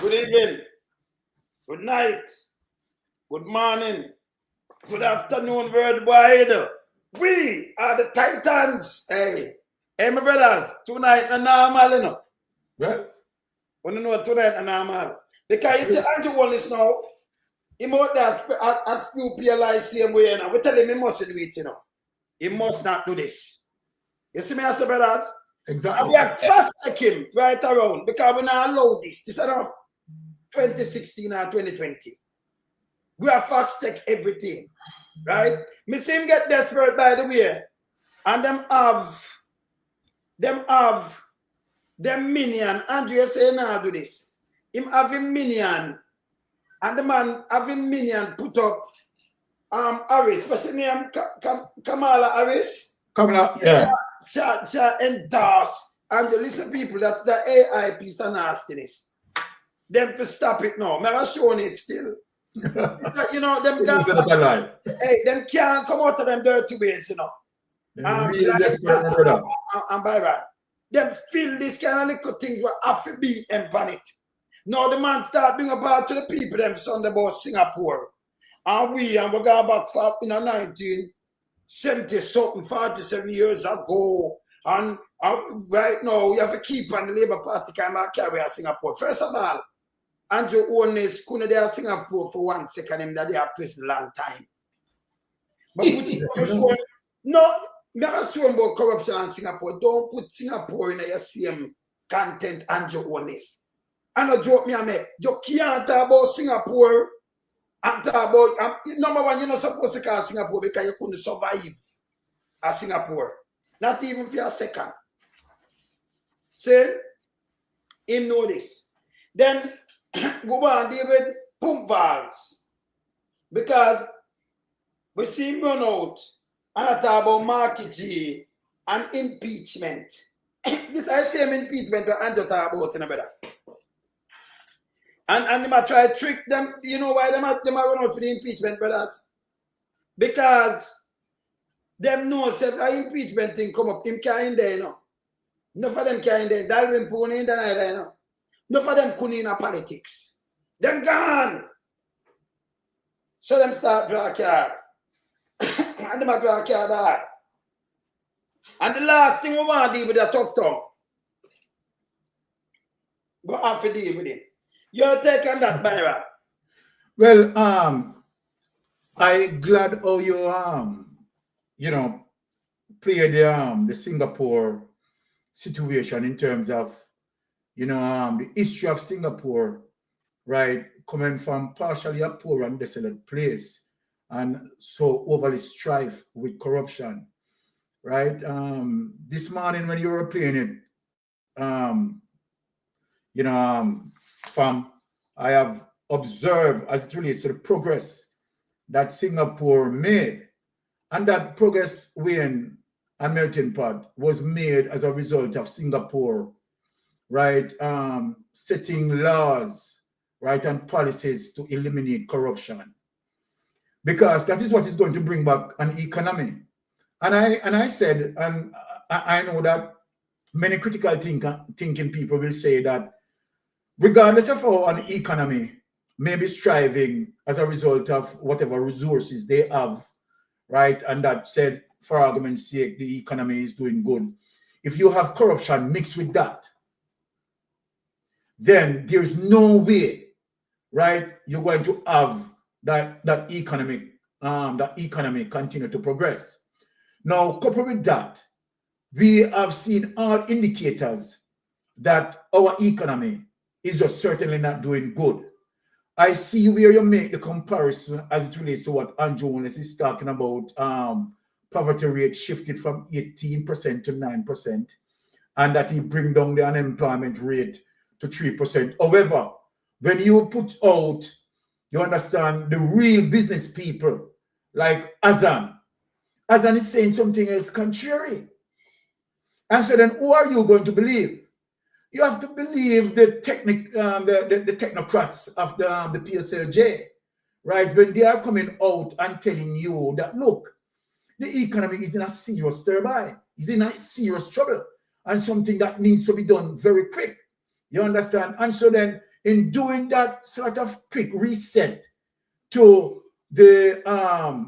Good evening, good night, good morning, good afternoon, worldwide. We are the Titans. Hey, my brothers, tonight na normal, you know. Well, Want to know tonight na normal? Because you see, Andrew Holness now, he must as few PLI same way, you know. We tell him he mustn't do it, you know. He must not do this. You see me as a brothers? exactly. And we are fast check him right around because we not allow this. This is now 2016 or 2020. We are fact check everything, right? Me see him get desperate by the way, and them minion. Andrew say now do this. Him having minion, and the man having minion put up Harris, what's his name? Kamala Harris. Kamala, yeah. She endorse. And listen, people, that's the AI piece of nastiness. Them to stop it now. I'm showing it still. You know, them guys, hey, them can't come out of them dirty ways, you know. Really desperate, my brother. And by that, them feel this kind of little things will have to be on it. Now the man start being about to the people them Sunday about Singapore. And we going back for in 1970 something, 47 years ago. And right now we have to keep on the Labour Party can carry a Singapore. First of all, Andrew Holness couldn't there Singapore for 1 second him that they are prison long time. But put it no, never show about corruption in Singapore. Don't put Singapore in your same content, Andrew Holness. I know joke me, you can't talk about Singapore and talk about number one, you're not supposed to call Singapore because you couldn't survive at Singapore. Not even for a second. See? Him know this. Then go on deal with pump valves. Because we see him run out and I talk about Marky G and impeachment. This is the same impeachment that Andrew talk about in a better. And they might try to trick them. You know why they might run out for the impeachment, brothers? Because them know if the impeachment thing come up, him can't in there, you know. Enough of them can't in there. Dalvin Poon in there, you know. Enough of them couldn't in politics. Them gone. So them start draw a card. And them draw a card hard. And the last thing we want to deal with the Tufton. Go have to deal with it. Your take on that, Byron? Well, I glad how you know, play the Singapore situation in terms of, you know, the history of Singapore, right, coming from partially a poor and desolate place, and so overly strife with corruption, right? This morning when you were playing it, you know, I have observed as it relates to the progress that Singapore made. And that progress, Wayne and melting pot, was made as a result of Singapore, right, setting laws, right, and policies to eliminate corruption. Because that is what is going to bring back an economy. And I said, and I know that many critical thinking people will say that regardless of how an economy may be striving as a result of whatever resources they have, right, and that said, for argument's sake, the economy is doing good. If you have corruption mixed with that, then there's no way, right, you're going to have that economy continue to progress. Now, coupled with that, we have seen all indicators that our economy is just certainly not doing good. I see where you make the comparison as it relates to what Andrew Holness is talking about. Poverty rate shifted from 18% to 9%, and that he bring down the unemployment rate to 3%. However, when you put out, you understand, the real business people like Azan is saying something else contrary. And so then who are you going to believe? You have to believe the technocrats of the PSLJ, right? When they are coming out and telling you that, look, the economy is in a serious turbine, is in a serious trouble, and something that needs to be done very quick. You understand? And so then in doing that sort of quick reset to the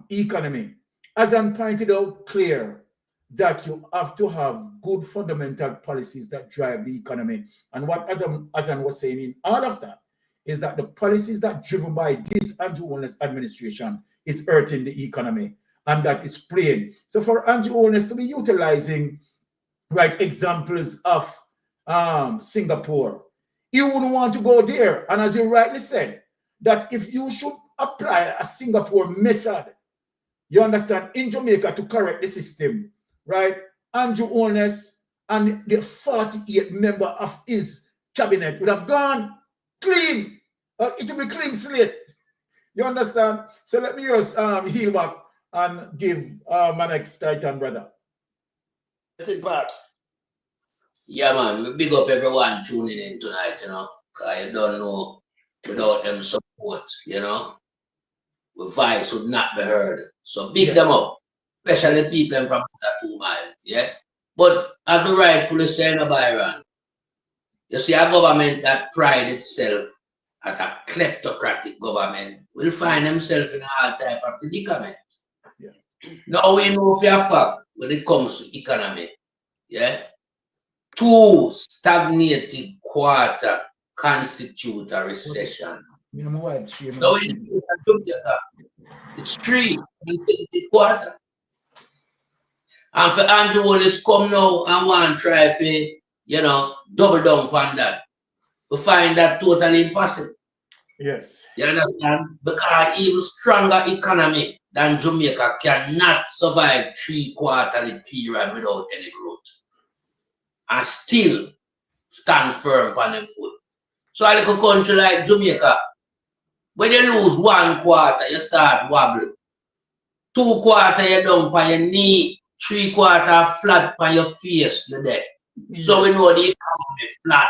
economy, as I pointed out clear, that you have to have good fundamental policies that drive the economy. And what Azan was saying in all of that is that the policies that driven by this Andrew Holness administration is hurting the economy, and that is plain. So for Andrew Holness to be utilizing right examples of Singapore, you wouldn't want to go there. And as you rightly said, that if you should apply a Singapore method, you understand, in Jamaica to correct the system, right? Andrew Holness and the 48 member of his cabinet would have gone clean. It will be clean slate. You understand? So let me just heal back and give my next Titan brother. Yeah, man. We big up everyone tuning in tonight, you know. Because you don't know, without them support, you know, the voice would not be heard. So big them up, especially people from that 2 miles, yeah. But as we rightfully say in Byron, you see a government that pride itself as a kleptocratic government will find themselves in all type of predicament. Yeah. Now we know for a fact when it comes to economy, yeah, 2 stagnated quarter constitute a recession. Now in Jamaica, it's 3 consecutive quarter. And for Andrew Holness come now and want to try to, you know, double down on that. We find that totally impossible. Yes. You understand? Because even stronger economy than Jamaica cannot survive 3 quarterly period without any growth. And still stand firm on them foot. So a little country like Jamaica, when you lose 1 quarter, you start wobble. 2 quarter, you down on your knee. 3 quarter flat on your face. You there. Yes. So we know the economy is flat.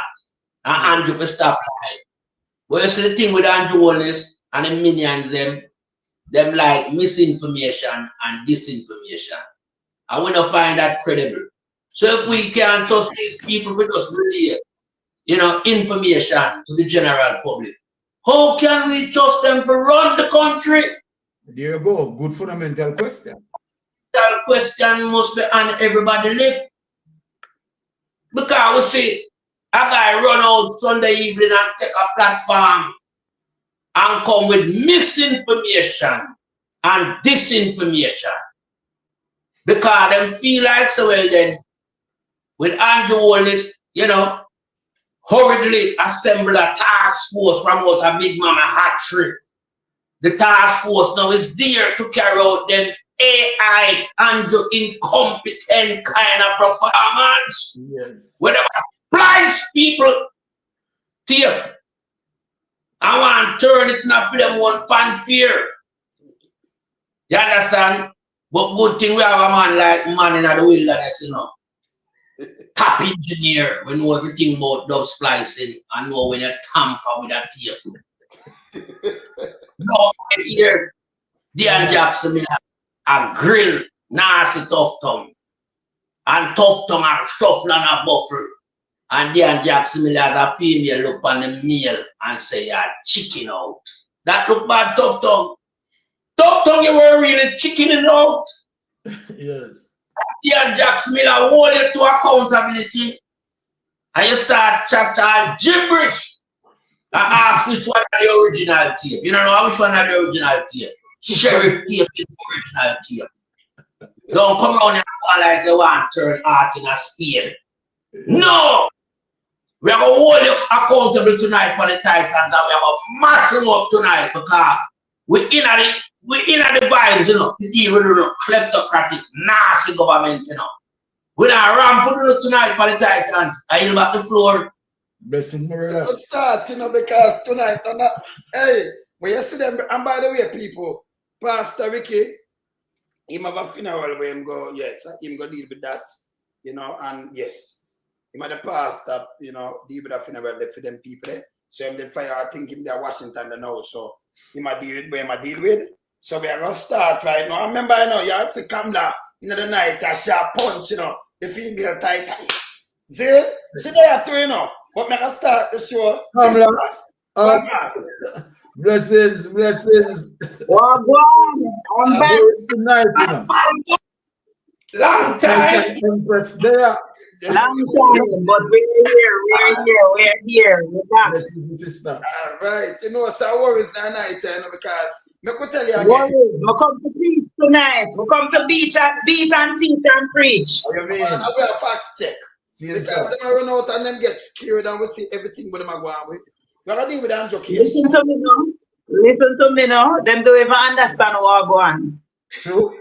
And Andrew will stop lying. But you see the thing with Andrew Holness and the minions, them like misinformation and disinformation. I want to find that credible. So if we can't trust these people, we just relay, you know, information to the general public. How can we trust them to run the country? There you go. Good fundamental question. That question must be on everybody's lip. Because we see a guy run out Sunday evening and take a platform and come with misinformation and disinformation. Because them feel like so well then with Andrew Holness, you know, hurriedly assemble a task force from out a big mama hat trick. The task force now is there to carry out them AI and the incompetent kind of performance. Yes. Whenever blinds people tape, I want to turn it now for them one fanfare. You understand? But good thing we have a man like man in the wilderness, you know. Top engineer, we know everything about dub splicing and know when you tamper with that tape. No, here, Dean Jackson a grill, nasty Tufton. And Tufton a shuffle and a buffle. And Dean Jackson has a female look on the male and say you're chicken out. That look bad, Tufton. Tufton, you were really chickening out. Yes. Dean Jackson Miller hold you to accountability. And you start chatting gibberish. I ask which one are the original tape. You don't know which one are the original tape. Sheriff tape is the original tape. Don't come around and call like they want to turn art in a spade. No! We are going to hold you accountable tonight for the Titans and we are going to mash them up tonight because we're in the vibes, you know, to deal with the kleptocratic, nasty government, you know. We're not ramping tonight for the Titans. I yield back the floor. Blessing, Let's start, you know, because tonight, hey, when you see them, and by the way, people, Pastor Ricky, him have a funeral where him go, yes, him go deal with that, you know, and yes, him have the pastor, you know, deal with the funeral for them people, so him the fire, I think him there Washington now, so him a deal with where him a deal with, so we are going to start right now. I remember, you know, you had to come down in the night, a sharp punch, you know, the female Titans. See they have to, you know. But make us start the show. Blessings. Wagwan, I'm back. Tonight, you know. Long time. Empress there. Long time, but we're here. We're back. Blessings, sister. All right. You know, so worries that night, you know, because me could tell you again. Worries. We come to preach tonight. We come to beat and teach and preach. What do you mean? And we have facts check. See Because yourself. them run out and them get scared and we see everything with them are going with. We're going to deal with Andrew case. Listen to me now. Them don't even understand what go on. True.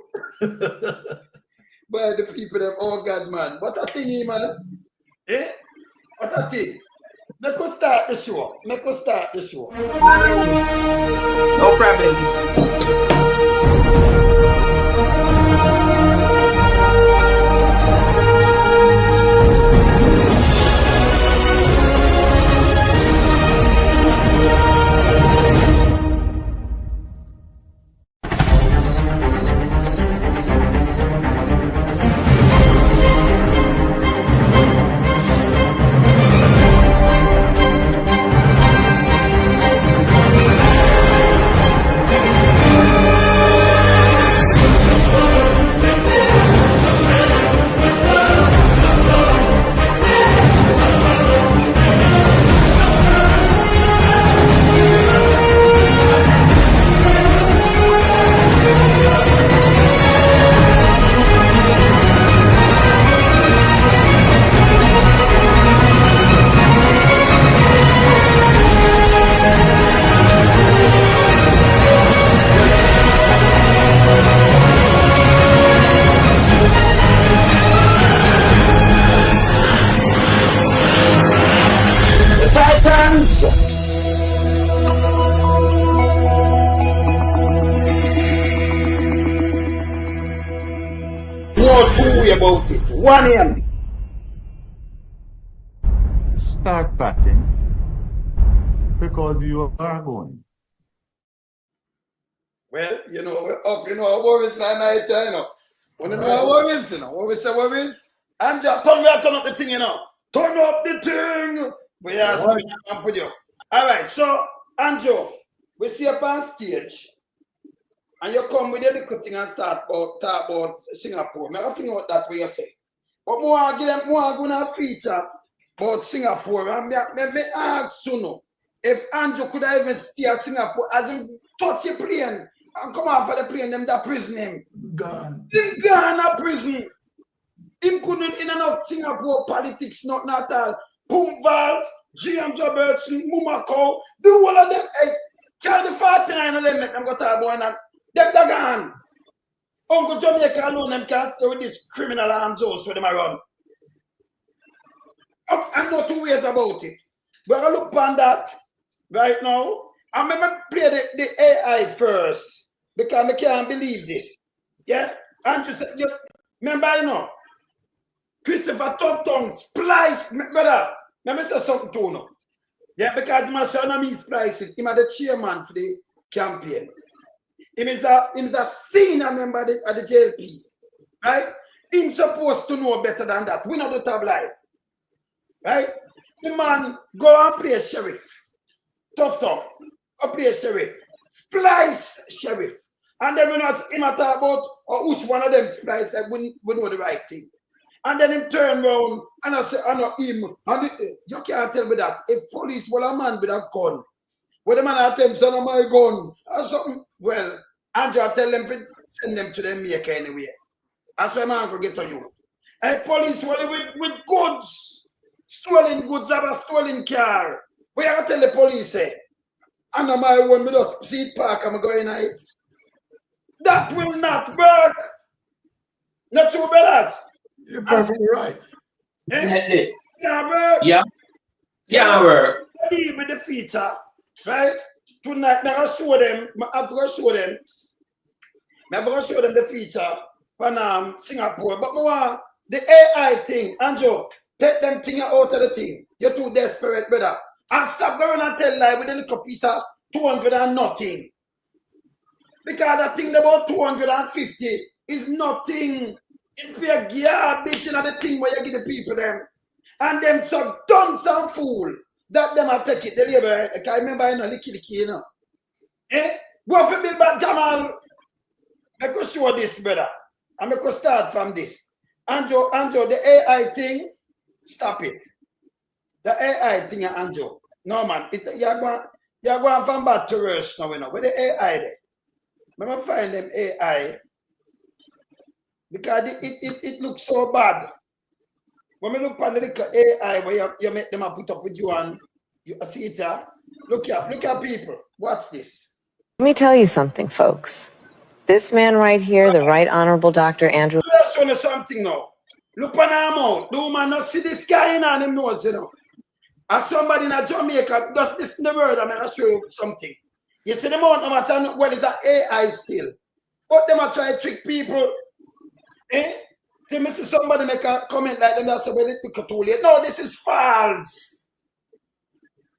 But the people, them, oh God, man. What a thing, man. Eh? What a thing. Make us start the show. No problem. About it. 1 a.m. Start batting because you are going. Well, you know, we're up, you know, our worries that night, you know. When you know our worries, you know, what we say worries? And just turn up the thing, you know. Turn up the thing. We are up with you. All right, so, Andrew, we see up on stage. And you come with the little thing and talk about Singapore. I think about that what you say. But more going to feature about Singapore. And me ask you know, if Andrew could have even stay at Singapore as him touch a plane and come out for the plane, them that prison him. Gone. Him gone to prison. Him couldn't in and out Singapore politics, not at all. Pump Valls, James Robertson, Mumako, the whole of them, hey, carry the 49 of them, make them go to boy and them da gone. Uncle Jamaica alone, them can't stay with this criminal arms house where them are run. I'm not two ways about it. We're going to look upon that right now. I'm going to play the AI first because I can't believe this. Yeah? Andrew said, remember, you know, Christopher Tufton splice, brother. Let me say something to you. Yeah, because my son me splice it. He's the chairman for the campaign. He is a senior member at the JLP. Right? He's supposed to know better than that. We know the tabloid. Right? The man go and play sheriff. Tufton. Go play sheriff. Splice sheriff. And then we not talk about which one of them splice that we know the right thing. And then him turn around and I say, I know him. And you can't tell me that. If police will a man with a gun, when the man at them son of my gun or something, well, Andrew tell them to send them to the Jamaica anyway. That's why man go get to you. And police will with goods, stolen goods, have a stolen car. Where I tell the police say, I know my one, me just see it park, I'm going at it. That will not work. Not true, brothers. You're perfectly right. Eh? Can't work. Yeah. Can't work. Deal with the feature, right? Tonight, I'm going to show them, I'm going to show them the feature from Singapore. But more, the AI thing, Andrew, take them thing out of the thing. You're too desperate, brother. And stop going and tell lie with a little piece of 200 and nothing. Because that thing about 250 is nothing. It be a garbage in the thing where you give the people them. And them so done some fool. That them I take it, the labor, I can remember, you know, licky, you know. Eh? Go for build back Jamal. I could show this, brother. And I could start from this. Andrew, the AI thing, stop it. The AI thing, Andrew. No, man. You're going from bad to worse now, you know. With the AI there. I'm going to find them AI. Because it looks so bad. When we look at the little AI where you make them put up with you and you see it here. Look at people. Watch this. Let me tell you something, folks. This man right here, the Right Honorable Dr. Andrew. Let's show you something now. Look on our mouth. The woman not see this guy in and him nose, you know. As somebody in Jamaica, just listen to the word, I'm going to show you something. You see the amount of matter, well, it's an AI still. But them are trying to trick people. Eh? Till me see somebody make a comment like them that say, well, it's too late. No, this is false.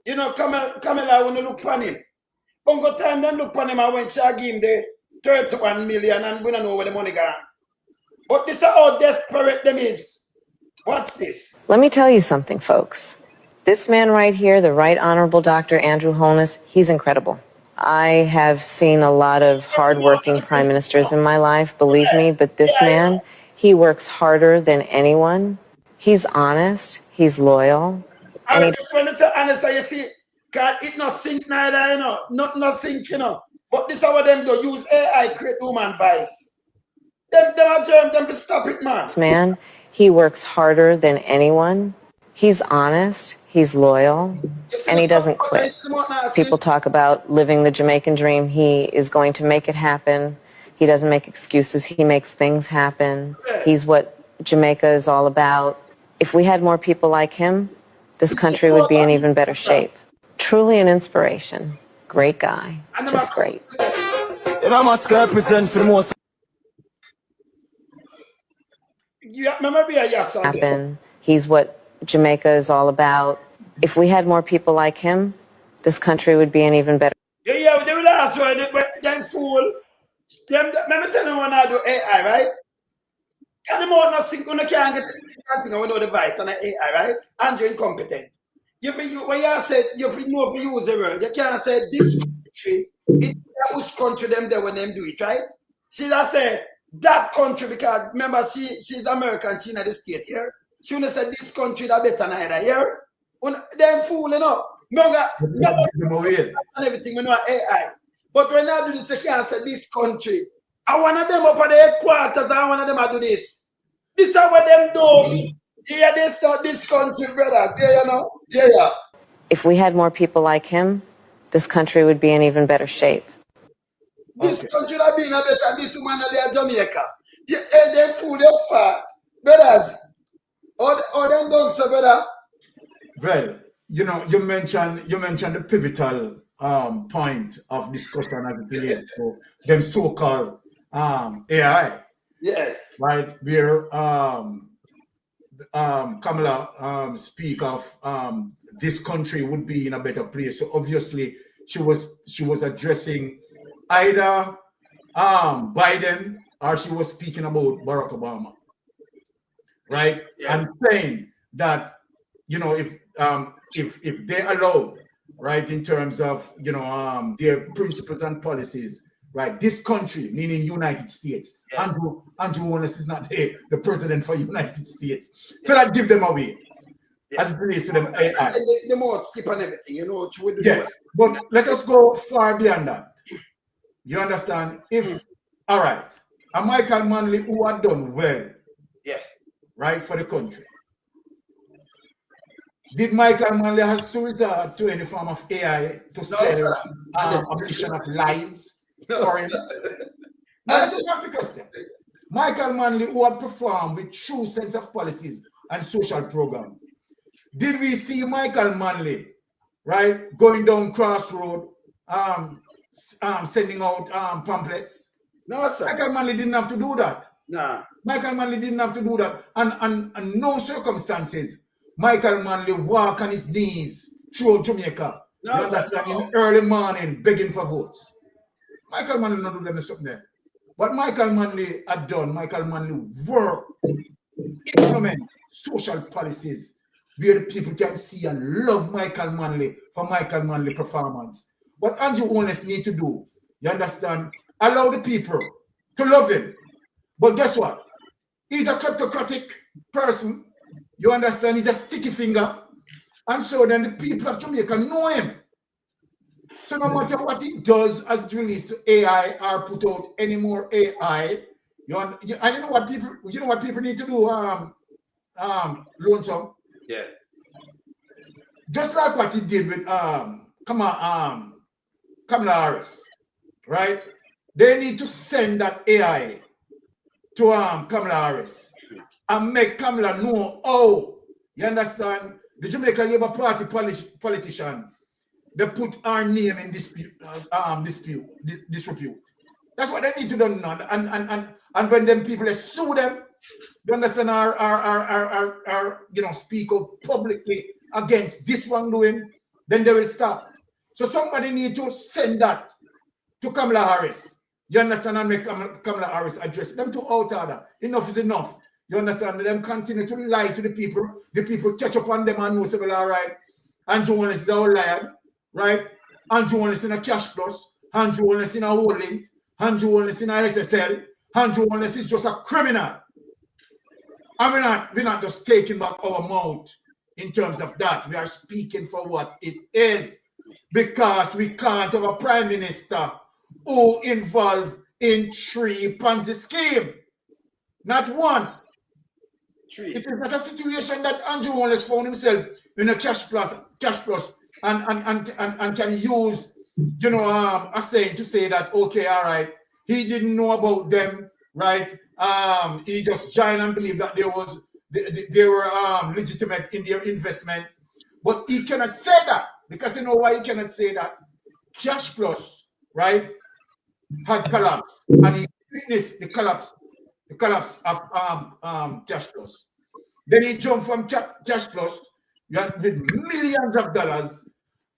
You know, Camilla, when you look on him, Bongo time, then look on him and when she give him the 31 million and we don't know where the money gone. But this is how desperate them is. Watch this. Let me tell you something, folks. This man right here, the Right Honorable Dr. Andrew Holness, he's incredible. I have seen a lot of hardworking prime ministers in my life, believe me, but this man, he works harder than anyone. He's honest, he's loyal. And he when it's honest, you see, because it not sink neither, you know, not sink, you know. But this is how them do use AI create human voice. Them are germ, them to stop it, man. This man, he works harder than anyone. He's honest, he's loyal, and he doesn't quit. People talk about living the Jamaican dream. He is going to make it happen. He doesn't make excuses. He makes things happen. He's what Jamaica is all about. If we had more people like him, this country would be in even better shape. Truly an inspiration. Great guy. Just great. Happen. He's what Jamaica is all about. If we had more people like him, this country would be an even better. Yeah, they will ask why them fool. Let me tell you when I do AI, right? Can the more not think when I can't get something I know the device and AI, right? And you're incompetent. When you said you know if you use the word, you can't say this country, which country them there when them do it, right? She just say that country because remember she's American, she in the state here. She would have said this country that better than either here. Them fooling up. And everything we know AI. But when I do this, I can't say this country. I want them up at the headquarters, I want them to do this. This is what them do. Yeah, they start this country, brother. Yeah, you know? Yeah. If we had more people like him, this country would be in even better shape. This country would be in a better, this woman there, Jamaica. They fool, they're fat. Brothers. Or them done so, brother. Well, you know, you mentioned the pivotal point of discussion as it relates to them so-called AI. Yes. Right, where Kamala speak of this country would be in a better place. So obviously she was addressing either Biden or she was speaking about Barack Obama. Right? Yes. And saying that, you know, if they allow, right, in terms of, you know, their principles and policies, right, this country, meaning United States, yes. Andrew Holness is not the president for United States. So that give them away. Yes. As it relates to them AI. The more skip and everything, you know what you would do. Yes, but let us go far beyond that. You understand? If, all right, a Michael Manley who had done well, yes, right, for the country. Did Michael Manley have to resort to any form of AI to sell a mission of lies for him? That's the question. Michael Manley, who had performed with true sense of policies and social program. Did we see Michael Manley, right, going down Crossroad, sending out pamphlets? No, sir. Michael Manley didn't have to do that. Nah. Michael Manley didn't have to do that. And no circumstances Michael Manley walk on his knees through Jamaica. No, you understand? In early morning begging for votes. Michael Manley not do them something there. What Michael Manley had done, Michael Manley worked, implement social policies, where the people can see and love Michael Manley for Michael Manley performance. What Andrew Holness need to do, you understand, allow the people to love him. But guess what? He's a kleptocratic person. You understand? He's a sticky finger. And so then the people of Jamaica know him. So no matter what he does as it relates to AI or put out any more AI, you know what people need to do, Lonesome? Yeah. Just like what he did with Kamala Harris, right? They need to send that AI to Kamala Harris and make Kamala know, oh, you understand? The Jamaica Labour Party politician, they put our name in disrepute. That's what they need to do now. And when them people sue them, you understand, speak up publicly against this wrongdoing, then they will stop. So somebody need to send that to Kamala Harris. You understand, and make Kamala Harris address them to out order. Enough is enough. You understand? Them continue to lie to the people. The people catch up on them and know, say, well, all right, Andrew Holness is our liar, right? Andrew Holness in a cash plus, Andrew Holness in a holding, Andrew Holness in a SSL, Andrew Holness is just a criminal. And we're not just taking back our mouth in terms of that. We are speaking for what it is, because we can't have a prime minister who involved in 3 Ponzi scheme. Not one. 3. It is not a situation that Andrew Holness found himself in a cash plus and can use, a saying to say that, okay, all right, he didn't know about them, right? He just joined and believed that they were legitimate in their investment. But he cannot say that, because you know why he cannot say that? Cash Plus, right, had collapsed, and he witnessed the collapse of Cash Plus. Then he jumped from Cash Plus with millions of dollars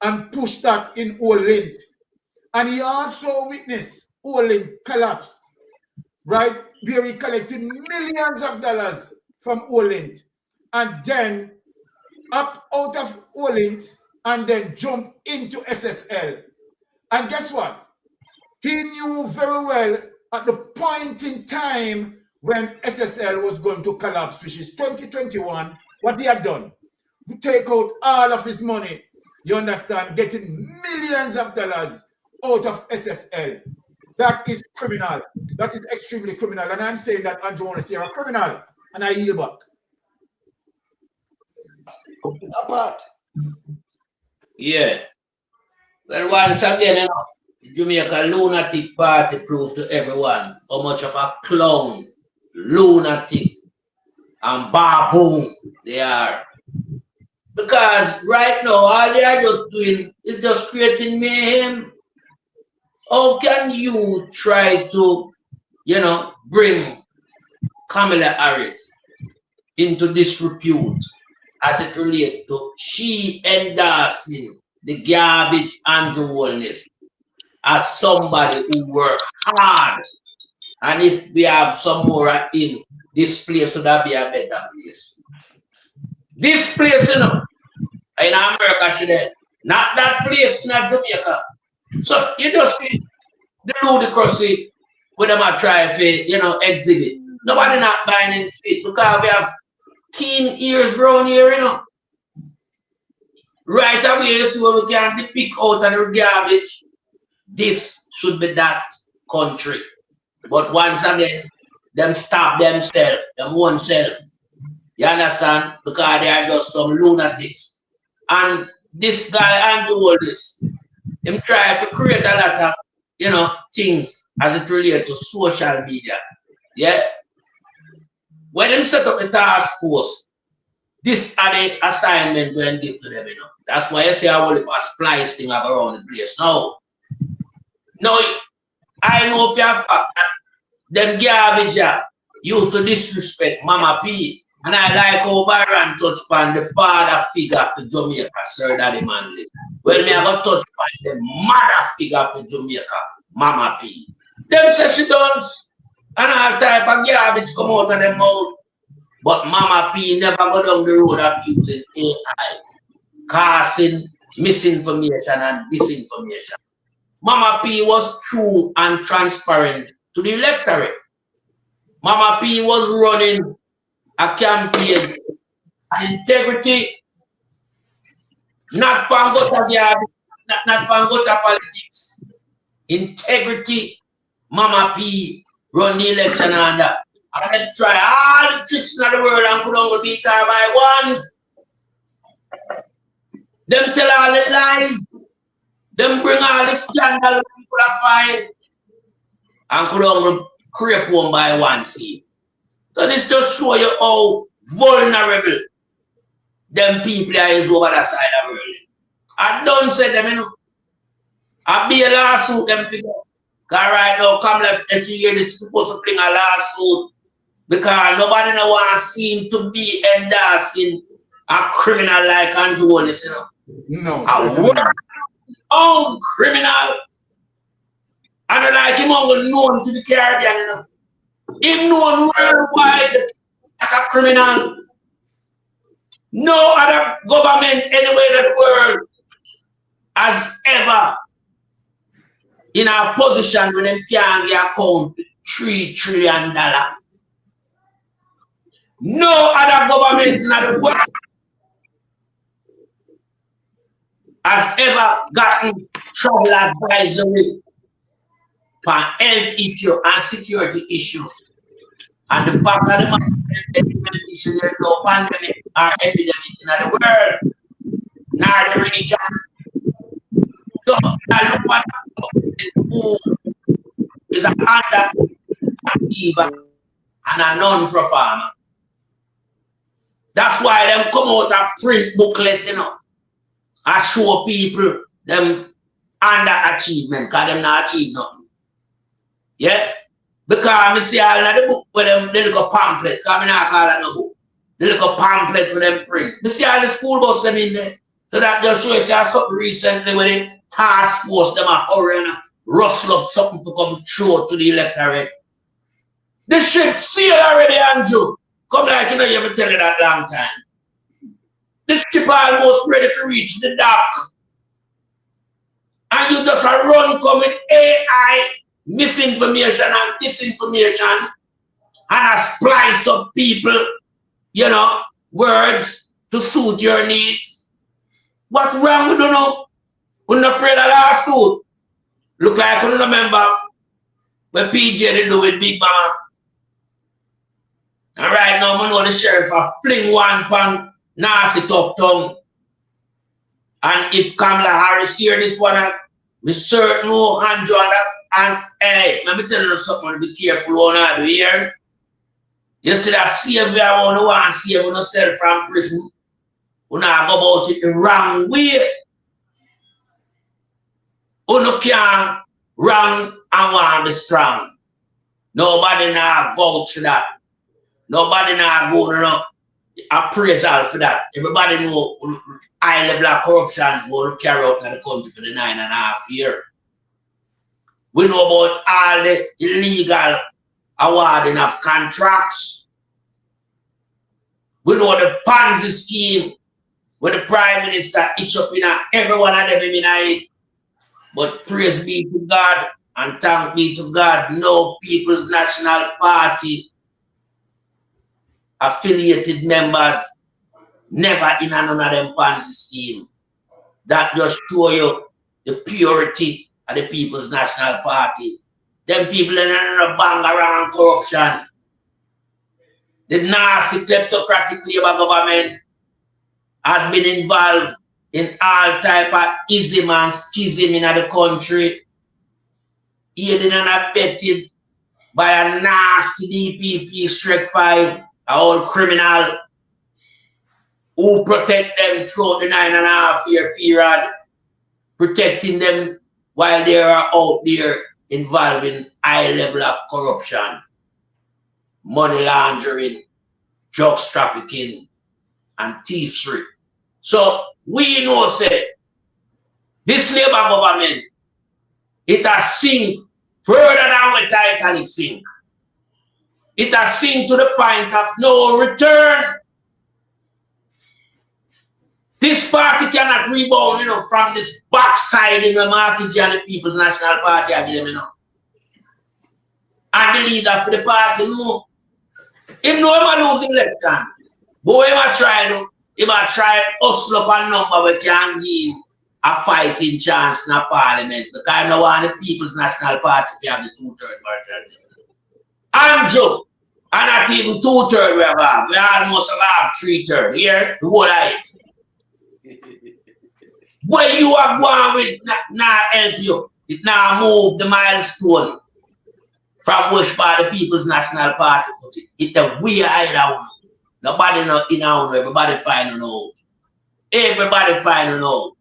and pushed that in Holness. And he also witnessed Holness collapse, right, where he collected millions of dollars from Holness and then up out of Holness and then jump into SSL. And guess what? He knew very well at the point in time when SSL was going to collapse, which is 2021, what he had done. To take out all of his money, you understand, getting millions of dollars out of SSL. That is criminal. That is extremely criminal. And I'm saying that Andrew Holness is a criminal, and I yield back. It's apart. Yeah. Well, once again, the Jamaica Lunatic Party proved to everyone how much of a clown, lunatic, and baboon they are. Because right now, all they are just doing is just creating mayhem. How can you try to, bring Kamala Harris into disrepute as it relates to she endorsing the garbage Andrew Holness as somebody who worked hard? And if we have some more in this place, would that be a better place? This place, in America, not that place in Jamaica. So you just see the ludicrousy with them are trying to, exhibit. Nobody not buying into it because we have teen ears around here, Right away, you see where we can pick out of the garbage. This should be that country. But once again, them stop themselves, them oneself. You understand? Because they are just some lunatics. And this guy, Andrew Holness, him try to create a lot of, things as it relates to social media. Yeah? When them set up the task force, this are the assignment when give to them, That's why I say I want to splice thing up around the place. No, I know if you have them garbage used to disrespect Mama P. And I like how Byron touch upon the father figure to Jamaica, Sir Daddy Manley. Well, me I got touch upon the mother figure to Jamaica, Mama P. Them say she don't. And all type of garbage come out of them mouth. But Mama P never go down the road of using AI, causing misinformation and disinformation. Mama P was true and transparent to the electorate. Mama P was running a campaign and integrity, not pangota not pangota politics. Integrity. Mama P run the election and that. And them try all the tricks in the world and could only beat her by one. Them tell all the lies. Them bring all the scandal people are find and could only creep one by one seat. So this just show you how vulnerable them people is over that side of the world. I don't say them, you know. I be a lawsuit them figure. Because right now, come left every year, it's supposed to bring a lawsuit because nobody no want to seem to be endorsing a criminal like Andrew Holness, you know. No, A world-own criminal. I don't like him only known to the Caribbean, you know. Him known worldwide like a criminal. No other government anywhere in the world has ever in a position when they can get account $3 trillion. No other government in the world has ever gotten travel advisory for health issue and security issue. And the fact of the matter is there's no pandemic or epidemic in the world, nor the region. So I look at who is an underachiever and a non-performer. That's why them come out a print booklet, you know, and show people them underachievement, because them not achieve nothing. Yeah? Because I see all of the book with them, they look a pamphlet, because I not call that no book. They look a pamphlet with them print. You see all the school bus them in there. So that just shows you something recently with the task force, them are hurrying and rustle up something to come through to the electorate. The ship sailed already, Andrew. Come like, you know, you have to tell you that long time. The ship almost ready to reach the dock. And you just run come with AI, misinformation and disinformation, and a splice of people, you know, words to suit your needs. What's wrong with you know? We're not afraid of lawsuit. Look like you remember what PJ did do with Big Mama. And right now, I know the sheriff a fling one pan nasty Tufton. And if Kamala Harris hear this one, we certain know Andrew and hey, let me tell you something, be careful what I do here. You see that savior I want to save yourself from prison. You not go about it the wrong way. You can't wrong and want to be strong. Nobody now vouch for that. Nobody now go to appraisal for that. Everybody know high level of corruption will carry out in the country for the 9.5 years. We know about all the illegal awarding of contracts. We know the Ponzi scheme where the Prime Minister itch up in every one of them in it. But praise be to God and thank be to God, no People's National Party affiliated members never in none of them Ponzi scheme. That just show you the purity of the People's National Party. Them people in a bang around corruption. The nasty kleptocratic Labour government has been involved in all type of ism and schism in the country. Aided and abetted by a nasty DPP strike 5, a old criminal who protect them throughout the 9.5 year period, protecting them while they are out there involved in high level of corruption, money laundering, drugs trafficking, and thievery. So we know say this Labour government, it has sink further than where Titanic sink. it has seen to the point of no return. This party cannot rebound, from this backside in the market and the People's National Party again, And the leader for the party, no. Him know him a losing election. But he might try hustle up a number we can give a fighting chance in a parliament. Because I don't want the People's National Party to have the 2/3 majority. I'm Joe. And not even 2/3 we have. We almost have 3/3. Here, the whole of it. Where you are going with not help you. It now move the milestone from which part the People's National Party put it. It's a weird island. Nobody not in our everybody finding out. Everybody finding out.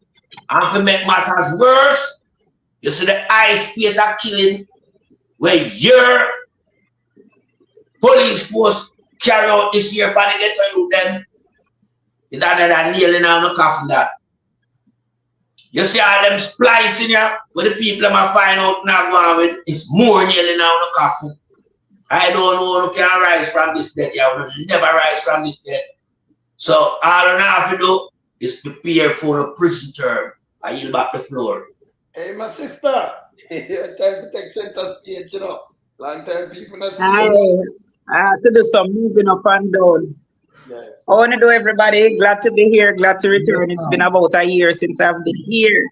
And to make matters worse, you see the ice skater killing where your police force carry out this year for the ghetto youth then. It's another nailing on the coffin that. You see all them splicing here, where the people might find out now going with, it's more nailing on the coffin. I don't know who can rise from this death. I will never rise from this death. So all I have to do is prepare for a prison term. I yield back the floor. Hey, my sister. Time to take center stage, Long time people not see Hi. you. I have to do some moving up and down. Yes. I want to do everybody. Glad to be here. Glad to return. It's been about a year since I've been here.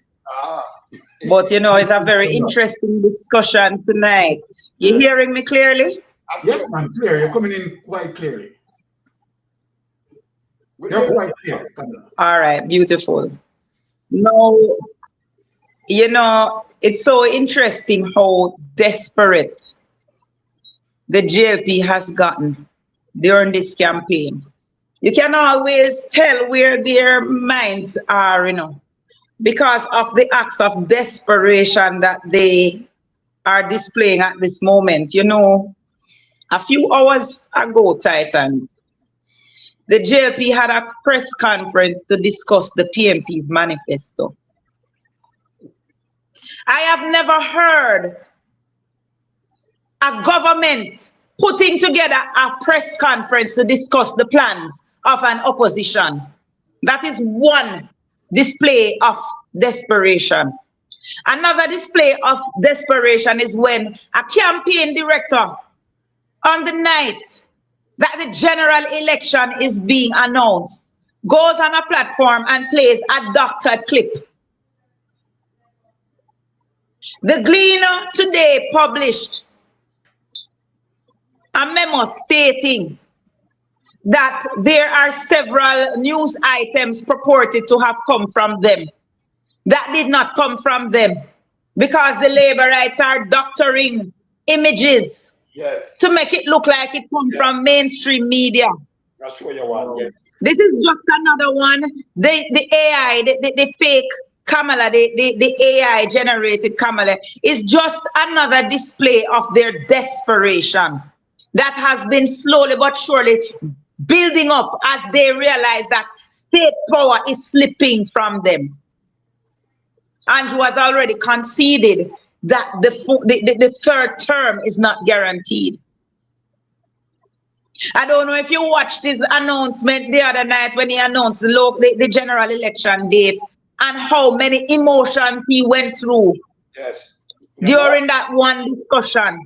But it's a very interesting discussion tonight. You hearing me clearly? Yes, ma'am, clear. You're coming in quite clearly. You're quite clear. All right, beautiful. No, it's so interesting how desperate the JLP has gotten during this campaign. You can always tell where their minds are, because of the acts of desperation that they are displaying at this moment. A few hours ago, Titans, the JLP had a press conference to discuss the PMP's manifesto. I have never heard a government putting together a press conference to discuss the plans of an opposition. That is one display of desperation. Another display of desperation is when a campaign director, on the night that the general election is being announced, goes on a platform and plays a doctored clip. The Gleaner today published a memo stating that there are several news items purported to have come from them. That did not come from them because the Laborites are doctoring images to make it look like it comes from mainstream media. That's what you want. Yeah. This is just another one. The AI, the fake Kamala, the AI generated Kamala is just another display of their desperation that has been slowly but surely building up as they realize that state power is slipping from them. Andrew has already conceded that the third term is not guaranteed. I don't know if you watched his announcement the other night when he announced the general election date and how many emotions he went through during that one discussion.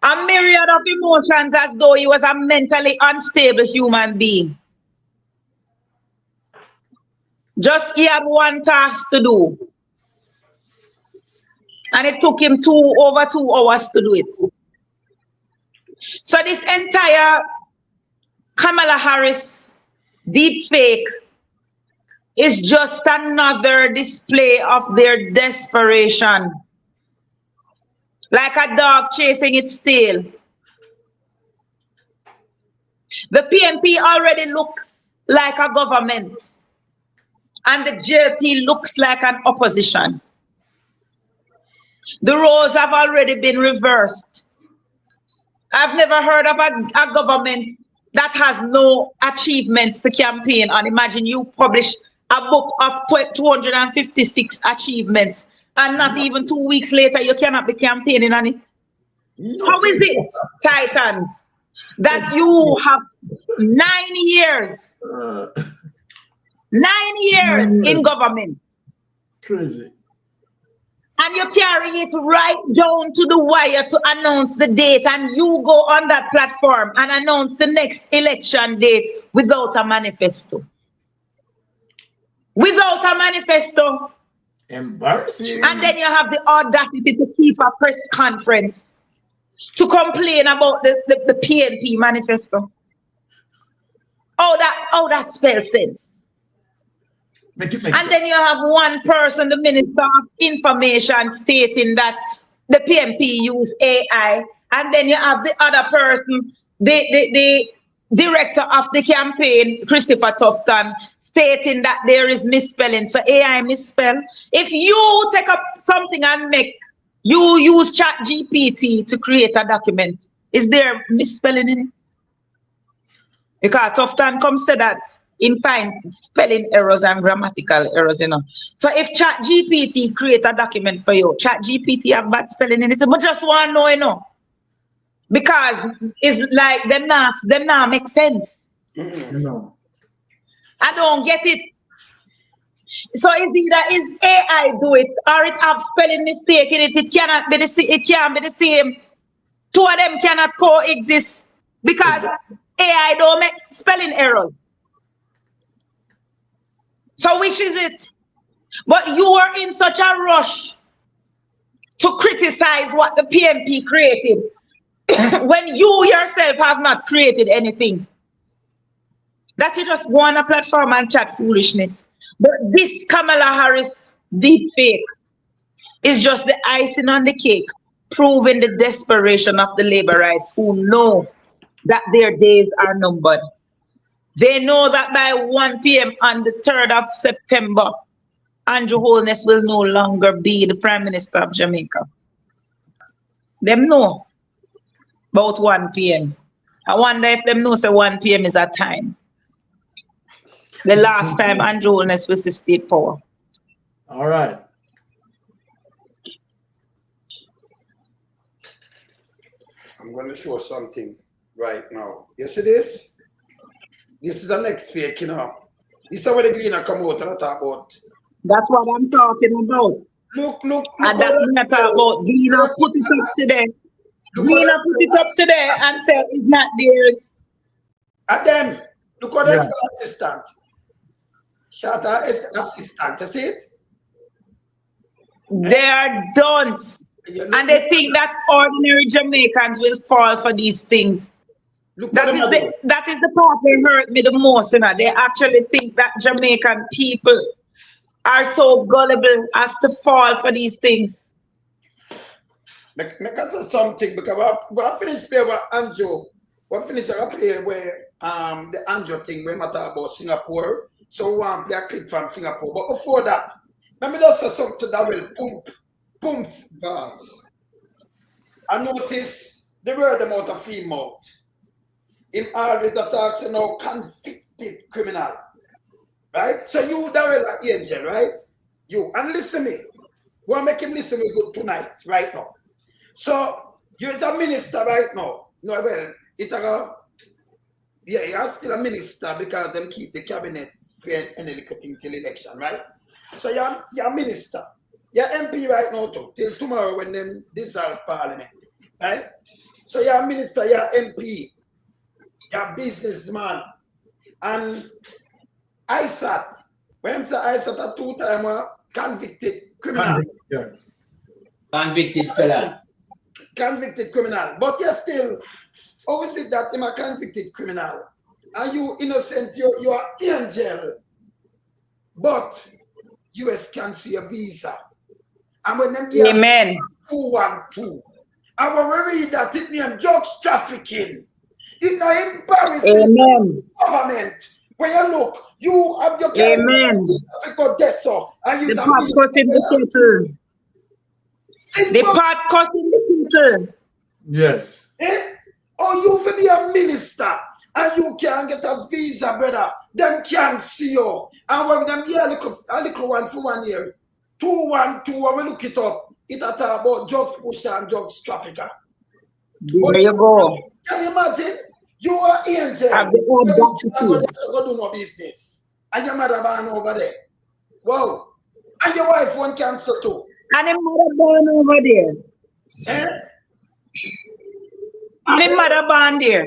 A myriad of emotions as though he was a mentally unstable human being. Just he had one task to do. And it took him over 2 hours to do it. So this entire Kamala Harris deep fake is just another display of their desperation. Like a dog chasing its tail. The PMP already looks like a government. And the JLP looks like an opposition. The roles have already been reversed. I've never heard of a government that has no achievements to campaign on. Imagine you publish a book of 256 achievements and not even 2 weeks later you cannot be campaigning on it. How is it, Titans, that you have 9 years, 9 years in government? Crazy. And you carry it right down to the wire to announce the date, and you go on that platform and announce the next election date without a manifesto. Without a manifesto. Embarrassing. And then you have the audacity to keep a press conference to complain about the PNP manifesto. How that spells sense. Make it and sense. Then you have one person, the Minister of Information, stating that the PNP use AI, and then you have the other person, the director of the campaign, Christopher Tufton, stating that there is misspelling. So AI misspell. If you take up something and you use ChatGPT to create a document, is there misspelling in it? Because Tufton comes to that in find spelling errors and grammatical errors, you know. So if ChatGPT create a document for you, ChatGPT have bad spelling in it, but just want to know, you know. Because it's like them not make sense. No. I don't get it. So it's either is AI do it or it have spelling mistake in it. It can't be the same. Two of them cannot coexist because AI don't make spelling errors. So which is it? But you are in such a rush to criticize what the PNP created when you yourself have not created anything. That you just go on a platform and chat foolishness. But this Kamala Harris deep fake is just the icing on the cake, proving the desperation of the labor rights who know that their days are numbered. They know that by 1 p.m. on the 3rd of September, Andrew Holness will no longer be the Prime Minister of Jamaica. Them know about 1 p.m. I wonder if them know say 1 p.m. is a time. The last time Andrew Holness was the state power. All right. I'm going to show something right now. You see this? This is the next fake, you know. This is where the cleaner come out and talk about. That's what I'm talking about. Look. And that's what I talk about. Gina put it up today. Gina put it up today and said it's not theirs. And then, look at the assistant. Shout out assistant, you see it? They are dunce. And they think that ordinary Jamaicans will fall for these things. That is the part that hurt me the most. You know? They actually think that Jamaican people are so gullible as to fall for these things. Make us say something because we'll finish play with Andrew. We'll finish a play where the Andrew thing where we talk about Singapore. So we want to play a clip from Singapore. But before that, let me just say something that will pump balls. I notice the word them out of him mouth. Him always attacks no convicted criminal. Right? So you that will an angel, right? You and listen me. Go and make him listen me good tonight, right now. So you're a minister right now. No, well, you're still a minister because them keep the cabinet and the little thing till election, right? So you're a minister. You're MP right now too, till tomorrow when them dissolve parliament, right? So you're a minister, you're MP, you're a businessman, and ISAT, when ISAT a 2-time convicted criminal. Convicted felon. Convicted criminal, but you're still, how is it that I'm a convicted criminal? Are you innocent? You are angel, but US can't see a visa. And when them get 212, I will read that it named drugs trafficking. It's not embarrassing government. When you look, you have your Africa deso and use the pot cutting the kettle. The pot cutting the kettle. Yes. Oh, you for be a minister and you can't get a visa, brother. Them can't see you. And when them get a little one for 1 year, 212, when we look it up, it talk about drugs pusher and drugs trafficker. There you go. Can you imagine? You are angel. Have the audacity. Go do no business. And your mother born over there. Wow. And your wife won cancer too. And his mother born over there. Eh? And his mother born there.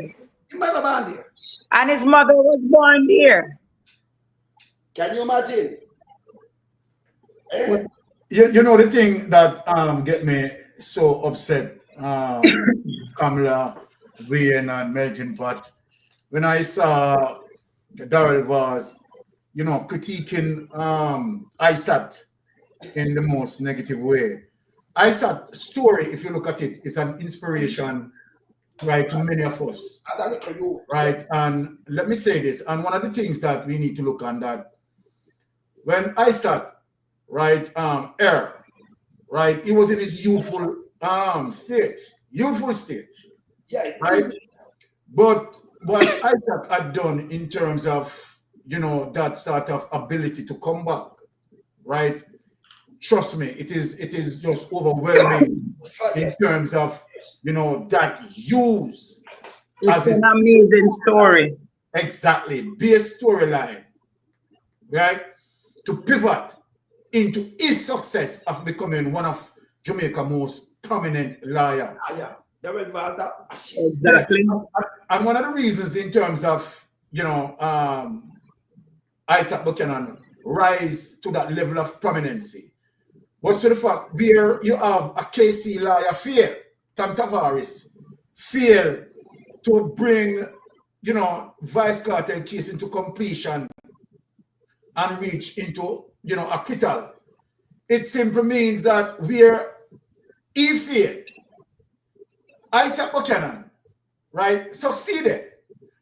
His mother born there. And his mother was born there. Can you imagine? Eh? You know the thing that get me so upset, Kamala, Wayne, and Melting Pot, when I saw Darrell was, you know, critiquing ISAT in the most negative way. ISAT story, if you look at it, is an inspiration, right, to many of us, right? And let me say this, and one of the things that we need to look on that, when ISAT, right, right, he was in his youthful stage, yeah, right? But what ISAT had done in terms of, you know, that sort of ability to come back, right? Trust me, it is just overwhelming in terms of, you know, that use. It's an amazing story. Exactly, be a storyline, right? To pivot into his success of becoming one of Jamaica's most prominent lawyer. Exactly. And one of the reasons in terms of, you know, Isaac Buchanan rise to that level of prominency was to the fact where you have a KC lawyer fail, Tom Tavares, fail to bring, you know, vice cartel case into completion and reach into, you know, acquittal. It simply means that where he failed, Isaac Buchanan, right, succeeded.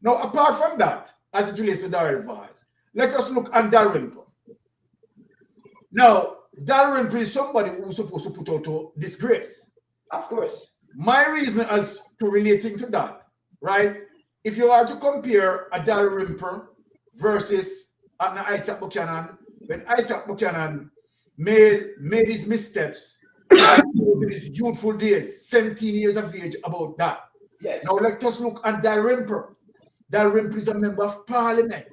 Now, apart from that, as it relates to Darrell Vaz, let us look at Dalrymple. Now, Dalrymple is somebody who's supposed to put out to disgrace. Of course. My reason as to relating to that, right, if you are to compare a Dalrymple versus an Isaac Buchanan, when Isaac Buchanan made his missteps, right, in his youthful days, 17 years of age, about that. Yes. Now let us look at Dalrymple. Dalrymple is a member of parliament.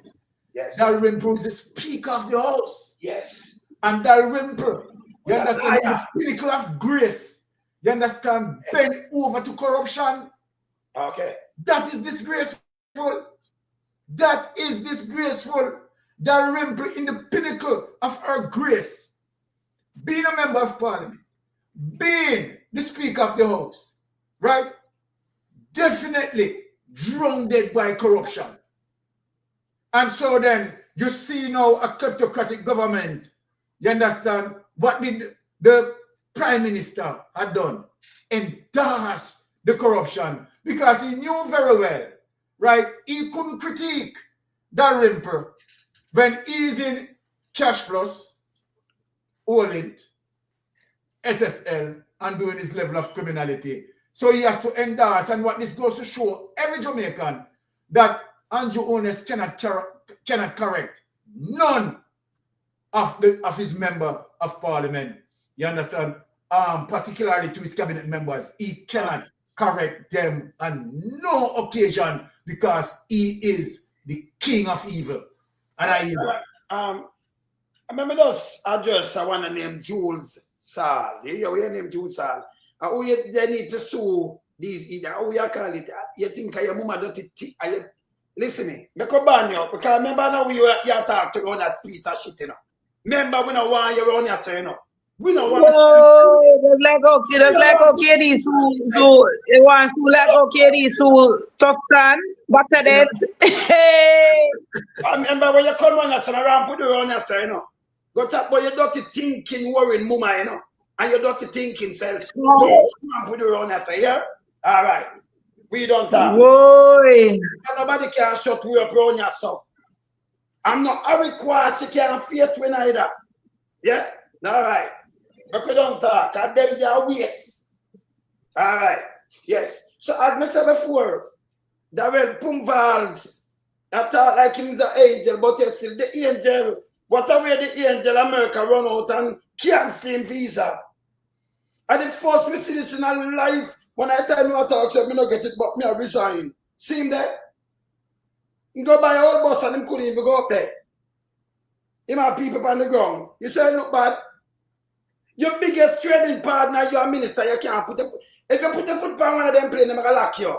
Yes. Dalrymple is the Speaker of the House. Yes. And Dalrymple, you understand, the pinnacle of grace, you understand, bent over to corruption. Okay. That is disgraceful. That is disgraceful. Dalrymple in the pinnacle of her grace, being a member of parliament, being the Speaker of the House, right? Definitely drowned by corruption. And so then you see now a kleptocratic government. You understand? What did the Prime Minister had done? Endorse the corruption because he knew very well, right? He couldn't critique Dalrymple when he's in Cash Plus, Olint, SSL, and doing his level of criminality. So he has to endorse, and what this goes to show every Jamaican that Andrew Holness cannot correct none of his member of parliament. You understand? Particularly to his cabinet members, he cannot correct them on no occasion because he is the king of evil. And I remember those address I want to name Jules Sal. You hear name Jules Sal. They need to sue these, how you call it, you think your mama don't listen me, make a ban you, because remember now you talk to run that piece of shit, you know. Remember we don't want you around here, you know. We don't want that's like okay, this so it wants to like okay, this so Tufton, but that I remember when you come on and around put around here, you know. Go talk about your dirty thinking, worrying mama, you know. And your dirty thinking self. Put around here, yeah? All right. We don't talk. Boy. Nobody can shut you up around yourself. I'm not a require she can't face me neither. Yeah? All right. But we don't talk. And them they are waste. All right. Yes. So as I said before, that will pump valves. I thought like him is an angel, but he's still the angel. What a way the angel America run out and cancel him visa. And the first we see this in our life When I tell me what talk, say me not get it, but me I resign. See him there? He go buy a whole bus and him couldn't even go up there. Him have people on the ground. You say look bad. Your biggest trading partner, you're a minister, you can't put a foot. If you put a foot on one of them planes, they're gonna lock you.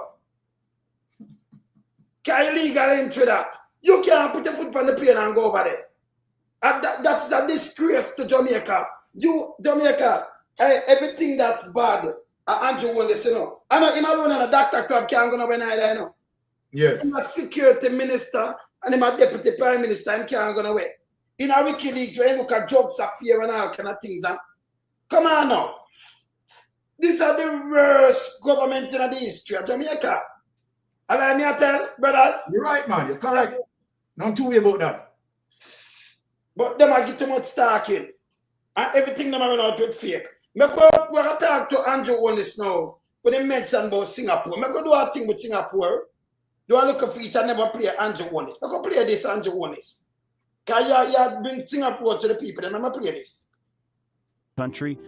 Can you legally enter that? You can't put a foot on the plane and go over there. And that's a disgrace to Jamaica. You, Jamaica, everything that's bad, Andrew will listen up. I know him alone and a doctor club can't go nowhere neither, you know. Yes. He's a security minister and he's a deputy prime minister and can't go nowhere. In our WikiLeaks, where you look at drugs, fear and all kind of things. Come on now. These are the worst government in the history of Jamaica. Allow me to tell, brothers. You're right, man. You're correct. Not too way about that. But them are get too much talking. And everything them are run out with fake. We're going to talk to Andrew Holness now. When they mention about Singapore. We're going to do a thing with Singapore. Do I look for each and never play Andrew Holness? We're going to play this Andrew Holness. Because you bring Singapore to the people. And I'm going to play this. Country,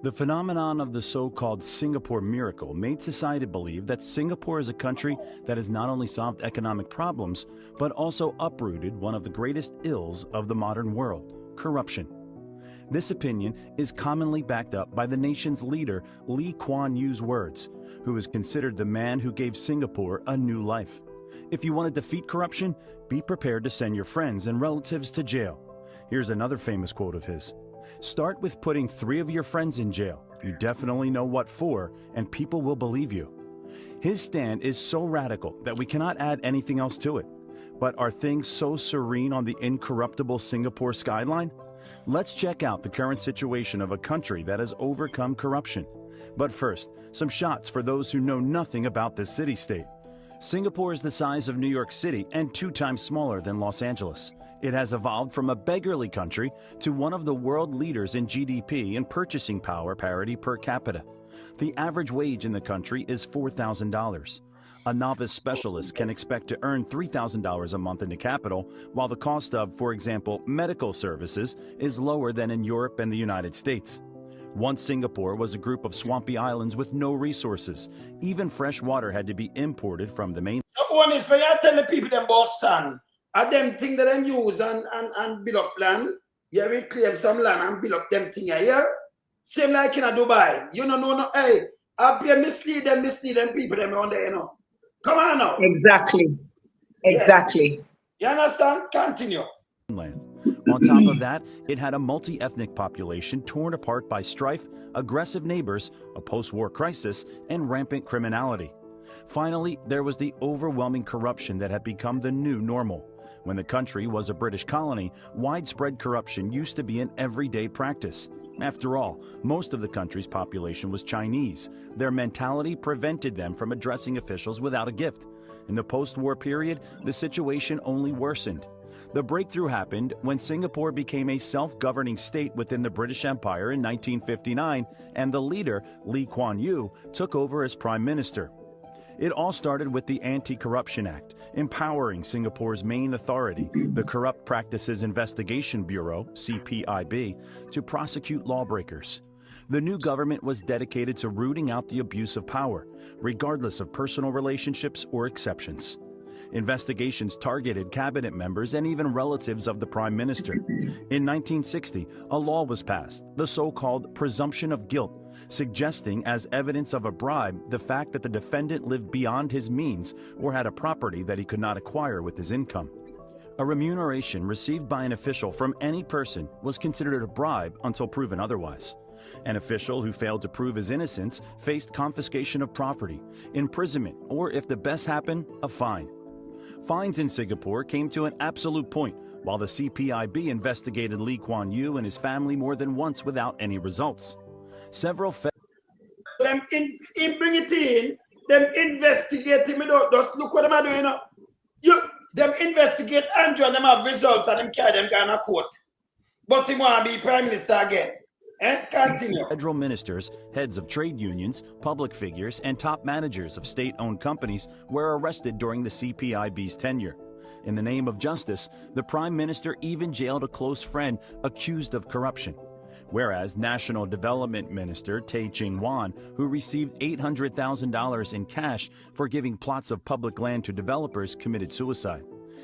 the phenomenon of the so-called Singapore miracle made society believe that Singapore is a country that has not only solved economic problems, but also uprooted one of the greatest ills of the modern world, corruption. This opinion is commonly backed up by the nation's leader, Lee Kuan Yew's words, who is considered the man who gave Singapore a new life. If you want to defeat corruption, be prepared to send your friends and relatives to jail. Here's another famous quote of his. Start with putting 3 of your friends in jail. You definitely know what for, and people will believe you. His stand is so radical that we cannot add anything else to it. But are things so serene on the incorruptible Singapore skyline? Let's check out the current situation of a country that has overcome corruption. But first, some shots for those who know nothing about this city-state. Singapore is the size of New York City and 2 times smaller than Los Angeles. It has evolved from a beggarly country to one of the world leaders in GDP and purchasing power parity per capita. The average wage in the country is $4,000. A novice specialist can expect to earn $3,000 a month in the capital, while the cost of, for example, medical services is lower than in Europe and the United States. Once Singapore was a group of swampy islands with no resources. Even fresh water had to be imported from the mainland. One is for you to tell the people them about sand. And them things that them use and build up land. Yeah, we claim some land and build up them things here. Same like in Dubai. You know, no, hey, I'll be mislead them people them on there, you know. Come on now. Exactly. Exactly. Yeah. You understand? Continue. On top of that, it had a multi-ethnic population torn apart by strife, aggressive neighbors, a post-war crisis, and rampant criminality. Finally, there was the overwhelming corruption that had become the new normal. When the country was a British colony, widespread corruption used to be an everyday practice. After all, most of the country's population was Chinese. Their mentality prevented them from addressing officials without a gift. In the post-war period, the situation only worsened. The breakthrough happened when Singapore became a self-governing state within the British Empire in 1959, and the leader, Lee Kuan Yew, took over as Prime Minister. It all started with the Anti-Corruption Act, empowering Singapore's main authority, the Corrupt Practices Investigation Bureau, CPIB, to prosecute lawbreakers. The new government was dedicated to rooting out the abuse of power, regardless of personal relationships or exceptions. Investigations targeted cabinet members and even relatives of the Prime Minister. In 1960, a law was passed, the so-called presumption of guilt, suggesting as evidence of a bribe the fact that the defendant lived beyond his means or had a property that he could not acquire with his income. A remuneration received by an official from any person was considered a bribe until proven otherwise. An official who failed to prove his innocence faced confiscation of property, imprisonment, or if the best happened, a fine. Fines in Singapore came to an absolute point, while the CPIB investigated Lee Kuan Yew and his family more than once without any results. Several them bring it in, them investigate him, just look what them are doing now. Them investigate Andrew and them have results and them carry them down a court. But he want to be Prime Minister again. Continue. Federal ministers, heads of trade unions, public figures, and top managers of state-owned companies were arrested during the CPIB's tenure. In the name of justice, the Prime Minister even jailed a close friend accused of corruption. Whereas National Development Minister Tai Ching-wan, who received $800,000 in cash for giving plots of public land to developers, committed suicide.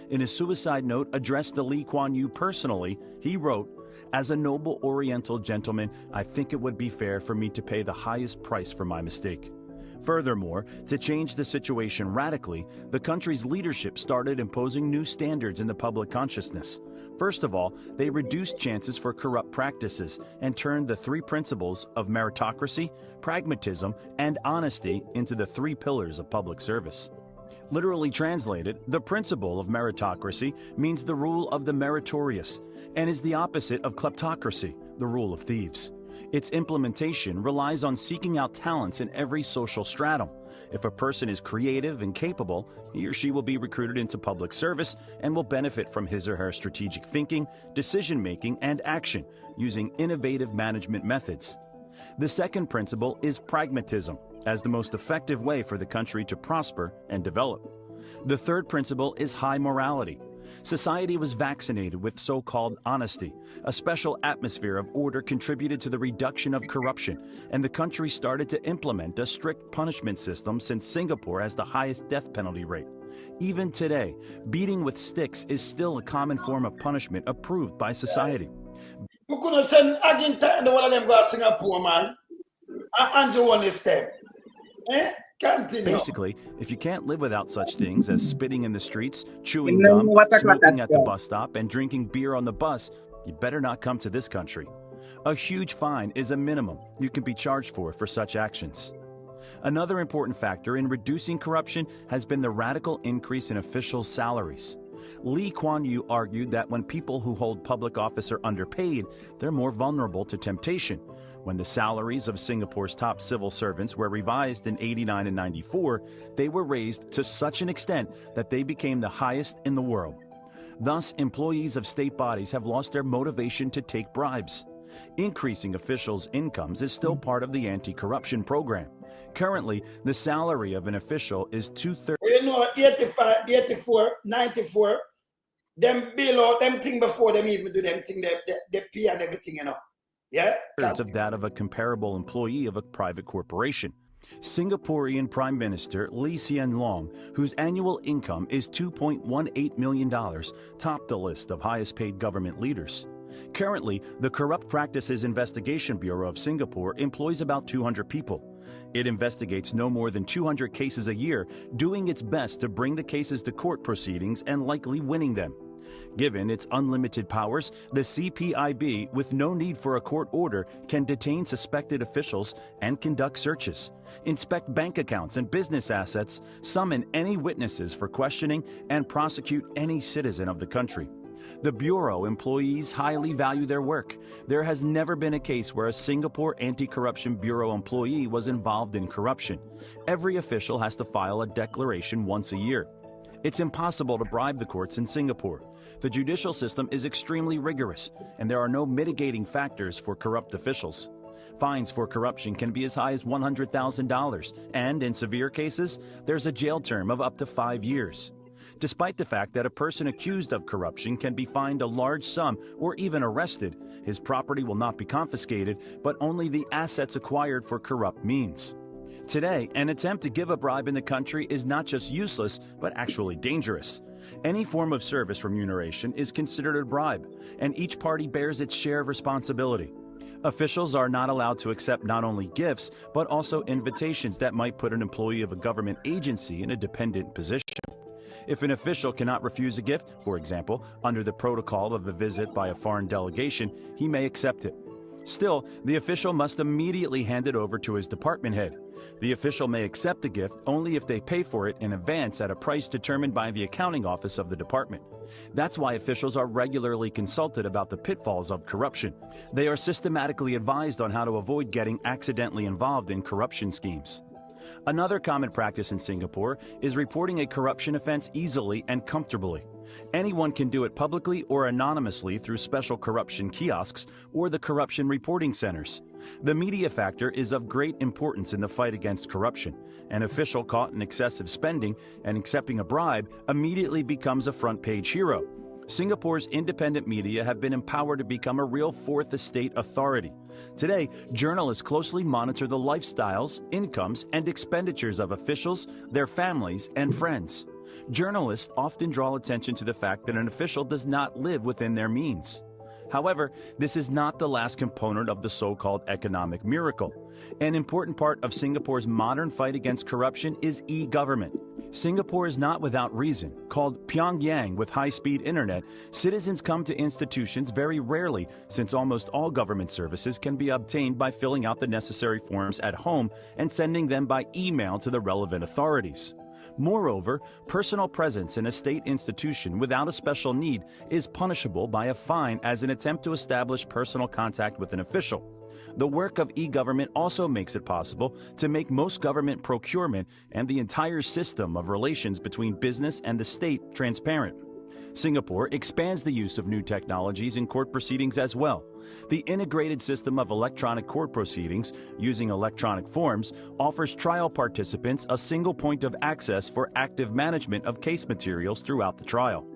In a suicide note addressed to Lee Kuan Yew personally, he wrote, "As a noble Oriental gentleman, I think it would be fair for me to pay the highest price for my mistake." Furthermore, to change the situation radically, the country's leadership started imposing new standards in the public consciousness. First of all, they reduced chances for corrupt practices and turned the three principles of meritocracy, pragmatism, and honesty into the three pillars of public service. Literally translated, the principle of meritocracy means the rule of the meritorious and is the opposite of kleptocracy, the rule of thieves. Its implementation relies on seeking out talents in every social stratum. If a person is creative and capable, he or she will be recruited into public service and will benefit from his or her strategic thinking, decision-making, and action using innovative management methods. The second principle is pragmatism, as the most effective way for the country to prosper and develop. The third principle is high morality. Society was vaccinated with so-called honesty. A special atmosphere of order contributed to the reduction of corruption, and the country started to implement a strict punishment system since Singapore has the highest death penalty rate. Even today, beating with sticks is still a common form of punishment approved by society. We couldn't send again time one of them go to Singapore, man. And you want this step. Continue. Basically, if you can't live without such things as spitting in the streets, chewing No, gum, what a smoking at the catastrophe. bus stop, and drinking beer on the bus, you'd better not come to this country. A huge fine is a minimum you can be charged for such actions. Another important factor in reducing corruption has been the radical increase in officials' salaries. Lee Kuan Yew argued that when people who hold public office are underpaid, they're more vulnerable to temptation. When the salaries of Singapore's top civil servants were revised in '89 and '94, they were raised to such an extent that they became the highest in the world. Thus, employees of state bodies have lost their motivation to take bribes. Increasing officials' incomes is still part of the anti-corruption program. Currently, the salary of an official is two-thirds. You know, 85, 84, 94, them bill out them thing before them even do them thing, they pay and everything, you know. Yeah? Of that of a comparable employee of a private corporation. Singaporean Prime Minister Lee Hsien Loong, whose annual income is $2.18 million, topped the list of highest paid government leaders. Currently, the Corrupt Practices Investigation Bureau of Singapore employs about 200 people. It investigates no more than 200 cases a year, doing its best to bring the cases to court proceedings and likely winning them. Given its unlimited powers, the CPIB, with no need for a court order, can detain suspected officials and conduct searches, inspect bank accounts and business assets, summon any witnesses for questioning, and prosecute any citizen of the country. The Bureau employees highly value their work. There has never been a case where a Singapore Anti-Corruption Bureau employee was involved in corruption. Every official has to file a declaration once a year. It's impossible to bribe the courts in Singapore. The judicial system is extremely rigorous, and there are no mitigating factors for corrupt officials. Fines for corruption can be as high as $100,000, and in severe cases, there's a jail term of up to 5 years. Despite the fact that a person accused of corruption can be fined a large sum or even arrested, his property will not be confiscated, but only the assets acquired for corrupt means. Today, an attempt to give a bribe in the country is not just useless, but actually dangerous. Any form of service remuneration is considered a bribe, and each party bears its share of responsibility. Officials are not allowed to accept not only gifts, but also invitations that might put an employee of a government agency in a dependent position. If an official cannot refuse a gift, for example, under the protocol of a visit by a foreign delegation, he may accept it. Still, the official must immediately hand it over to his department head. The official may accept the gift only if they pay for it in advance at a price determined by the accounting office of the department. That's why officials are regularly consulted about the pitfalls of corruption. They are systematically advised on how to avoid getting accidentally involved in corruption schemes. Another common practice in Singapore is reporting a corruption offense easily and comfortably. Anyone can do it publicly or anonymously through special corruption kiosks or the corruption reporting centers. The media factor is of great importance in the fight against corruption. An official caught in excessive spending and accepting a bribe immediately becomes a front-page hero. Singapore's independent media have been empowered to become a real fourth estate authority. Today, journalists closely monitor the lifestyles, incomes, and expenditures of officials, their families, and friends. Journalists often draw attention to the fact that an official does not live within their means. However, this is not the last component of the so-called economic miracle. An important part of Singapore's modern fight against corruption is e-government. Singapore is not without reason. Called Pyongyang with high-speed internet, citizens come to institutions very rarely, since almost all government services can be obtained by filling out the necessary forms at home and sending them by email to the relevant authorities. Moreover, personal presence in a state institution without a special need is punishable by a fine as an attempt to establish personal contact with an official. The work of e-government also makes it possible to make most government procurement and the entire system of relations between business and the state transparent. Singapore expands the use of new technologies in court proceedings as well. The integrated system of electronic court proceedings, using electronic forms, offers trial participants a single point of access for active management of case materials throughout the trial.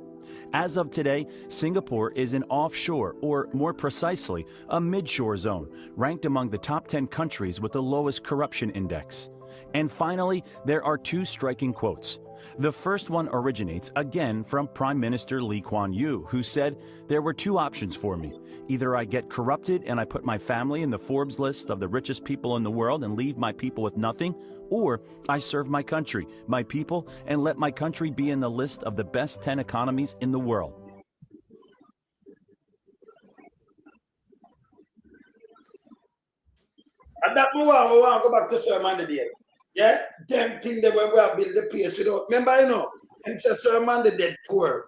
As of today, Singapore is an offshore, or more precisely, a midshore zone, ranked among the top 10 countries with the lowest corruption index. And finally, there are two striking quotes. The first one originates again from Prime Minister Lee Kuan Yew, who said, "There were two options for me. Either I get corrupted and I put my family in the Forbes list of the richest people in the world and leave my people with nothing, or I serve my country, my people, and let my country be in the list of the best 10 economies in the world." And that we want to go back to Sir Mandela. Yeah, them thing that we have built the place without. Remember, you know, and say Sir Mandela dead poor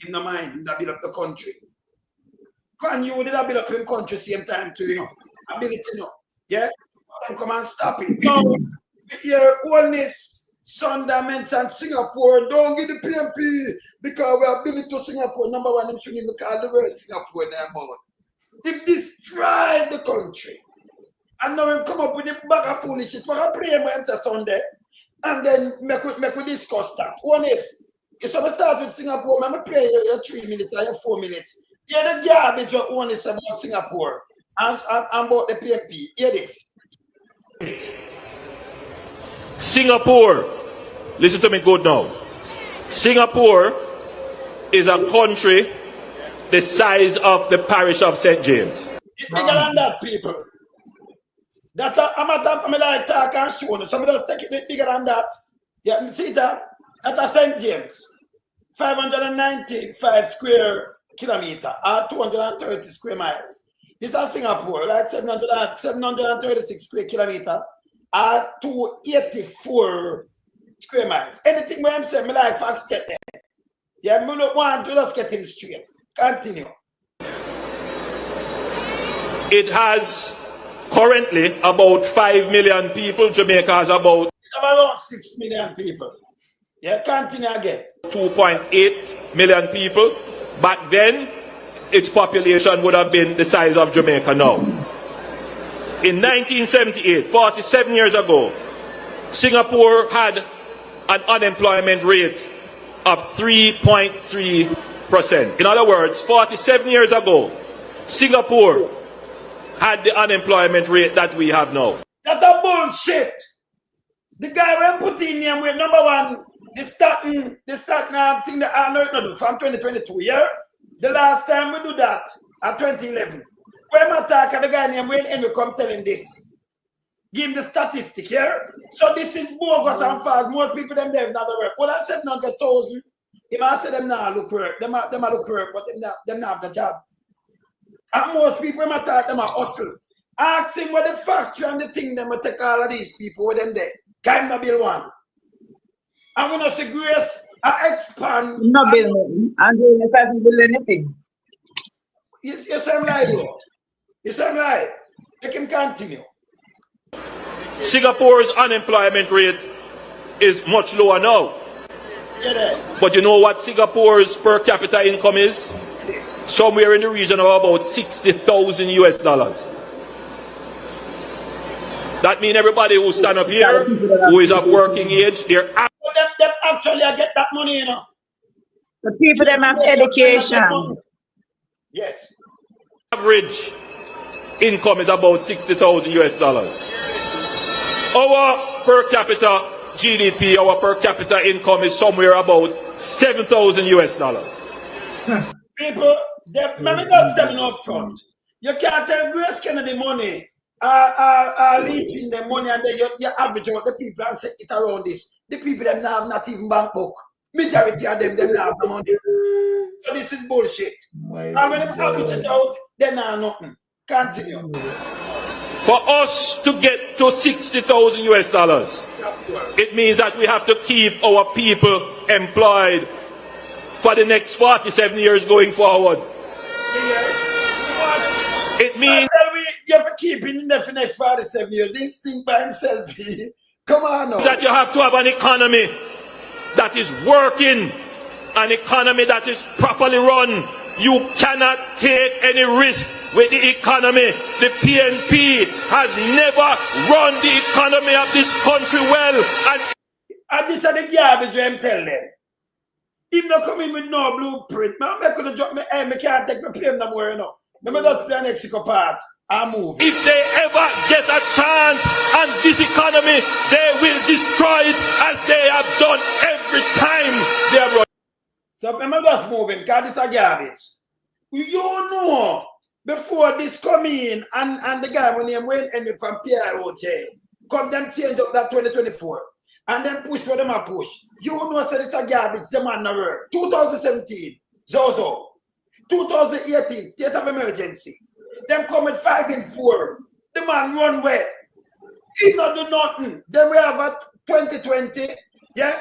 in the mind that build up the country. Can you did that build up in country same time too, you know? Ability, you know. Yeah? And come and stop it. Now, your Holness son that mentioned Singapore, don't give the PMP because we have built to Singapore. Number one, them shouldn't even call the word Singapore anymore. They destroyed the country. And now we come up with a bag of foolishness. We're going to pray Wednesday, Sunday, and then make we discuss that. Honest, if someone start with Singapore, I'm going to pray your 3 minutes or your 4 minutes. Hear the garbage you honest about Singapore and about the PMP. Hear this. Singapore, listen to me good now. Singapore is a country the size of the parish of St. James. It's bigger than that, people. That I'm not like talk and show. Somebody else take it bigger than that. Yeah, see that? That's St. James. 595 square kilometer or 230 square miles. This is Singapore, like 736 square kilometer or 284 square miles. Anything where I'm saying, I like facts check them. Yeah, I don't want to just get him straight. Continue. It has currently about 5 million people. Jamaica has about around 6 million people. Yeah, continue again. 2.8 million people. Back then, its population would have been the size of Jamaica now. In 1978, 47 years ago, Singapore had an unemployment rate of 3.3%. In other words, 47 years ago, Singapore had the unemployment rate that we have now. That's a bullshit. The guy when put in here with number one, the starting thing that I know it not do from 2022, yeah? The last time we do that at 2011. When I talk to the guy named Wayne and we come tell him this. Give him the statistic here. So this is bogus and false. Most people them there not work. Well, I said 100,000. If I say them now look work, them look work, but them not have the job. And most people might talk them a hustle. Ask him what the factory and the thing them will take all of these people with them there. Kind of build one. I'm gonna say grace and expand. No building. And doing hasn't build anything. Yes, I'm right, bro. Yes, I'm right. They can continue. Singapore's unemployment rate is much lower now. Yeah, but you know what Singapore's per capita income is? Somewhere in the region of about $60,000 US. That means everybody who stand up here, who is of working age, they're them actually get that money, you know. The people them have education. Yes. Average income is about 60,000 US dollars. Our per capita GDP, our per capita income is somewhere about 7,000 US dollars. People, let me just tell you up front. You can't tell Grace Kennedy money are leeching the money and then you average out the people and say it around this. The people them now have not even bank book. Majority of them now have the money. So this is bullshit. And when them average it out, they now nothing. Continue. For us to get to 60,000 US dollars, it means that we have to keep our people employed for the next 47 years going forward. It means you have to keep it in there for the next 47 years. This thing by himself. Come on now. That you have to have an economy that is working, an economy that is properly run. You cannot take any risk with the economy. The PNP has never run the economy of this country well. And this is the garbage I'm telling them. If not come in with no blueprint, man, I'm going to drop my aim. I can't take my plane no more, you know. Let me just play an Mexico part and move. If they ever get a chance on this economy, they will destroy it as they have done every time they have run. So I'm just moving because this is a garbage. You know, before this come in and the guy when he went in from PIO jail, come them change up that 2024 and then push for them a push. You know, so this is a garbage, the man no work. 2017, Zozo. 2018, state of emergency. Them come with 5 in 4. The man run where? He not do nothing. Then we have a 2020, yeah?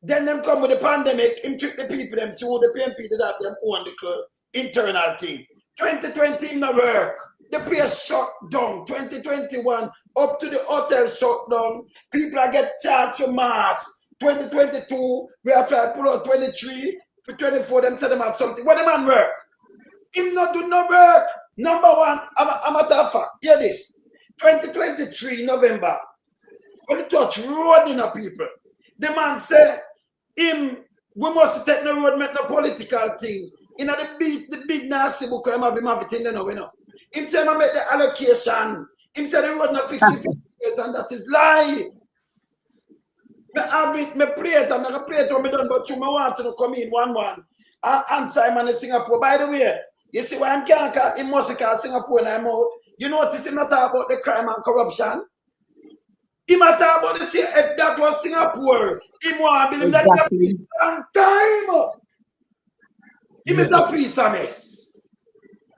Then them come with the pandemic, him trick the people, them through the PNP that have them own the internal thing. 2020 no work. The place shut down. 2021, up to the hotel shut down. People are get charged for masks. 2022, we are trying to pull out 23. For 24, them say them have something. What the man work? Him not do no work. Number one, I'm a tough fact. Hear this. 2023, November. When it touch road in a people, the man say, we must take no road, make no political thing. In the big nasty book, him have it in there now, you know. Him say, I make the allocation. Him say the road not 50 years, and that is lie. Me have it, me pray it, and I pray it when me done, but you me want to come in 1-1. And Simon in Singapore. By the way, you see why I'm can't call him must call Singapore and I'm out. You notice him not talk about the crime and corruption. He might talk about the if that was Singapore. He want to believe that long time. He is a piece of mess.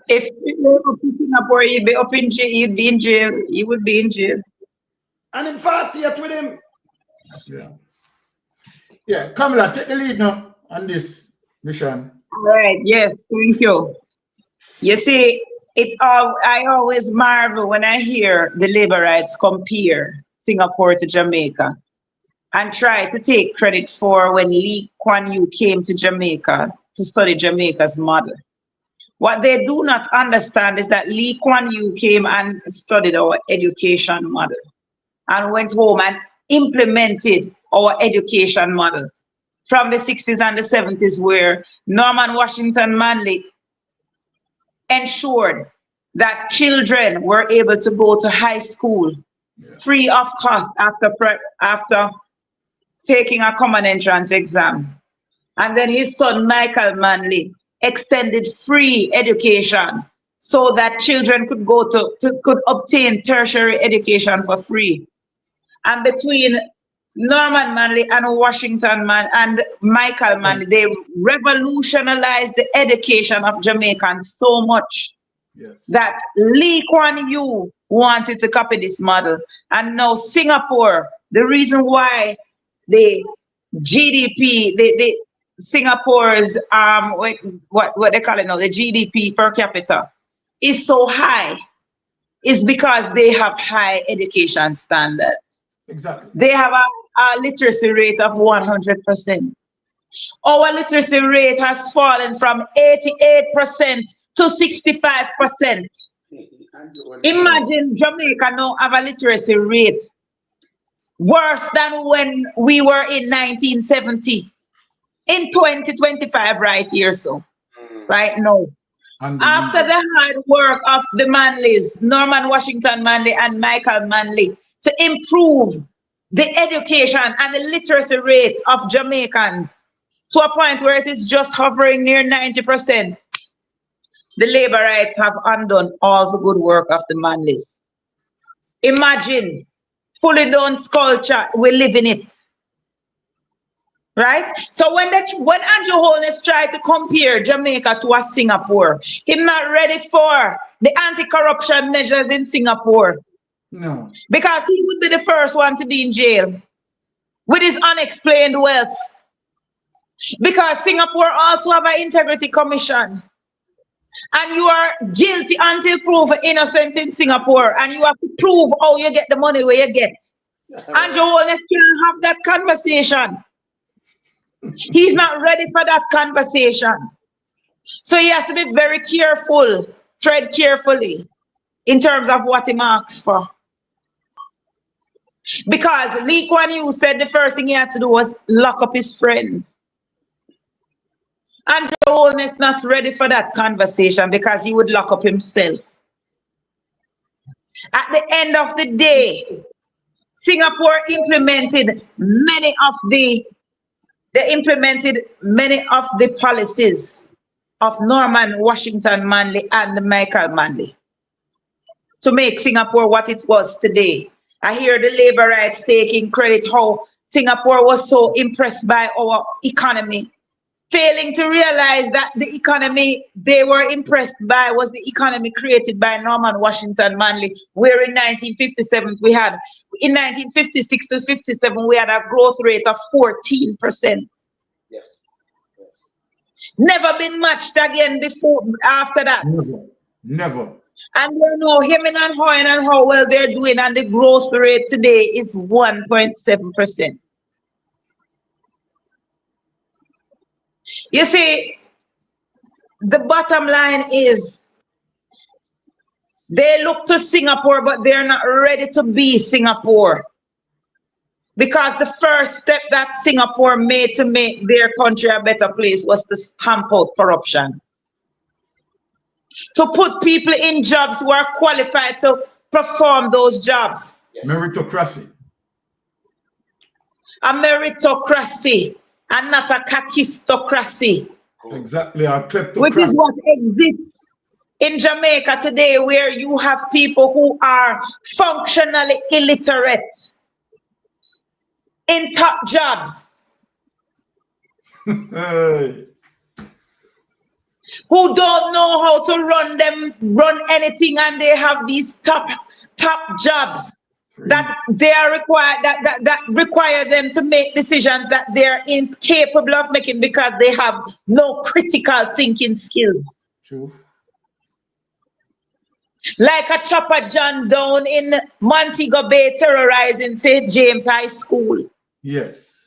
If you go to Singapore, he'd be up in jail, he'd be in jail, he would be in jail. And in fact, yet with him. Yeah, Kamala, take the lead now on this mission. All right, yes, thank you. You see, I always marvel when I hear the labor rights compare Singapore to Jamaica and try to take credit for when Lee Kuan Yew came to Jamaica to study Jamaica's model. What they do not understand is that Lee Kuan Yew came and studied our education model and went home and implemented our education model from the 60s and the 70s, where Norman Washington Manley ensured that children were able to go to high school free of cost after taking a common entrance exam. And then his son, Michael Manley, extended free education so that children could go could obtain tertiary education for free. And between Norman Manley and and Michael Manley, they revolutionized the education of Jamaicans so much that Lee Kuan Yew wanted to copy this model. And now Singapore, the reason why the GDP, Singapore's what they call it now, the GDP per capita is so high, is because they have high education standards. Exactly. They have a literacy rate of 100%. Our literacy rate has fallen from 88% to 65%. Imagine Jamaica now have a literacy rate worse than when we were in 1970. in 2025 right here, so right now. After the hard work of the Manleys, Norman Washington Manley and Michael Manley, to improve the education and the literacy rate of Jamaicans to a point where it is just hovering near 90%, the labor rights have undone all the good work of the Manleys. Imagine, fully done sculpture, we live in it. Right? So when Andrew Holness tried to compare Jamaica to a Singapore, he's not ready for the anti-corruption measures in Singapore. No. Because he would be the first one to be in jail with his unexplained wealth. Because Singapore also have an integrity commission. And you are guilty until proven innocent in Singapore. And you have to prove how you get the money where you get. Andrew Holness can't have that conversation. He's not ready for that conversation. So he has to be very careful, tread carefully in terms of what he asks for. Because Lee Kuan Yew said the first thing he had to do was lock up his friends. Andrew Holness not ready for that conversation because he would lock up himself. At the end of the day, Singapore implemented many of the policies of Norman Washington Manley and Michael Manley to make Singapore what it was today. I hear the labor rights taking credit how Singapore was so impressed by our economy, failing to realize that the economy they were impressed by was the economy created by Norman Washington Manley, where in 1957 we had, in 1956 to 57 we had a growth rate of 14%. Yes. Never been matched again before, after that. Never. And you know, him and how well they're doing, and the growth rate today is 1.7%. You see, the bottom line is they look to Singapore, but they're not ready to be Singapore. Because the first step that Singapore made to make their country a better place was to stamp out corruption. To put people in jobs who are qualified to perform those jobs. Meritocracy. A meritocracy and not a kakistocracy. Exactly, a kleptocracy. Which is what exists in Jamaica today, where you have people who are functionally illiterate in top jobs. Hey. Who don't know how to run anything, and they have these top jobs that they are required that require them to make decisions that they're incapable of making because they have no critical thinking skills. True. Like a Chopper John down in Montego Bay terrorizing St. James High School. Yes.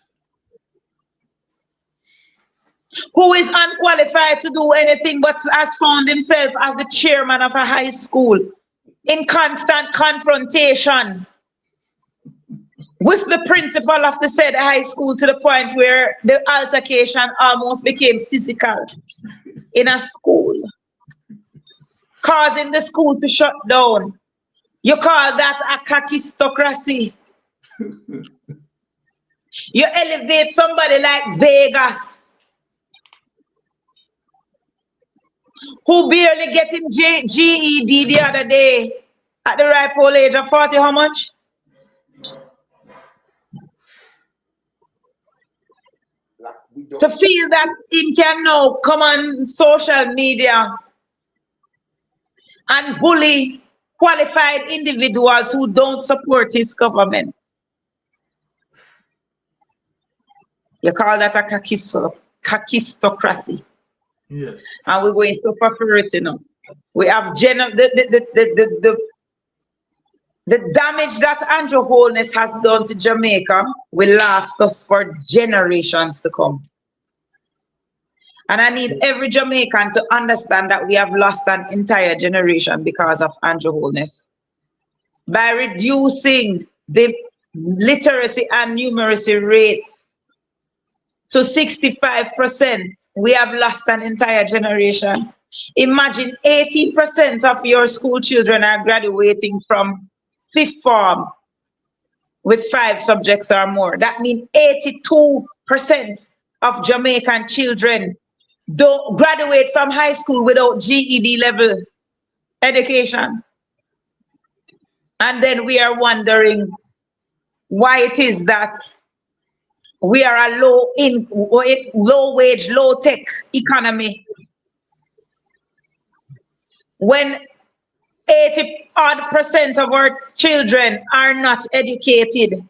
Who is unqualified to do anything but has found himself as the chairman of a high school in constant confrontation with the principal of the said high school, to the point where the altercation almost became physical in a school, causing the school to shut down. You call that a kakistocracy? You elevate somebody like Vegas, who barely get him GED the other day at the ripe old age of 40, how much? To feel that him can now come on social media and bully qualified individuals who don't support his government. You call that a kakistocracy. Yes. And we're going so far for it, you know. We have the damage that Andrew Holness has done to Jamaica will last us for generations to come. And I need every Jamaican to understand that we have lost an entire generation because of Andrew Holness. By reducing the literacy and numeracy rate to 65%. We have lost an entire generation. Imagine 80% of your school children are graduating from 5th form with 5 subjects or more. That means 82% of Jamaican children don't graduate from high school without GED level education. And then we are wondering why it is that we are a low wage, low tech economy when 80% of our children are not educated.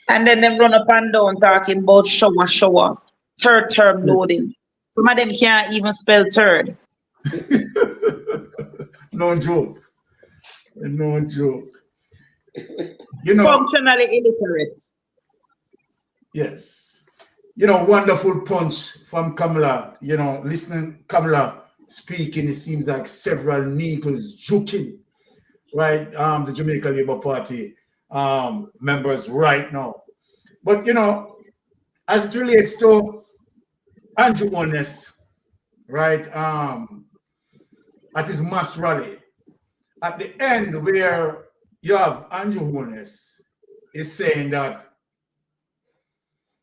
And then they run up and down talking about shower, third term loading. Some of them can't even spell third. No joke. No joke. You know, functionally illiterate. Yes. You know, wonderful punch from Kamala. You know, listening Kamala speaking, it seems like several nipples juking, right? The Jamaica Labour Party members right now. But, you know, as it relates to Andrew Holness, right, at his mass rally, at the end where you have Andrew Holness is saying that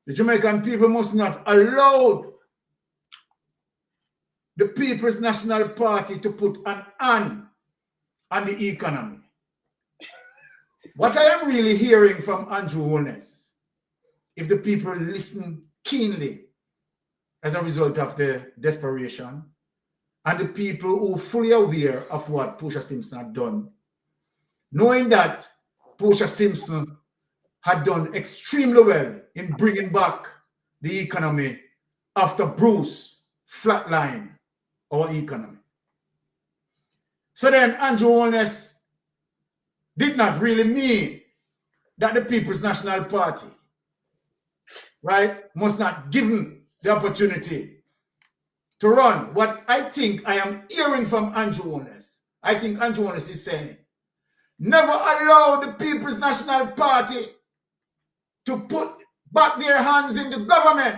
the Jamaican people must not allow the People's National Party to put an hand on the economy. What I am really hearing from Andrew Holness, if the people listen keenly as a result of the desperation, and the people who are fully aware of what Portia Simpson had done, knowing that Portia Simpson had done extremely well in bringing back the economy after Bruce flatlined our economy. So then Andrew Holness did not really mean that the People's National Party, right, must not give him the opportunity to run. What I think I am hearing from Andrew Holness, I think Andrew Holness is saying, never allow the People's National Party to put back their hands in the government,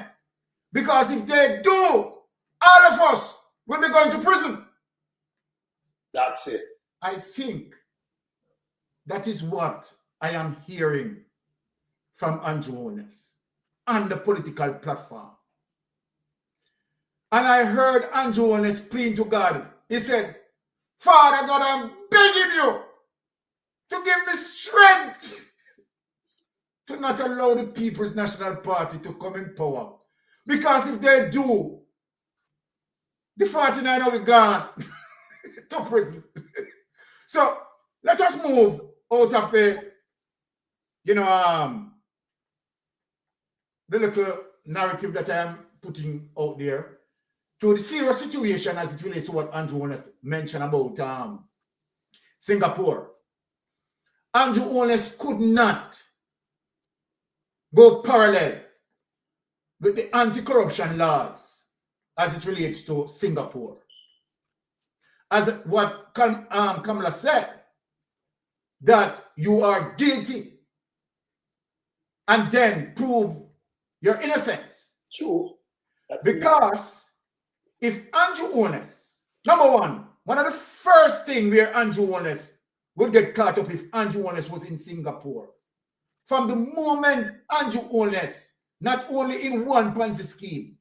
because if they do, all of us will be going to prison. That's it. I think that is what I am hearing from Andrew Holness on the political platform. And I heard Andrew Holness pleading to God. He said, Father God, I'm begging you to give me strength to not allow the People's National Party to come in power. Because if they do, the 49 will be gone to prison. So let us move out of the, you know, the little narrative that I am putting out there to the serious situation as it relates to what Andrew Holness mentioned about Singapore. Andrew Holness could not go parallel with the anti-corruption laws as it relates to Singapore. As what Kamala said, that you are guilty and then prove your innocence. True. Because if Andrew Holness, number one of the first things where Andrew Holness would get caught up if Andrew Holness was in Singapore. From the moment Andrew Holness, not only in one Ponzi scheme,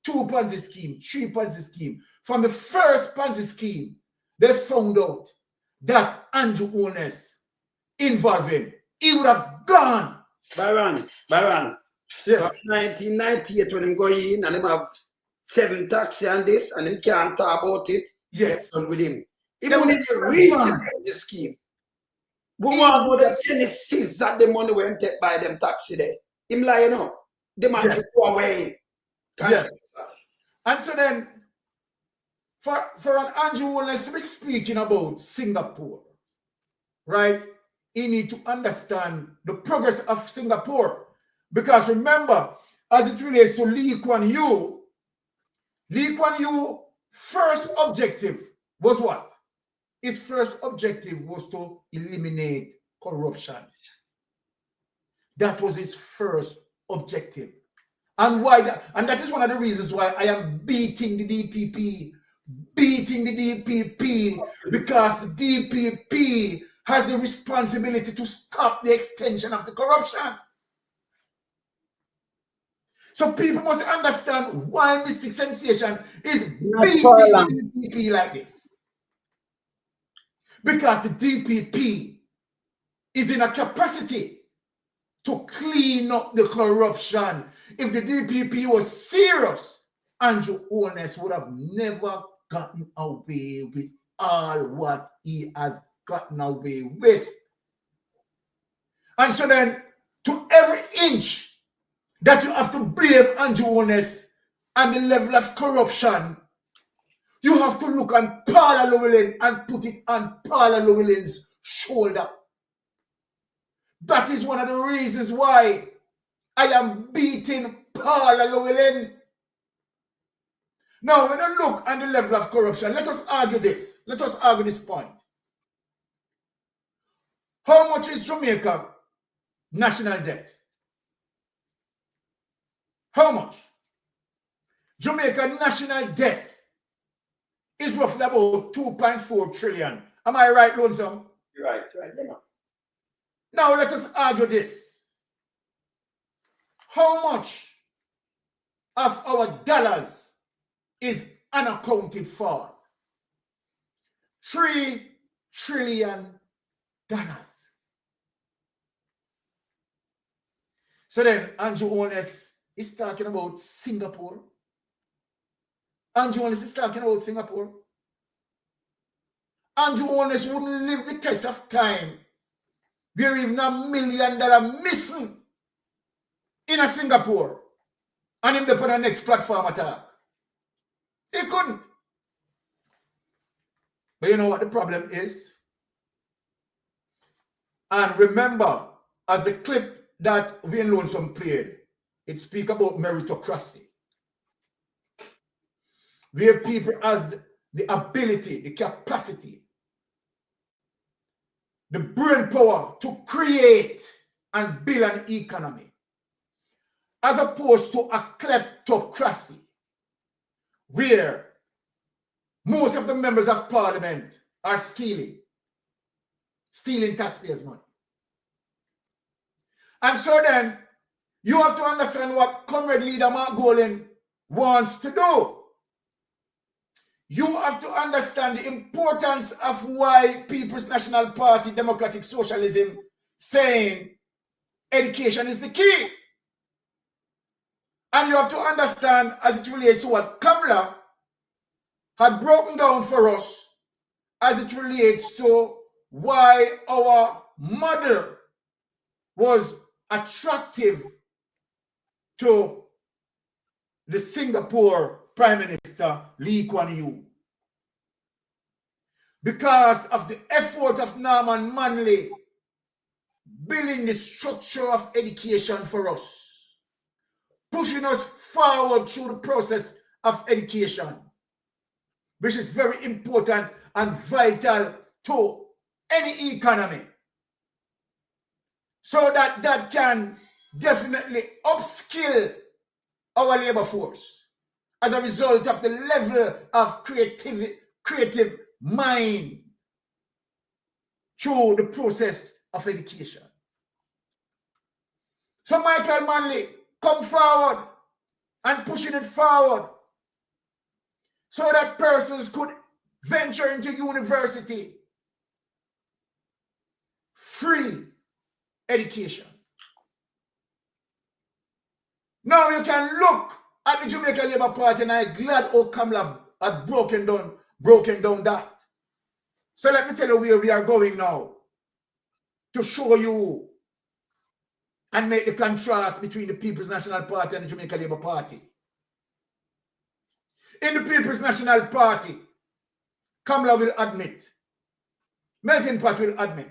2 Ponzi scheme, 3 Ponzi scheme, from the first Ponzi scheme, they found out that Andrew Holness involved him. He would have gone. Byron. Yes. From 1998 when him go in and him have 7 taxi and this and him can't talk about it. Yes. Done with him. He wouldn't reach the scheme. We want to know the genesis that the money went take by them taxi there. Him lie, you know. The man Yes. go away. Yes. And so then, for an Andrew Holness to be speaking about Singapore, right, he need to understand the progress of Singapore. Because remember, as it relates to Lee Kuan Yew first objective was what? His first objective was to eliminate corruption. That was his first objective. And why that? And that is one of the reasons why I am beating the DPP. Beating the DPP, because the DPP has the responsibility to stop the extension of the corruption. So people must understand why Mystic Sensation is beating the DPP like this. Because the DPP is in a capacity to clean up the corruption. If the DPP was serious, Andrew Holness would have never gotten away with all what he has gotten away with. And so then, to every inch that you have to blame Andrew Holness and the level of corruption, you have to look on Paula Llewellyn and put it on Paula Llewellyn's shoulder. That is one of the reasons why I am beating Paula Llewellyn. Now, when you look at the level of corruption, let us argue this. Let us argue this point. How much is Jamaica national debt? How much? Jamaica national debt is roughly about 2.4 trillion. Am I right, Lonesome? Right, yeah. Now, let us argue this. How much of our dollars is unaccounted for? $3 trillion. So then, Andrew Holness is talking about Singapore. Andrew Holness is talking about Singapore. Andrew Holness wouldn't live the test of time. We're even $1 million missing in a Singapore. And him put the next platform attack. He couldn't. But you know what the problem is? And remember, as the clip that Wayne Lonesome played, it speaks about meritocracy. Where people has the ability, the capacity, the brain power to create and build an economy, as opposed to a kleptocracy, where most of the members of parliament are stealing taxpayers' money. And so then, you have to understand what Comrade Leader Mark Golan wants to do. You have to understand the importance of why People's National Party, Democratic Socialism, saying education is the key. And you have to understand, as it relates to what Kamala had broken down for us, as it relates to why our model was attractive to the Singapore Prime Minister Lee Kuan Yew. Because of the effort of Norman Manley building the structure of education for us, pushing us forward through the process of education, which is very important and vital to any economy, so that can definitely upskill our labor force as a result of the level of creative mind through the process of education. So Michael Manley, come forward and pushing it forward so that persons could venture into university. Free education. Now you can look at the Jamaica Labour Party, and I'm glad Kamala had broken down that. So let me tell you where we are going now, to show you and make the contrast between the People's National Party and the Jamaica Labour Party. In the People's National Party, Kamala will admit, Melting Pot will admit,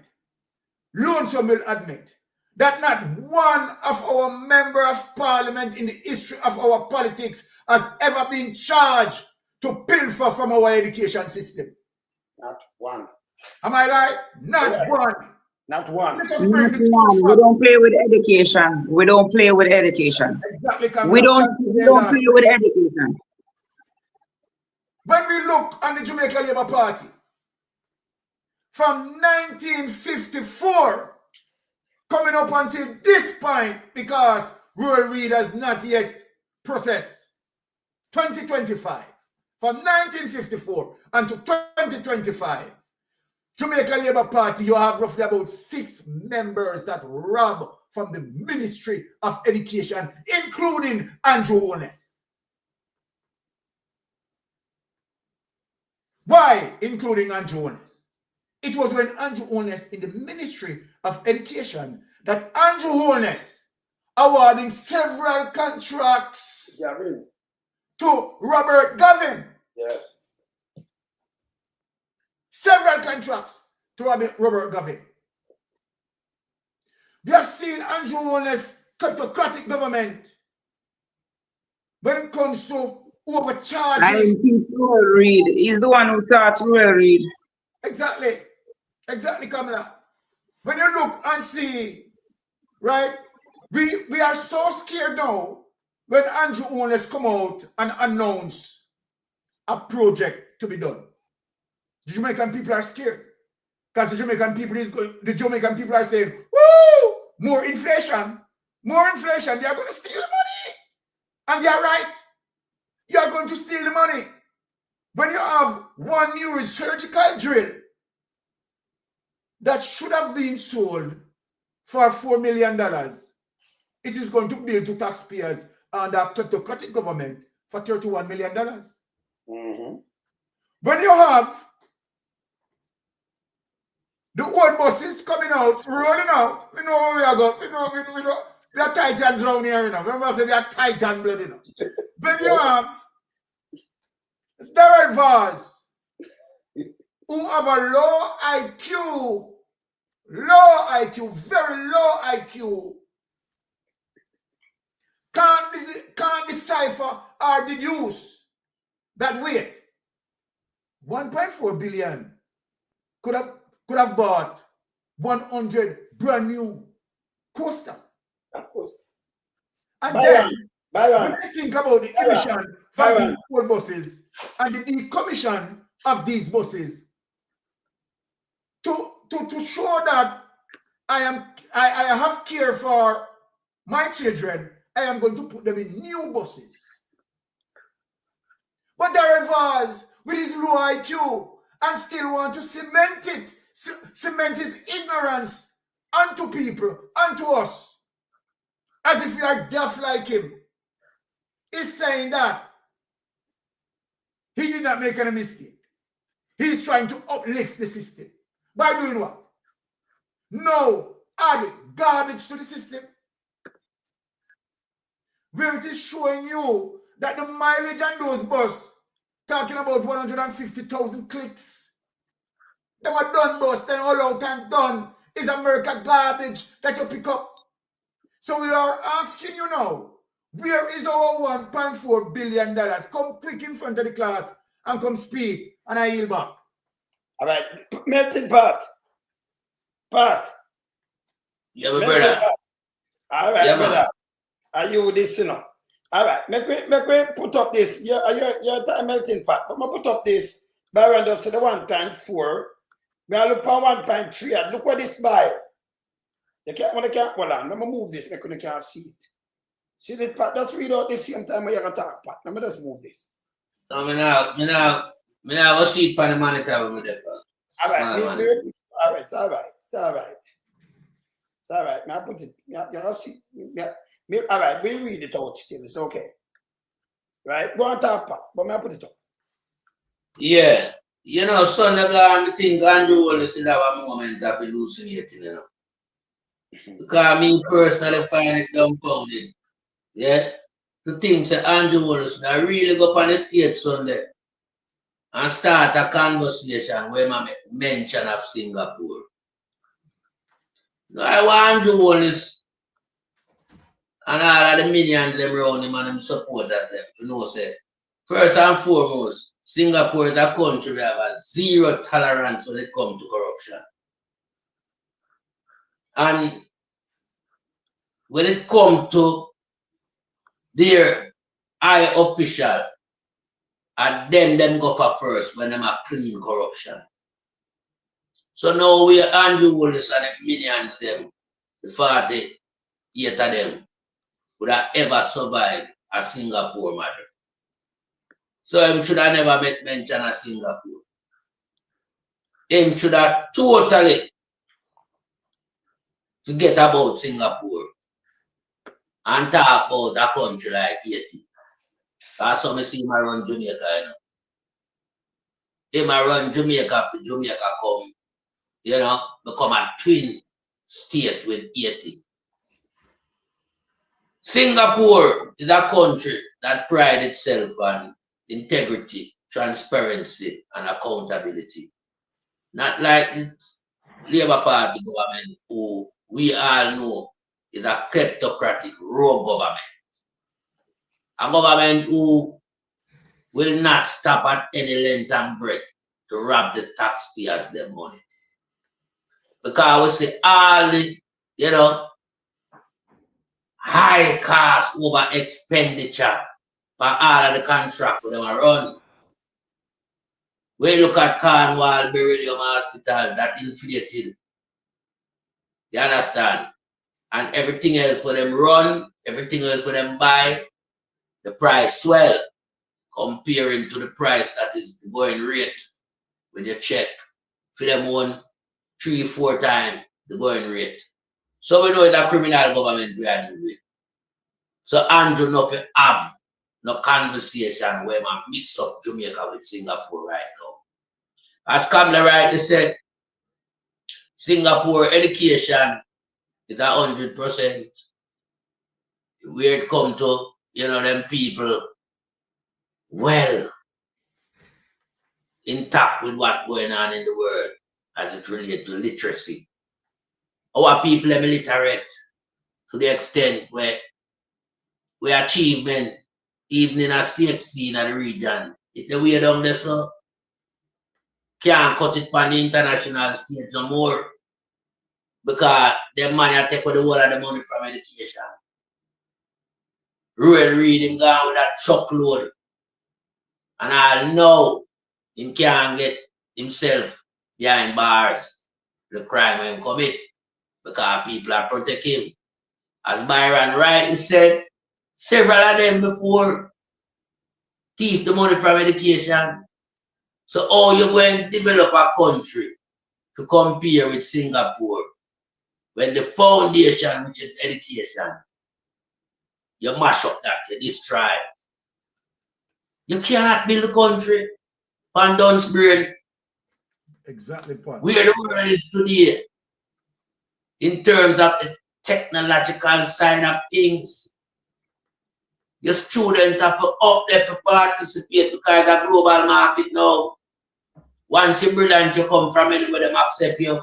Lonesome will admit, that not one of our member of parliament in the history of our politics has ever been charged to pilfer from our education system. Not one. Am I right? Not one. Not one. Not one. We don't play with education. We don't play with education. Exactly. We don't play with education. When we look on the Jamaica Labour Party, from 1954 coming up until this point, because rural read has not yet processed, 2025, from 1954 until 2025, Jamaica Labour Party, you have roughly about 6 members that rob from the Ministry of Education, including Andrew Holness. Why including Andrew Holness? It was when Andrew Holness in the Ministry of Education that Andrew Holness awarding several contracts to Robert Gavin. Yes. Several contracts to Robert Gavin. We have seen Andrew Holness kleptocratic government when it comes to overcharging. I think Rural Read. He's the one who taught Rural Read. Exactly. Exactly, Kamala. When you look and see, right, we are so scared now when Andrew Holness come out and announce a project to be done. The Jamaican people are scared because the Jamaican people are saying, woo, more inflation. They are going to steal the money. And they are right. You are going to steal the money. When you have one new surgical drill that should have been sold for $4 million, it is going to bill to taxpayers and a kleptocratic government for $31 million. Mm-hmm. When you have the old buses coming out, rolling out, we know where we are going. We are titans around here, you know. Remember I said we are titan blood, you know. When you have drivers who have a low IQ, very low IQ, can't decipher or deduce that wait, 1.4 billion could have bought 100 brand new coaster. Of course. And then Byron. when I think about the emission from the old buses and the decommission of these buses, to show that I have care for my children, I am going to put them in new buses. But there was with his low IQ and still want to cement his ignorance unto people, unto us, as if we are deaf like him. He's saying that he did not make any mistake. He's trying to uplift the system. By doing what? No, add garbage to the system. Where it is showing you that the mileage on those buses, talking about 150,000 clicks. They were done bus, then all out and done is America garbage that you pick up. So we are asking you now, where is our $1.4 billion? Come quick in front of the class and come speak, and I yield back. All right, melting pot. Yeah, my brother. All right, Yeah, brother. Are you this, you know? All right, make we put up this. You're time melting pot. But I put up this. Byron does the 1.4. We are look for 1.3. Look what this by. You can't hold on. Let me move this. Make you can't see it. See this part? Just read out the same time when you're gonna talk, Pat. Let me just move this. No, me now go see it on the monitor with me there. All right, it's all right. Now put it. You see. All right, we read it out still. It's okay. Right? Go on top, Pat. But me put it up. Yeah. You know, son, I think Andrew will still have a moment of hallucinating, you know. Because me personally find it dumbfounding. Yeah. To think that Andrew Holness now really go up on the stage Sunday and start a conversation where I mention of Singapore. I want Andrew Holness and all of the millions them around him and them support that them to know say, first and foremost, Singapore is a country we have a zero tolerance when it comes to corruption. And when it comes to their high official, and them go for first when them are clean corruption. So now we are Andrew Holness and the millions them, the 48 of them, would have ever survived a Singapore matter. So him should have never make mention of Singapore. Him should have totally forget about Singapore and talk about a country like Haiti. Because some see him around Jamaica, you know. Him around Jamaica for Jamaica come, you know, become a twin state with Haiti. Singapore is a country that prides itself on integrity, transparency, and accountability. Not like the Labour Party government, who we all know is a kleptocratic rogue government. A government who will not stop at any length and breadth to rob the taxpayers their money. Because we see all the, you know, high cost over expenditure for all of the contract with them are run. We look at Cornwall Beryllium Hospital that inflated. You understand? And everything else for them run, everything else for them buy, the price swell comparing to the price that is the going rate when you check for them one 3-4 times the going rate. So we know it's a criminal government we are dealing with. So Andrew nothing have no conversation where man mix up Jamaica with Singapore right now. As Kamala rightly said, Singapore education is 100%. Where it come to, you know, them people well intact with what's going on in the world as it relates to literacy. Our people are illiterate to the extent where achievement, even in a state scene in the region, if the way down there, so can't cut it on the international stage no more because them money take with the whole of the money from education. Royal Reed him gone with that truckload. And I know him can't get himself behind bars the crime when him commit because people are protecting him. As Byron rightly said, several of them before thief the money from education. So how you going to develop a country to compare with Singapore when the foundation, which is education, you mash up that, you destroy it. You cannot build a country on Dun's brain. Exactly, Pat. Where the world is today in terms of the technological side of things. Your students have to up there to participate because of global market now. Once you're brilliant, you come from anywhere, them accept you.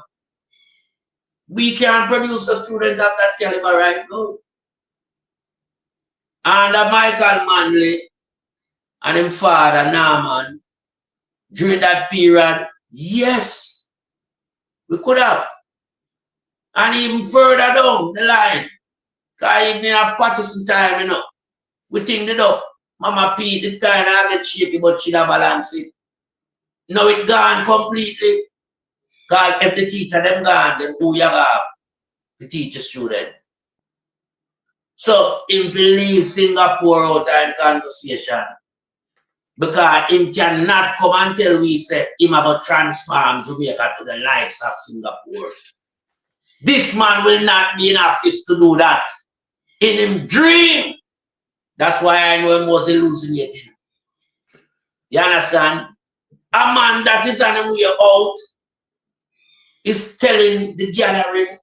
We can't produce a student of that caliber right now. And Michael Manley and his father, Norman, during that period, yes, we could have. And even further down the line, because even in a partisan time, you know, we think it up. Mama P, the time I get shaky, but she balance it. Now it gone completely. Because if the teacher them gone, then who you have to teach a student? So him leave Singapore out in conversation. Because him cannot come and tell we say him about transform Jamaica to the likes of Singapore. This man will not be in office to do that. In him dream. That's why I know him was hallucinating. You understand? A man that is on the way out is telling the gathering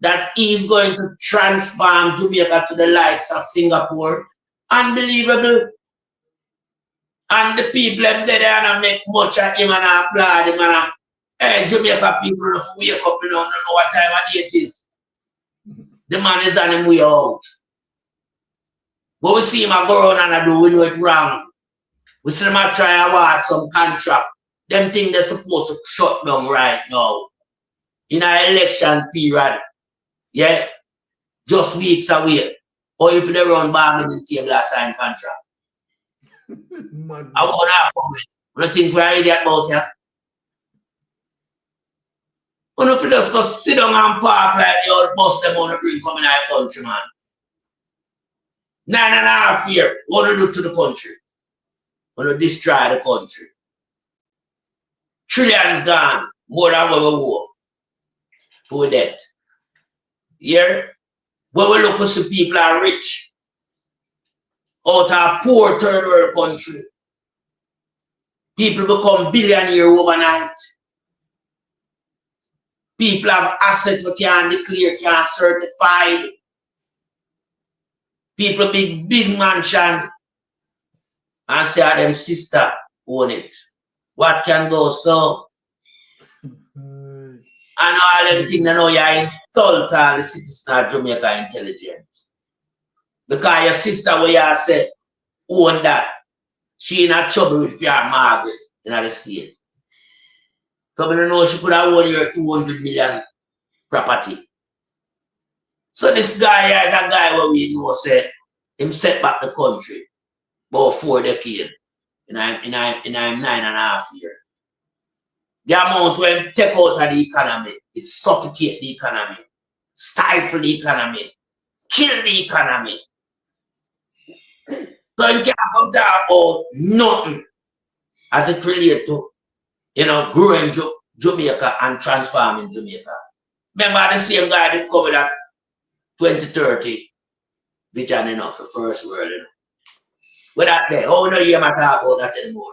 that he's going to transform Jamaica to the likes of Singapore. Unbelievable. And the people them there and make much of him and applaud him and hey, Jamaica people have to wake up, you know what time of day it is. The man is on him way out. But we see him go around and do we know it wrong. We see them try to award some contract. Them things they're supposed to shut down right now. In an election period, Yeah, just weeks away. Or if they run bargaining table or sign contract. I want to come with. I don't think we're idiot about here. You know, if you just go sit down and park like the old bus them want to bring coming out of the country, man. 9.5 years, what do you do to the country? Want to destroy the country. Trillions gone, more than what we war for debt. Yeah? When we look at some people are rich out of poor third world country, people become billionaire overnight. People have assets we can't declare, can't certify. People big mansion and say them sister own it. What can go so? And all them things, you know, you're told all the citizens of Jamaica intelligent. Because your sister, where you say, own that, she in a trouble with your Margaret in the state. So you know she could have won your 200 million property. So this guy here is a guy where we know say him set back the country about 4 decades in 9.5 years. The amount when take out of the economy, it suffocate the economy, stifle the economy, kill the economy. So you can't come talk about nothing as it relates to, you know, growing Jamaica and transforming Jamaica. Remember the same guy that covered that 2030 vision, you know, for first world, you know. With that there, oh, no, you can't talk about that anymore.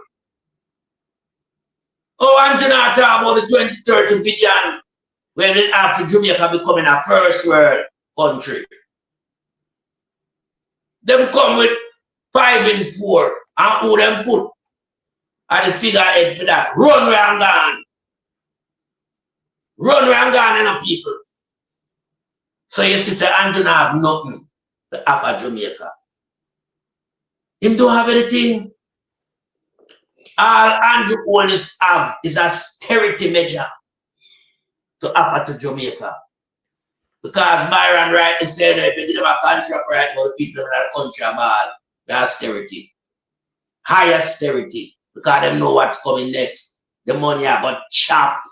Oh, and you not talk about the 2030 vision when it after Jamaica becoming a first world country. Them come with 5 and 4 and who them put at the figurehead for that. Run around gone. Run around gone, you know, people. So you see, say Andrew have nothing to offer Jamaica. Him don't have anything. All Andrew Holness have is a austerity measure to offer to Jamaica. Because Byron rightly said that if you give them a contract right now, the people in the country about the austerity. High austerity. Because they know what's coming next. The money I got chopped.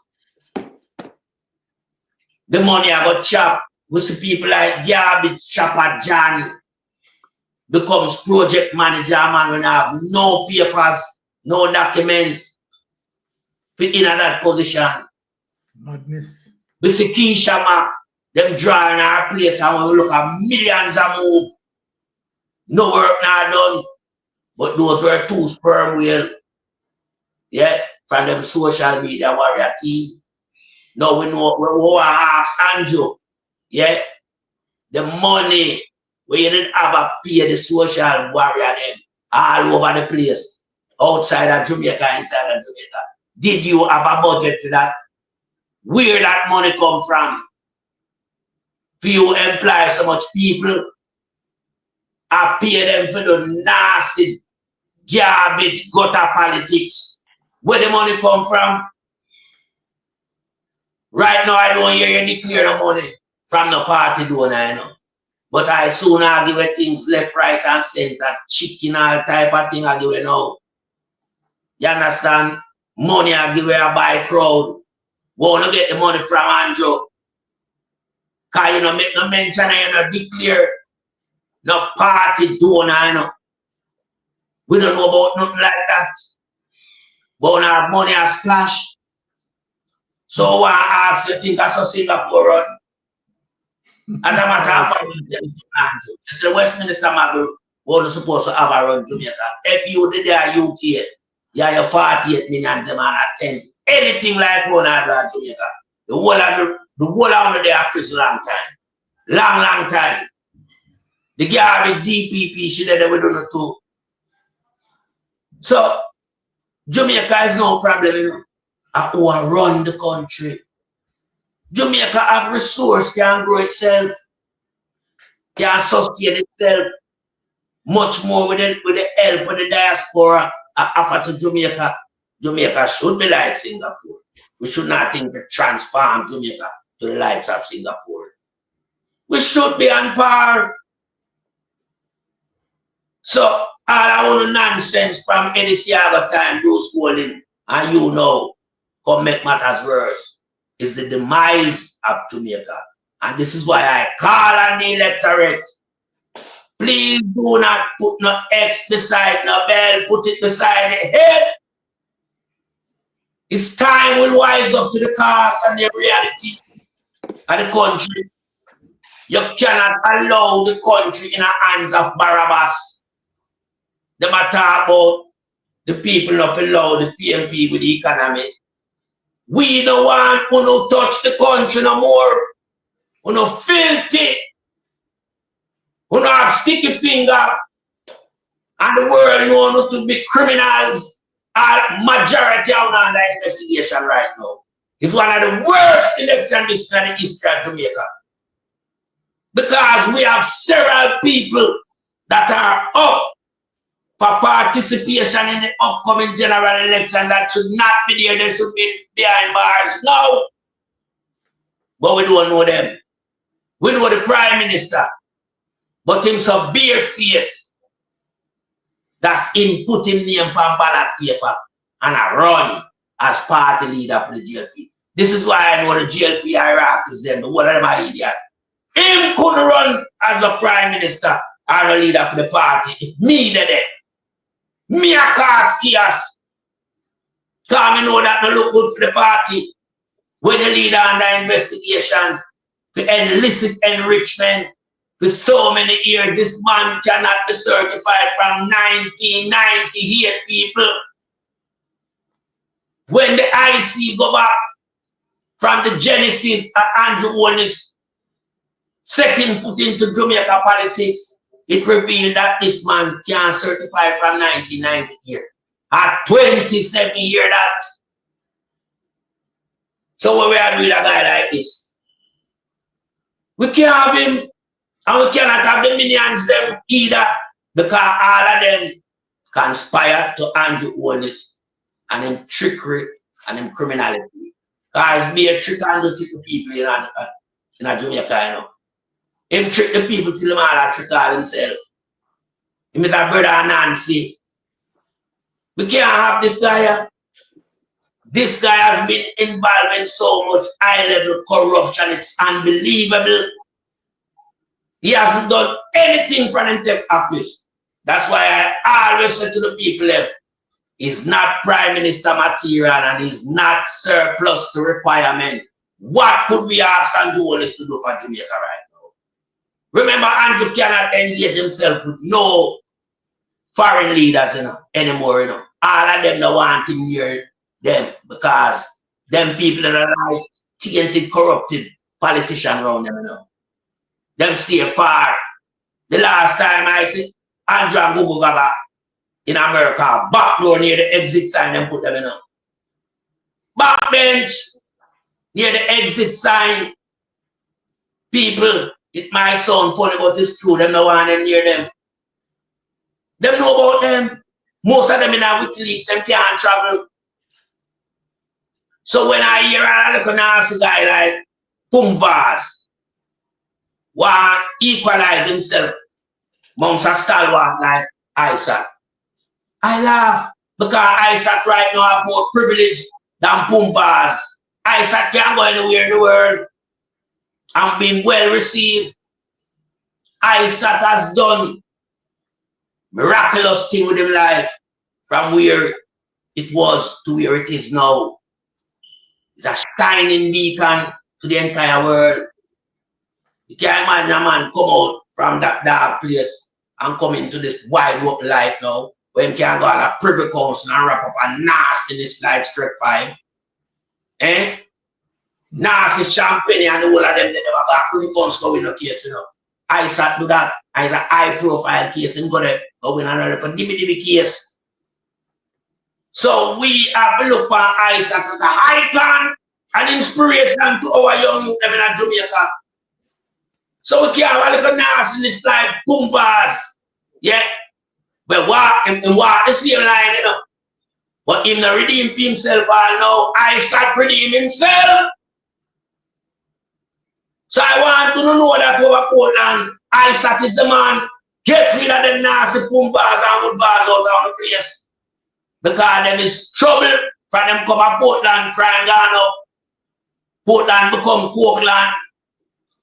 The money I got chopped. We see people like Garbage Chopper John becomes project manager, man, when I have no papers, no documents in that position. Madness. We see Keisha Mac, them drawing our place, and when we look at millions of move, no work not done, but those were 2 sperm whale. Yeah, from them social media warrior team. Now we know we want to ask Andrew, yeah, the money where you didn't have to pay the social warrior them all over the place, outside of Jamaica, inside of Jamaica. Did you have a budget for that? Where that money come from? For you employ so much people, I pay them for the nasty garbage gutter politics. Where the money come from? Right now, I don't hear you declare the money from the party donor, you know. But I soon I give it things left, right, and center, chicken, all type of thing I give it now. You understand? Money I give it a buy crowd. Want to get the money from Andrew. Because you know, make no mention and you know, declare no party donor, you know. We don't know about nothing like that. But when our money has splashed. So I ask you, think that's a Singapore run? As a matter of fact, it's the Westminster Magazine was supposed to have a run Jamaica. If you did there UK, you have your 48 million demand at 10. Anything like Ronaldo at Jamaica. The whole of the prison long time. Long time. The garbage DPP should have done it too. So Jamaica is no problem, you know. Who will run the country. Jamaica have resource, can grow itself, can sustain itself much more with the help of the diaspora offer to Jamaica. Jamaica should be like Singapore. We should not think to transform Jamaica to the likes of Singapore. We should be on par. So all I want nonsense from any Siaga time, those schooling, and you know, come make matters worse, is the demise of Jamaica. And this is why I call on the electorate. Please do not put no X beside no bell, put it beside the head. It's time we'll wise up to the cost and the reality of the country. You cannot allow the country in the hands of Barabbas. They talk about the people not allow the PMP with the economy. We don't want who no touch the country no more. Who no filthy. Who no have sticky finger. And the world know not to be criminals. Our majority are under investigation right now. It's one of the worst elections in the history of Jamaica. Because we have several people that are up for participation in the upcoming general election that should not be there. They should be behind bars now. But we don't know them. We know the Prime Minister. But him some bare face. That's him putting name on ballot paper and a run as party leader for the GLP. This is why I know the GLP Iraq is them. The whole of them are idiot. Him couldn't run as the Prime Minister or the leader for the party if me did it. Me a cause chaos. Because I know that no look good for the party. When the leader under investigation for illicit enrichment for so many years, this man cannot be certified from 1998 people. When the IC go back from the genesis of Andrew Holness setting foot into Jamaica politics, it revealed that this man can't certify from 1998. At 27 years that. So what we are doing with a guy like this? We can't have him, and we cannot have the minions them either, because all of them conspire to Andrew Holness and him trickery and him criminality. Because be a trick and trick the people in a Jamaica, you know. Him trick the people till him all trick all himself. Him is a brother Nancy. We can't have this guy. This guy has been involved in so much high-level corruption, it's unbelievable. He hasn't done anything from the tech office. That's why I always say to the people, he's not Prime Minister material and he's not surplus to requirement. What could we ask Andrew Holness to do for Jamaica right now? Remember, Andrew cannot engage himself with no foreign leaders anymore. All of them don't want him near them because them people that are like tainted, corrupted politicians around them. Them stay far. The last time I see Andrew and Gugu Gaba in America, back door near the exit sign, them put them in. Backbench near the exit sign. People, it might sound funny, but it's true. Them no want them near them. Them know about them. Most of them in our WikiLeaks, them can't travel. So when I hear a little nasty guy like Pumbas want equalize himself amongst a stalwart like Isaac, I laugh because Isaac right now have more privilege than Pumbas. Isaac can't go anywhere in the world and been well received. Isaac has done miraculous thing with his life from where it was to where it is now. It's a shining beacon to the entire world. You can't imagine a man come out from that dark place and come into this wide open light now, when he can go on a privy council and wrap up a nastiness like Strip 5. Eh? Nasty champagne and the whole of them, they never got privy council going in a case, Isaac do that. It's a high profile case and go win another dimmy case. So we have to look for Isaac as a icon and inspiration to our young youth in Jamaica. So we can't have a little nastiness like Pumbas. Yeah. But walk the same line, But him not redeem himself all now. Isaac redeem himself. So I want to don't know that over Portland, I sat it the man, get rid of them nasty pump bars and wood bars out of the place. Because them is trouble for them come to Portland, crime gone up. Portland become Cokeland.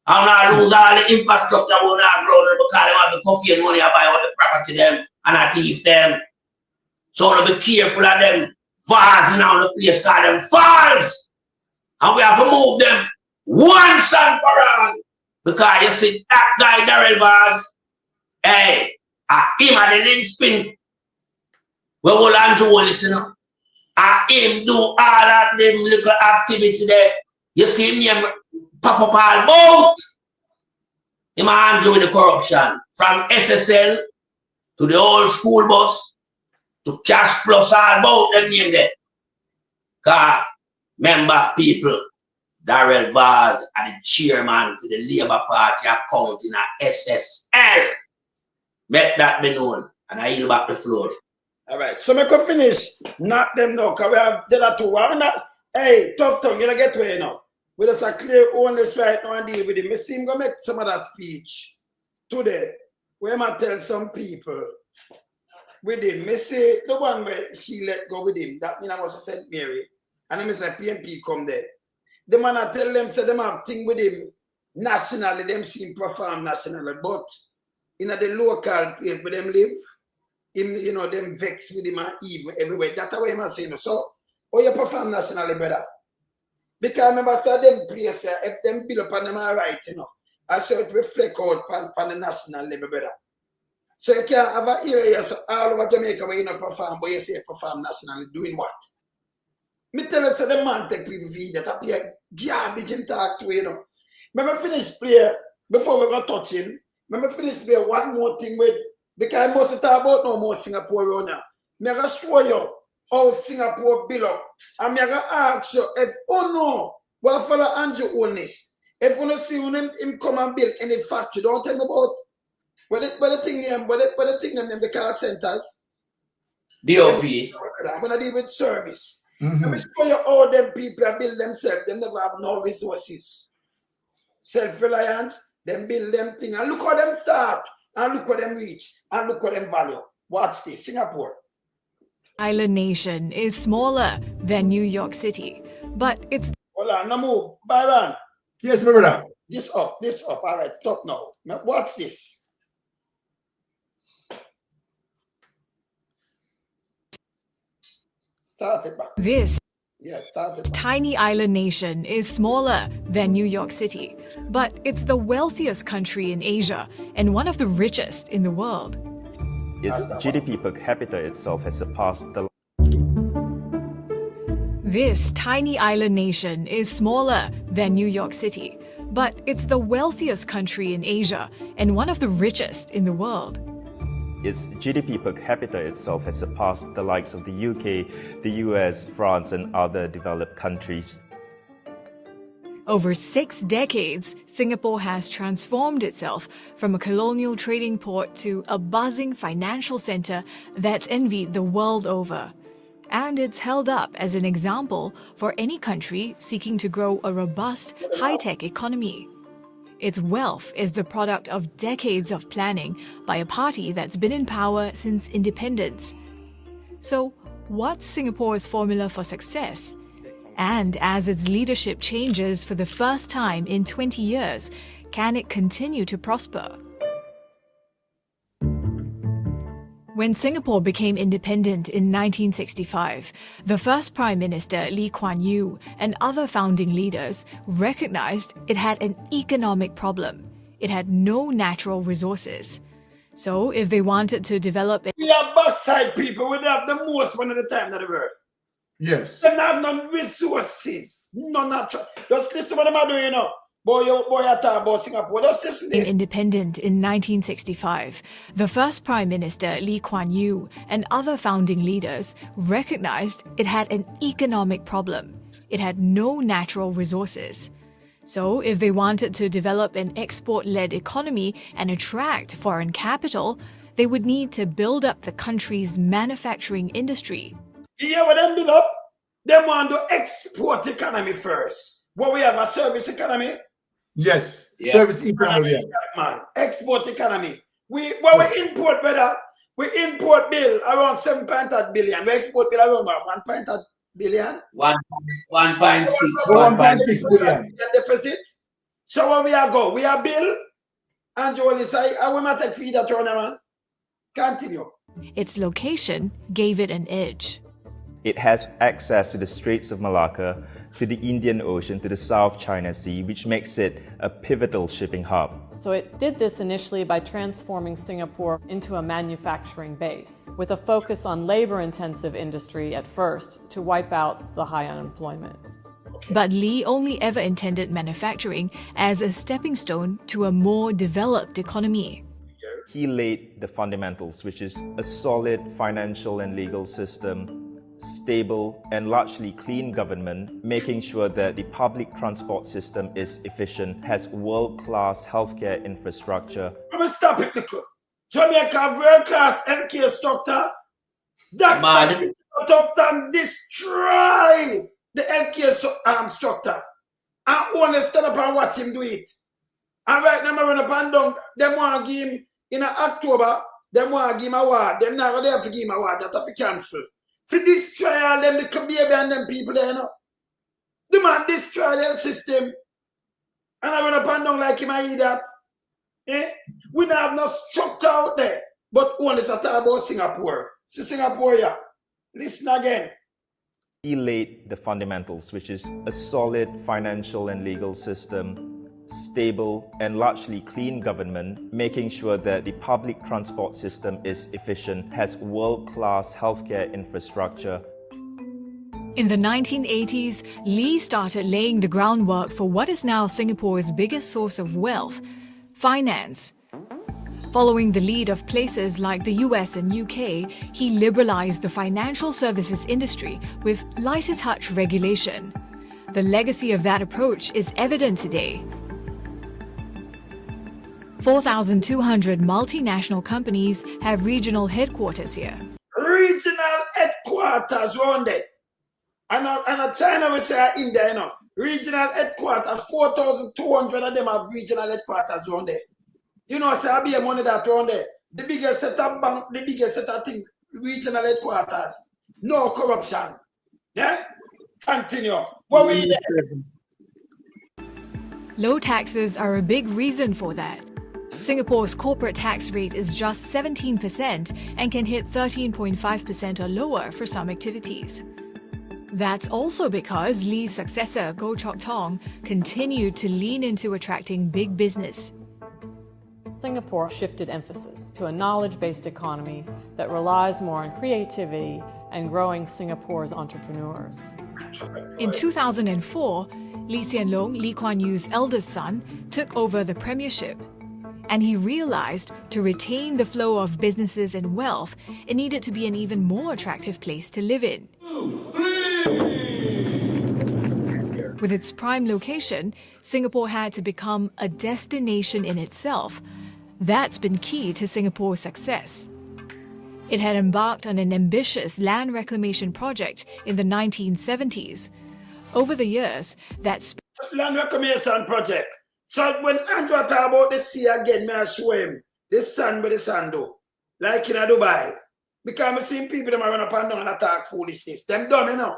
And now lose all the infrastructure on our ground because they have the cocaine money to buy all the property them and I thief them. So to be careful of them varsing on the place called them falls. And we have to move them once and for all. Because you see that guy Darrell Vaz, hey, him at the linchpin. We will Andrew Holness, you know. Him do all of them little activity there. You see him pop up all about. Him Andrew with the corruption. From SSL to the old school bus to cash plus all about them name there. Because remember people, Darrell Vaz and the chairman to the Labour Party account in a SSL. Make that be known. And I yield back the floor. All right, so I can finish. Not them now, because we have the other two. I'm not, hey, Tufton, you don't get away now. We just a clear Holness right now and deal with him. I see him go make some of that speech today. Where I tell some people with him. I say the one where she let go with him. That means I was a St. Mary. And I say PMP come there. The man I tell them, say them have thing with him nationally, them see him perform nationally. But in the local place where them live, him, you know, them vex with him and evil everywhere. That's the way I'm saying. So, how you perform nationally better? Because I remember say them place, if them build up on them all right, you know, I saw it reflect out on the national level better. So you can't have an area so all over Jamaica where you not perform, but you say perform nationally, doing what? Me tell you, say the man take people video, that be a garbage him talk to, you know. Let me finish play, before we go touching, let me finish play one more thing with, because I must talk about no more Singapore around now. I'm going to show you how Singapore build up. And I'm going to ask you if, oh no, what fellow Andrew Holness, if you see him come and build any factory, don't tell me about what the thing name, what the thing name, the call centers. DOP. I'm going to deal with service. Let me show you how them people build themselves. They never have no resources. Self-reliance, them build them thing. And look how them start. And look how them reach. And look how them value. Watch this. Singapore. Island nation is smaller than New York City, but it's... Hold on, no move. Bye, man. Yes, my brother. This up. All right, stop now. Now watch this. Start it back. This start it back. tiny island nation is smaller than New York City, but it's the wealthiest country in Asia and one of the richest in the world. Its GDP per capita itself has surpassed the... This tiny island nation is smaller than New York City, but it's the wealthiest country in Asia and one of the richest in the world. Its GDP per capita itself has surpassed the likes of the UK, the US, France, and other developed countries. Over 6 decades, Singapore has transformed itself from a colonial trading port to a buzzing financial center that's envied the world over. And it's held up as an example for any country seeking to grow a robust, high-tech economy. Its wealth is the product of decades of planning by a party that's been in power since independence. So, what's Singapore's formula for success? And as its leadership changes for the first time in 20 years, can it continue to prosper? When Singapore became independent in 1965, the first Prime Minister Lee Kuan Yew and other founding leaders recognized it had an economic problem. It had no natural resources. So if they wanted to develop... We are backside people. We have the most one at the time in the world. Yes. They have no resources. No natural. Just listen what I'm doing, you know. Boy, I talk about Singapore. Just listen to this. Independent in 1965, the first Prime Minister Lee Kuan Yew and other founding leaders recognized it had an economic problem. It had no natural resources. So if they wanted to develop an export-led economy and attract foreign capital, they would need to build up the country's manufacturing industry. You hear what them build up? They want to export economy first. But we have a service economy. Yes. Yeah. Service economy. Man. Export economy. We import, brother. We import bill around 7.8 billion. We export bill around 1.8 billion. 1.6. 1.6 billion. Deficit. So where we are go? We are bill. And Jolie say, I will not take feed at tournament. Continue. Its location gave it an edge. It has access to the Straits of Malacca, to the Indian Ocean, to the South China Sea, which makes it a pivotal shipping hub. So it did this initially by transforming Singapore into a manufacturing base, with a focus on labor-intensive industry at first to wipe out the high unemployment. But Lee only ever intended manufacturing as a stepping stone to a more developed economy. He laid the fundamentals, which is a solid financial and legal system, stable and largely clean government, making sure that the public transport system is efficient, has world-class healthcare infrastructure. Let me stop it, Nico. Jamaica world-class healthcare structure. Dr. Tufton destroy the healthcare structure. And only stand up and watch him do it. And right now, I run up and down. Them want to give him in October. Them want to give him a award. Them not going to give him a award. That have to cancel. For destroy all them little baby and them people there, you know. The man destroy their system. And I run up and down like him, I eat that. Eh? We don't have no structure out there. But only talk about Singapore. See Singapore, yeah. Listen again. He laid the fundamentals, which is a solid financial and legal system, stable and largely clean government, making sure that the public transport system is efficient, has world-class healthcare infrastructure. In the 1980s, Lee started laying the groundwork for what is now Singapore's biggest source of wealth, finance. Following the lead of places like the US and UK, he liberalized the financial services industry with lighter touch regulation. The legacy of that approach is evident today. 4,200 multinational companies have regional headquarters here. Regional headquarters around there. And China, we say India, you know. Regional headquarters, 4,200 of them have regional headquarters around there. You know, say I be a money that around there. The biggest set of bank, the biggest set of things, regional headquarters. No corruption. Yeah? Continue. What we there? Low taxes are a big reason for that. Singapore's corporate tax rate is just 17% and can hit 13.5% or lower for some activities. That's also because Lee's successor, Goh Chok Tong, continued to lean into attracting big business. Singapore shifted emphasis to a knowledge-based economy that relies more on creativity and growing Singapore's entrepreneurs. In 2004, Lee Hsien Loong, Lee Kuan Yew's eldest son, took over the premiership. And he realized to retain the flow of businesses and wealth, it needed to be an even more attractive place to live in. With its prime location, Singapore had to become a destination in itself. That's been key to Singapore's success. It had embarked on an ambitious land reclamation project in the 1970s. Over the years, that land reclamation project. So when Andrew talk about the sea again, may I show him the sun by the sand do. Like in Dubai. Because I'm seeing people that run up and down and attack foolishness. Them dumb, you know.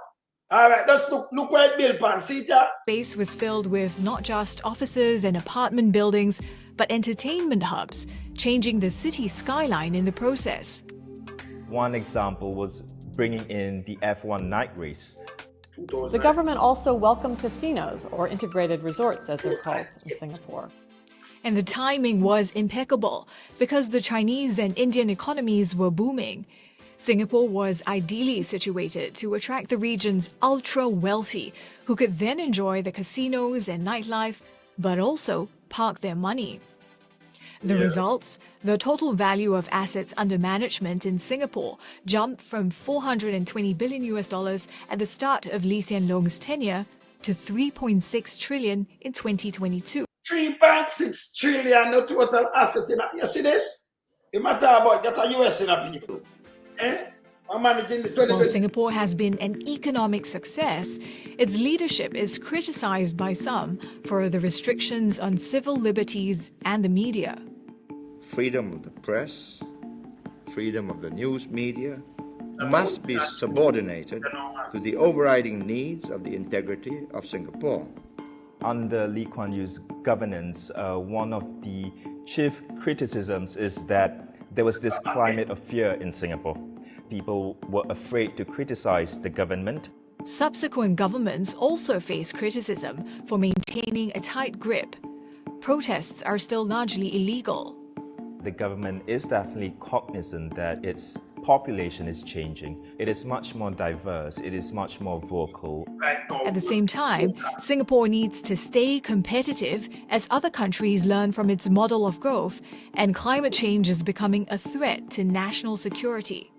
All right, just look where it built pan. See ya? Space was filled with not just offices and apartment buildings, but entertainment hubs, changing the city's skyline in the process. One example was bringing in the F1 night race. The government also welcomed casinos, or integrated resorts as they're called in Singapore. And the timing was impeccable because the Chinese and Indian economies were booming. Singapore was ideally situated to attract the region's ultra-wealthy, who could then enjoy the casinos and nightlife, but also park their money. The results? The total value of assets under management in Singapore jumped from $420 billion at the start of Lee Hsien Loong's tenure to $3.6 trillion in 2022. 3.6 trillion the total asset in. You see this? It matter about that US in a people. Eh? I'm managing the While 2020. Singapore has been an economic success, its leadership is criticized by some for the restrictions on civil liberties and the media. Freedom of the press, freedom of the news media must be subordinated to the overriding needs of the integrity of Singapore. Under Lee Kuan Yew's governance, one of the chief criticisms is that there was this climate of fear in Singapore. People were afraid to criticize the government. Subsequent governments also face criticism for maintaining a tight grip. Protests are still largely illegal. The government is definitely cognizant that its population is changing. It is much more diverse. It is much more vocal. At the same time, Singapore needs to stay competitive as other countries learn from its model of growth, and climate change is becoming a threat to national security.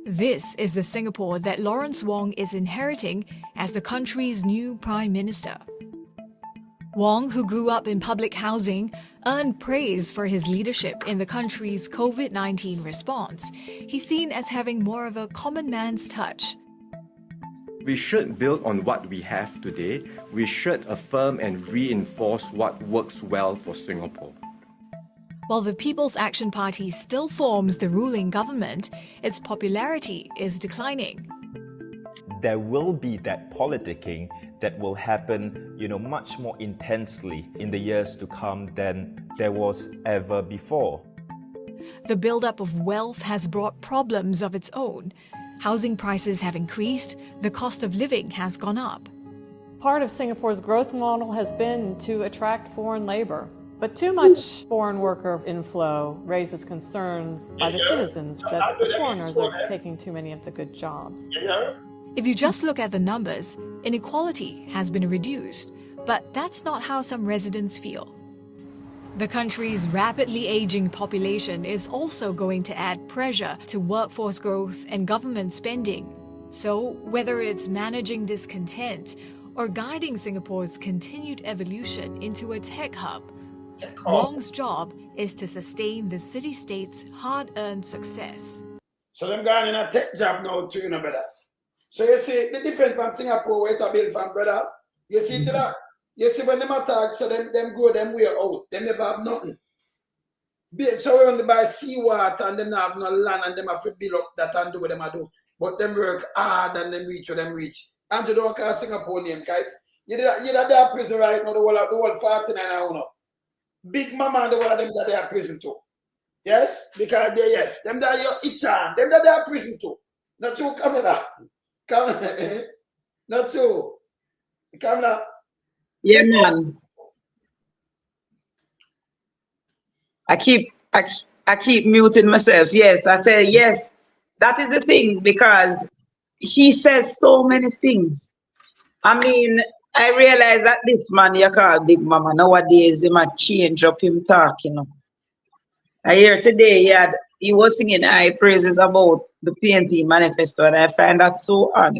This is the Singapore that Lawrence Wong is inheriting as the country's new Prime Minister. Wong, who grew up in public housing, earned praise for his leadership in the country's COVID-19 response. He's seen as having more of a common man's touch. We should build on what we have today. We should affirm and reinforce what works well for Singapore. While the People's Action Party still forms the ruling government, its popularity is declining. There will be that politicking that will happen, much more intensely in the years to come than there was ever before. The buildup of wealth has brought problems of its own. Housing prices have increased, the cost of living has gone up. Part of Singapore's growth model has been to attract foreign labor. But too much foreign worker inflow raises concerns by the citizens that the foreigners are taking too many of the good jobs. If you just look at the numbers, inequality has been reduced, but that's not how some residents feel. The country's rapidly aging population is also going to add pressure to workforce growth and government spending. So, whether it's managing discontent or guiding Singapore's continued evolution into a tech hub, Wong's job is to sustain the city-state's hard-earned success. So them going in a tech job now too, brother. So you see the difference from Singapore where to build from, brother. You see to that. You see when them attack, so them go them way out. Them never have nothing. So we only buy seawater and them not have no land and them have to build up that and do what them do. But them work hard and them reach what them reach. And you don't call Singapore name, right? You're there prison right now, the whole 49 hours. Big Mama and the one of them that they are prison too. Yes? Because they, yes. Them that are Ichan. Them that they are prison too. Not true, Kamala. Kamala. Not true. Kamala. Yeah, man. I keep muting myself. Yes, I say yes. That is the thing, because he says so many things. I mean, I realize that this man you call Big Mama nowadays he might change up him talk, I hear today he was singing high praises about the PNP manifesto, and I find that so odd.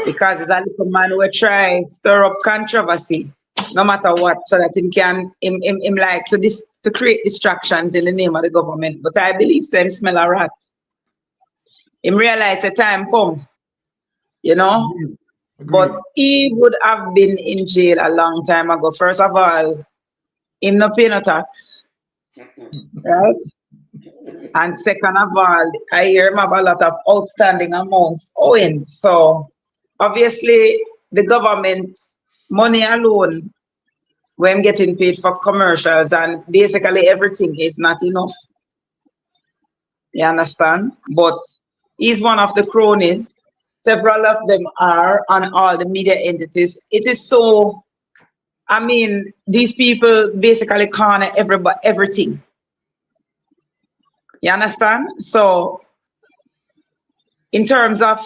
Because he's a little man who try stir up controversy no matter what, so that him like to create distractions in the name of the government. But I believe him smell a rat. Him realize the time come, Agreed. But he would have been in jail a long time ago. First of all, him no pay no tax, right? And second of all, I hear him have a lot of outstanding amounts owing. So obviously the government money alone, when I'm getting paid for commercials and basically everything is not enough. You understand? But he's one of the cronies. Several of them are on all the media entities. It is so, I mean, these people basically corner everything. You understand? So, in terms of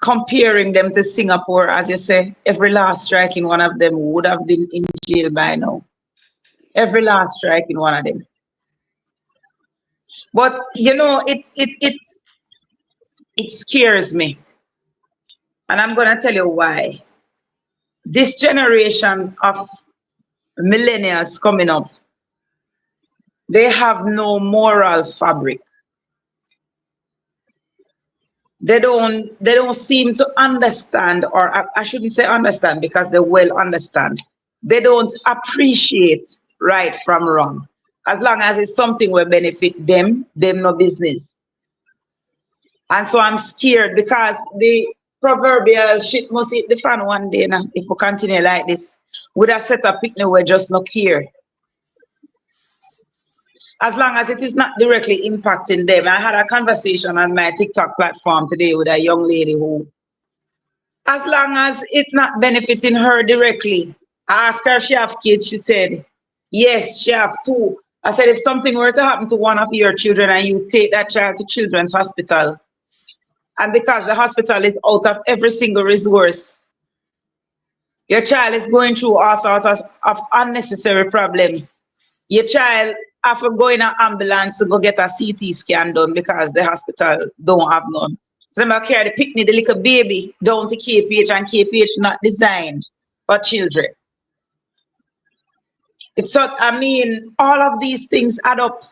comparing them to Singapore, as you say, every last striking one of them would have been in jail by now. Every last striking one of them. But, it scares me. And I'm going to tell you why. This generation of millennials coming up, they have no moral fabric. they don't seem to understand, or I shouldn't say understand because they well understand. They don't appreciate right from wrong. As long as it's something will benefit them no business. And so I'm scared because the proverbial shit must hit the fan one day now. If we continue like this, with a set of picnic, we just not care. As long as it is not directly impacting them. I had a conversation on my TikTok platform today with a young lady who, as long as it's not benefiting her directly, I asked her if she have kids. She said, yes, she have 2. I said, if something were to happen to one of your children and you take that child to Children's Hospital, and because the hospital is out of every single resource, your child is going through all sorts of unnecessary problems. Your child have to go in an ambulance to go get a CT scan done because the hospital don't have none. So they carry the picnic, the little baby, down to KPH, and KPH not designed for children. It's so, I mean, all of these things add up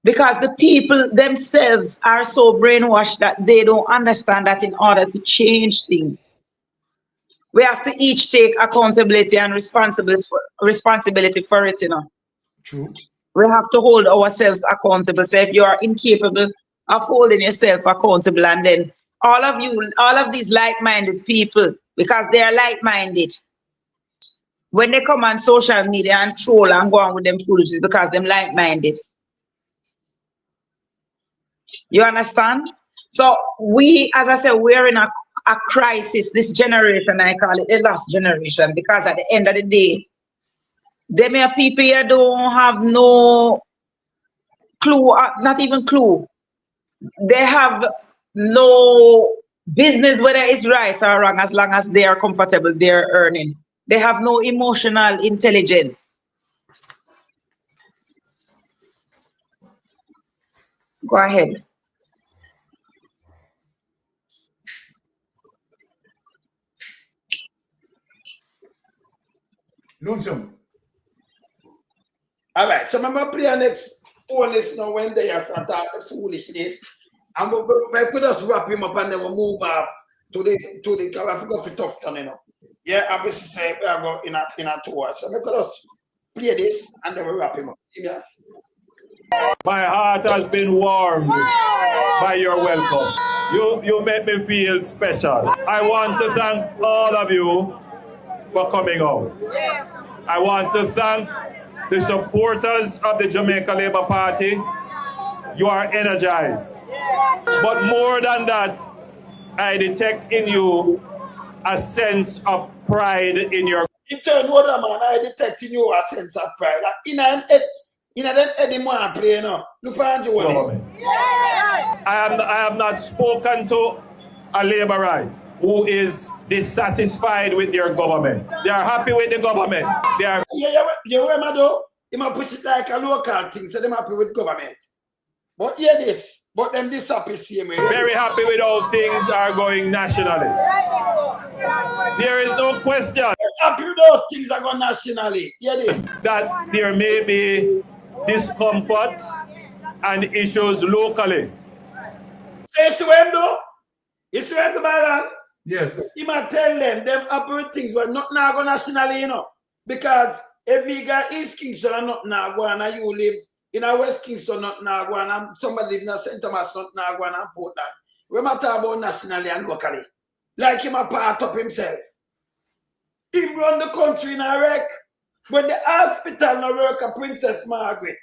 because the people themselves are so brainwashed that they don't understand that in order to change things, we have to each take accountability and responsibility for it, you know. True. We have to hold ourselves accountable. So if you are incapable of holding yourself accountable, and then all of these like-minded people, because they are like-minded, when they come on social media and troll and go on with them foolishness because them like-minded. You understand? So we, as I said, we're in a crisis. This generation, I call it the last generation, because at the end of the day, them here people here don't have no clue, not even clue. They have no business whether it's right or wrong, as long as they are comfortable, they're earning. They have no emotional intelligence. Go ahead. Lonesome. All right, so remember play our next Holness now when they are start the foolishness. And we could just wrap him up and then we'll move off to the I forgot for Tufton, you know. Yeah, obviously say we are going in a tour. So we could just play this and then we'll wrap him up. Yeah. My heart has been warmed by your welcome. You make me feel special. I want to thank all of you for coming out. I want to thank the supporters of the Jamaica Labour Party. You are energized. But more than that, I detect in you a sense of pride in your... In turn, what man, I detect in you a sense of pride. In them Eddie man play, you know. Look at you. I have not spoken to a labourite who is dissatisfied with your government. They are happy with the government. They are... Yeah, Mado, you might push it like a local thing, so they're happy with government. But hear this, but them this happy same way. Very happy with how things are going nationally. There is no question. Happy with how things are going nationally. Hear this. That there may be discomforts and issues locally. You see what though? You see what man? Yes. You might tell them happy with things, but not now go nationally, you know. Because if we got East Kingston and not now go and you live in a West Kingston, not now go and somebody live in a St. Thomas, not now go and Portland. We might talk about nationally and locally. Like him a part of himself. He run the country in a wreck. But the hospital no work at Princess Margaret,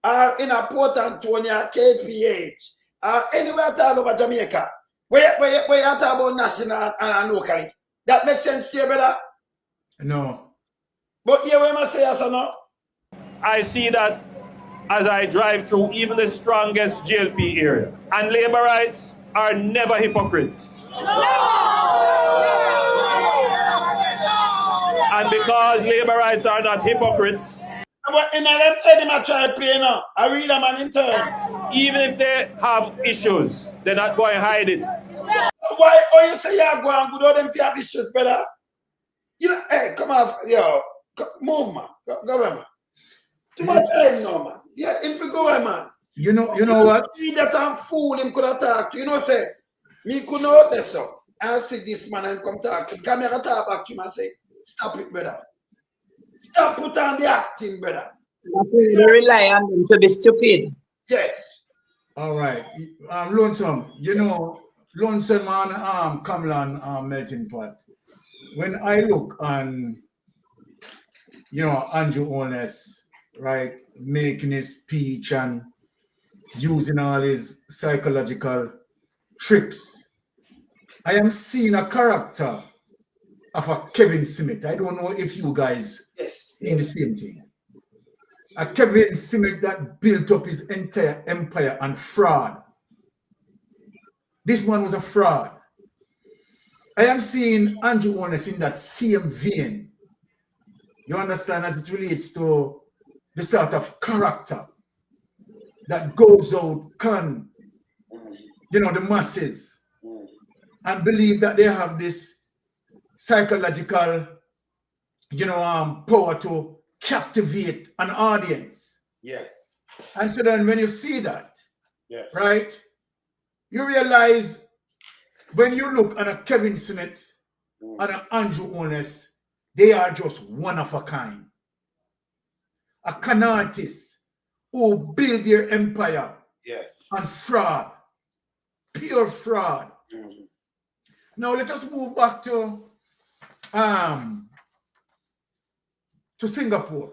or in a Port Antonio, KPH, or anywhere all over Jamaica. Where you talk about national and locally. That makes sense to you, brother? No. But here we must say yes or no? I see that as I drive through even the strongest GLP area. And labourites are never hypocrites. And because labourites are not hypocrites, but in them Eddie try play now. I read them and in turn. Even if they have issues, they're not going to hide it. Why you say you're going good all them if you have issues, brother? You know, hey, come on, yo, move, man. Go away, man. Too much time now, man. Yeah, him for go away, man. You know what? See that I'm fool him could attack. You know, say, Me could know this so. I see this man and come talk to him. Come here and talk back to him and say, stop it, brother. Stop put on the acting, brother. That's why they rely on them to be stupid. Yes. All right. Lonesome, you know, Lonesome man, Kamlan melting pot. When I look on, you know, Andrew Holness, right, making his speech and using all his psychological tricks, I am seeing a character of a Kevin Smith. I don't know if you guys see the same thing. A Kevin Smith that built up his entire empire on fraud. This man was a fraud. I am seeing Andrew Holness in that same vein. You understand, as it relates to the sort of character that goes out, you know, the masses and believe that they have this psychological, you know, power to captivate an audience. Yes. And so then when you see that, yes, right, you realize when you look at a Kevin Smith and an Andrew Holness, they are just one of a kind. A con artist who build their empire on fraud, pure fraud. Now let us move back to Singapore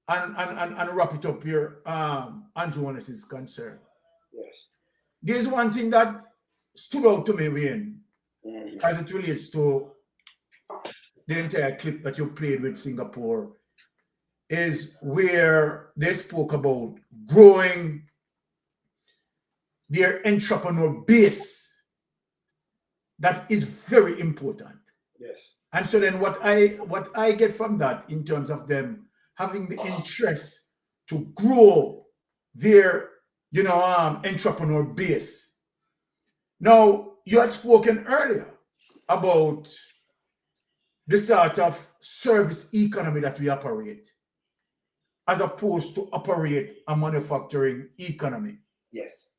and wrap it up here. Andrew Holness is concerned. Yes. There's one thing that stood out to me, Wayne, as it relates to the entire clip that you played with Singapore, is where they spoke about growing their entrepreneur base. That is very important. Yes. And so then what I get from that in terms of them having the interest to grow their, you know, entrepreneur base. Now, you had spoken earlier about the sort of service economy that we operate, as opposed to operate a manufacturing economy. Yes.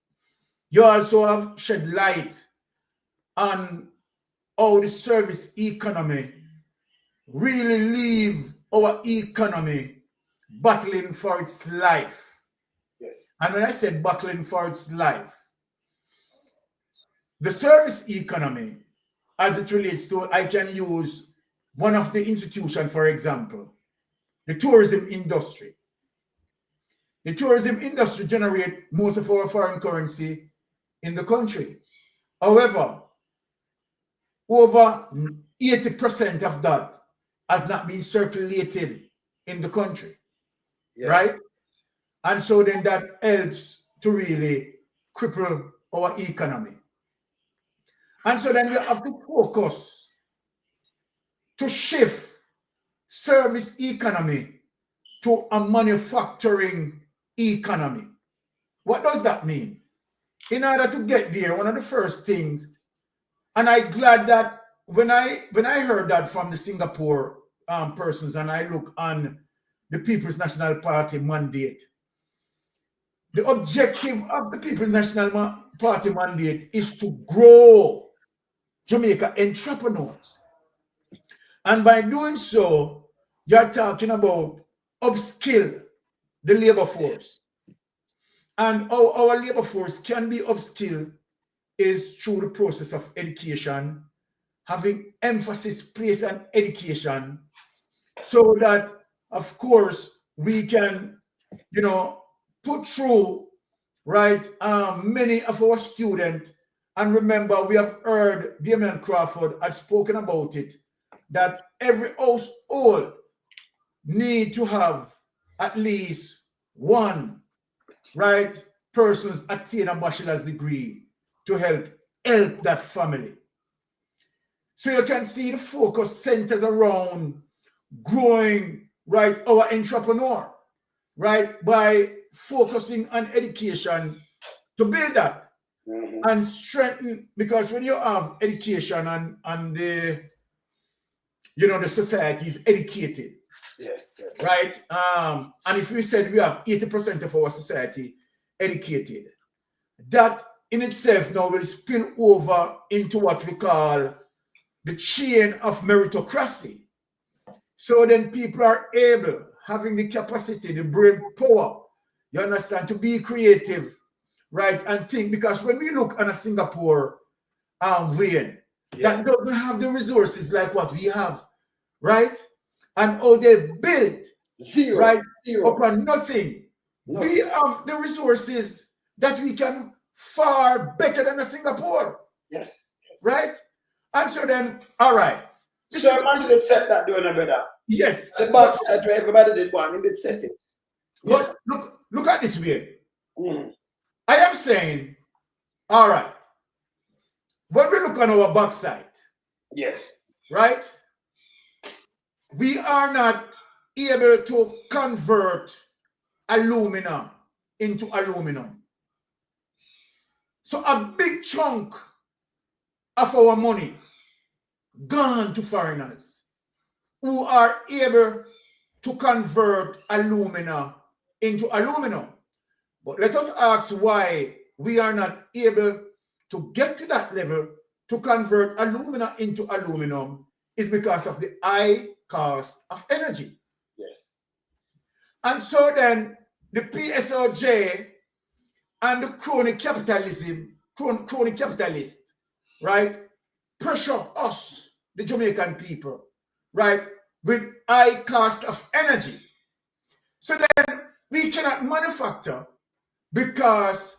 You also have shed light on how the service economy really leave our economy battling for its life. Yes. And when I said battling for its life, the service economy, as it relates to, I can use one of the institutions, for example, the tourism industry. The tourism industry generates most of our foreign currency in the country. However, over 80% of that has not been circulated in the country, right? And so then that helps to really cripple our economy. And so then we have to focus to shift service economy to a manufacturing economy. What does that mean? In order to get there, one of the first things, and I'm glad that when I heard that from the Singapore persons, and I look on the People's National Party mandate, the objective of the People's National Party mandate is to grow Jamaica entrepreneurs. And by doing so, you're talking about upskill the labor force. And how our labor force can be upskilled is through the process of education, having emphasis placed on education, so that, of course, we can, you know, put through, right, many of our students. And remember, we have heard Damian Crawford had spoken about it, that every household need to have at least one, right, persons attain a bachelor's degree to help that family. So you can see the focus centers around growing, right, our entrepreneur, right, by focusing on education to build that and strengthen, because when you have education and the, you know, the society is educated, yes, right, and if we said we have 80% of our society educated, that in itself now will spill over into what we call the chain of meritocracy. So then people are able, having the capacity, the brain power, you understand, to be creative, right, and think. Because when we look at a Singapore way, that doesn't have the resources like what we have, right? And how they built zero, right, zero. upon nothing. We have the resources that we can far better than a Singapore. Yes. Right? And so then, all right. So everybody did set that doing a better. Yes. The box set where everybody did one, he did set it. But look at this way. I am saying, all right, when we look on our backside, yes, right, we are not able to convert alumina into aluminum. So a big chunk of our money gone to foreigners who are able to convert alumina into aluminum. But let us ask why we are not able to get to that level to convert alumina into aluminum is because of the high cost of energy. Yes. And so then the PSOJ and the crony capitalists, right, pressure us, the Jamaican people, right, with high cost of energy. So then we cannot manufacture because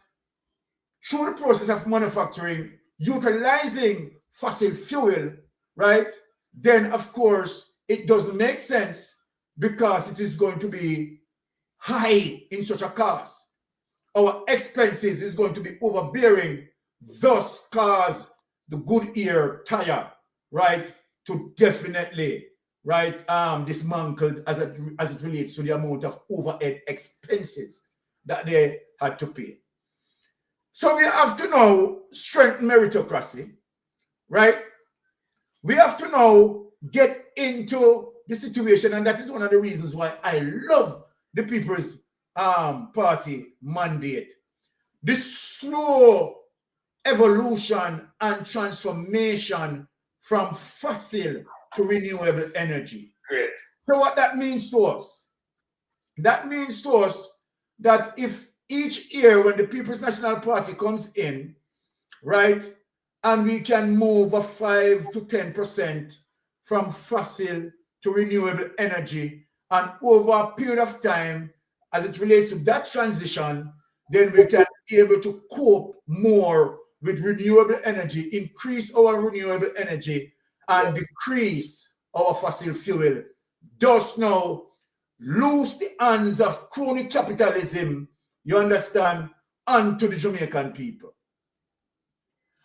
through the process of manufacturing, utilizing fossil fuel, right, then of course it doesn't make sense because it is going to be high in such a cost. Our expenses is going to be overbearing, thus cause the Goodyear tire, right, to definitely, right, dismantled as it relates to the amount of overhead expenses that they had to pay. So we have to now strengthen meritocracy, right? We have to now get into the situation, and that is one of the reasons why I love the People's Party mandate. This slow evolution and transformation from fossil to renewable energy. Great. So what that means to us? That means to us that if each year when the People's National Party comes in, right, and we can move a 5 to 10% from fossil to renewable energy, and over a period of time, as it relates to that transition, then we can be able to cope more with renewable energy, increase our renewable energy, and decrease our fossil fuel. Thus now, loose the hands of crony capitalism, you understand, onto the Jamaican people.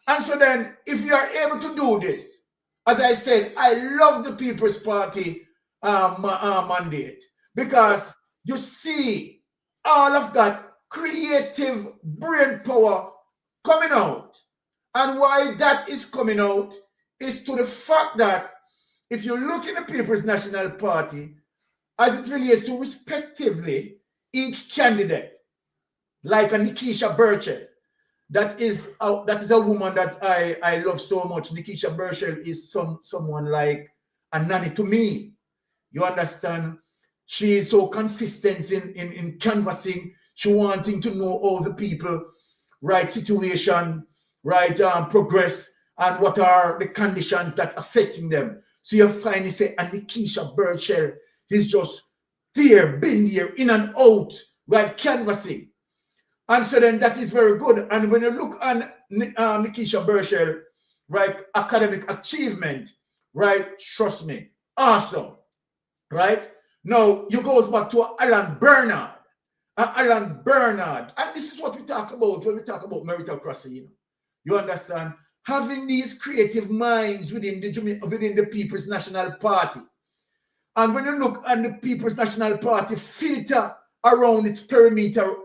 And so then, if you are able to do this, as I said, I love the People's Party mandate, because you see all of that creative brain power coming out. And why that is coming out is to the fact that if you look in the People's National Party, as it relates to respectively each candidate, like a Nikisha Burchell, that is a woman that I love so much. Nikisha Burchell is someone like a nanny to me. You understand? She is so consistent in canvassing. She wanting to know all the people, right, situation, right, progress, and what are the conditions that affecting them. So you finally say, and Nikisha Burchell, he's just there, been there, in and out, right, canvassing. And so then that is very good. And when you look on Nikisha Burchell, right, academic achievement, right, trust me, awesome, right? Now, you goes back to Alan Bernard. And this is what we talk about when we talk about meritocracy, you know. You understand? Having these creative minds within the People's National Party. And when you look at the People's National Party filter around its perimeter,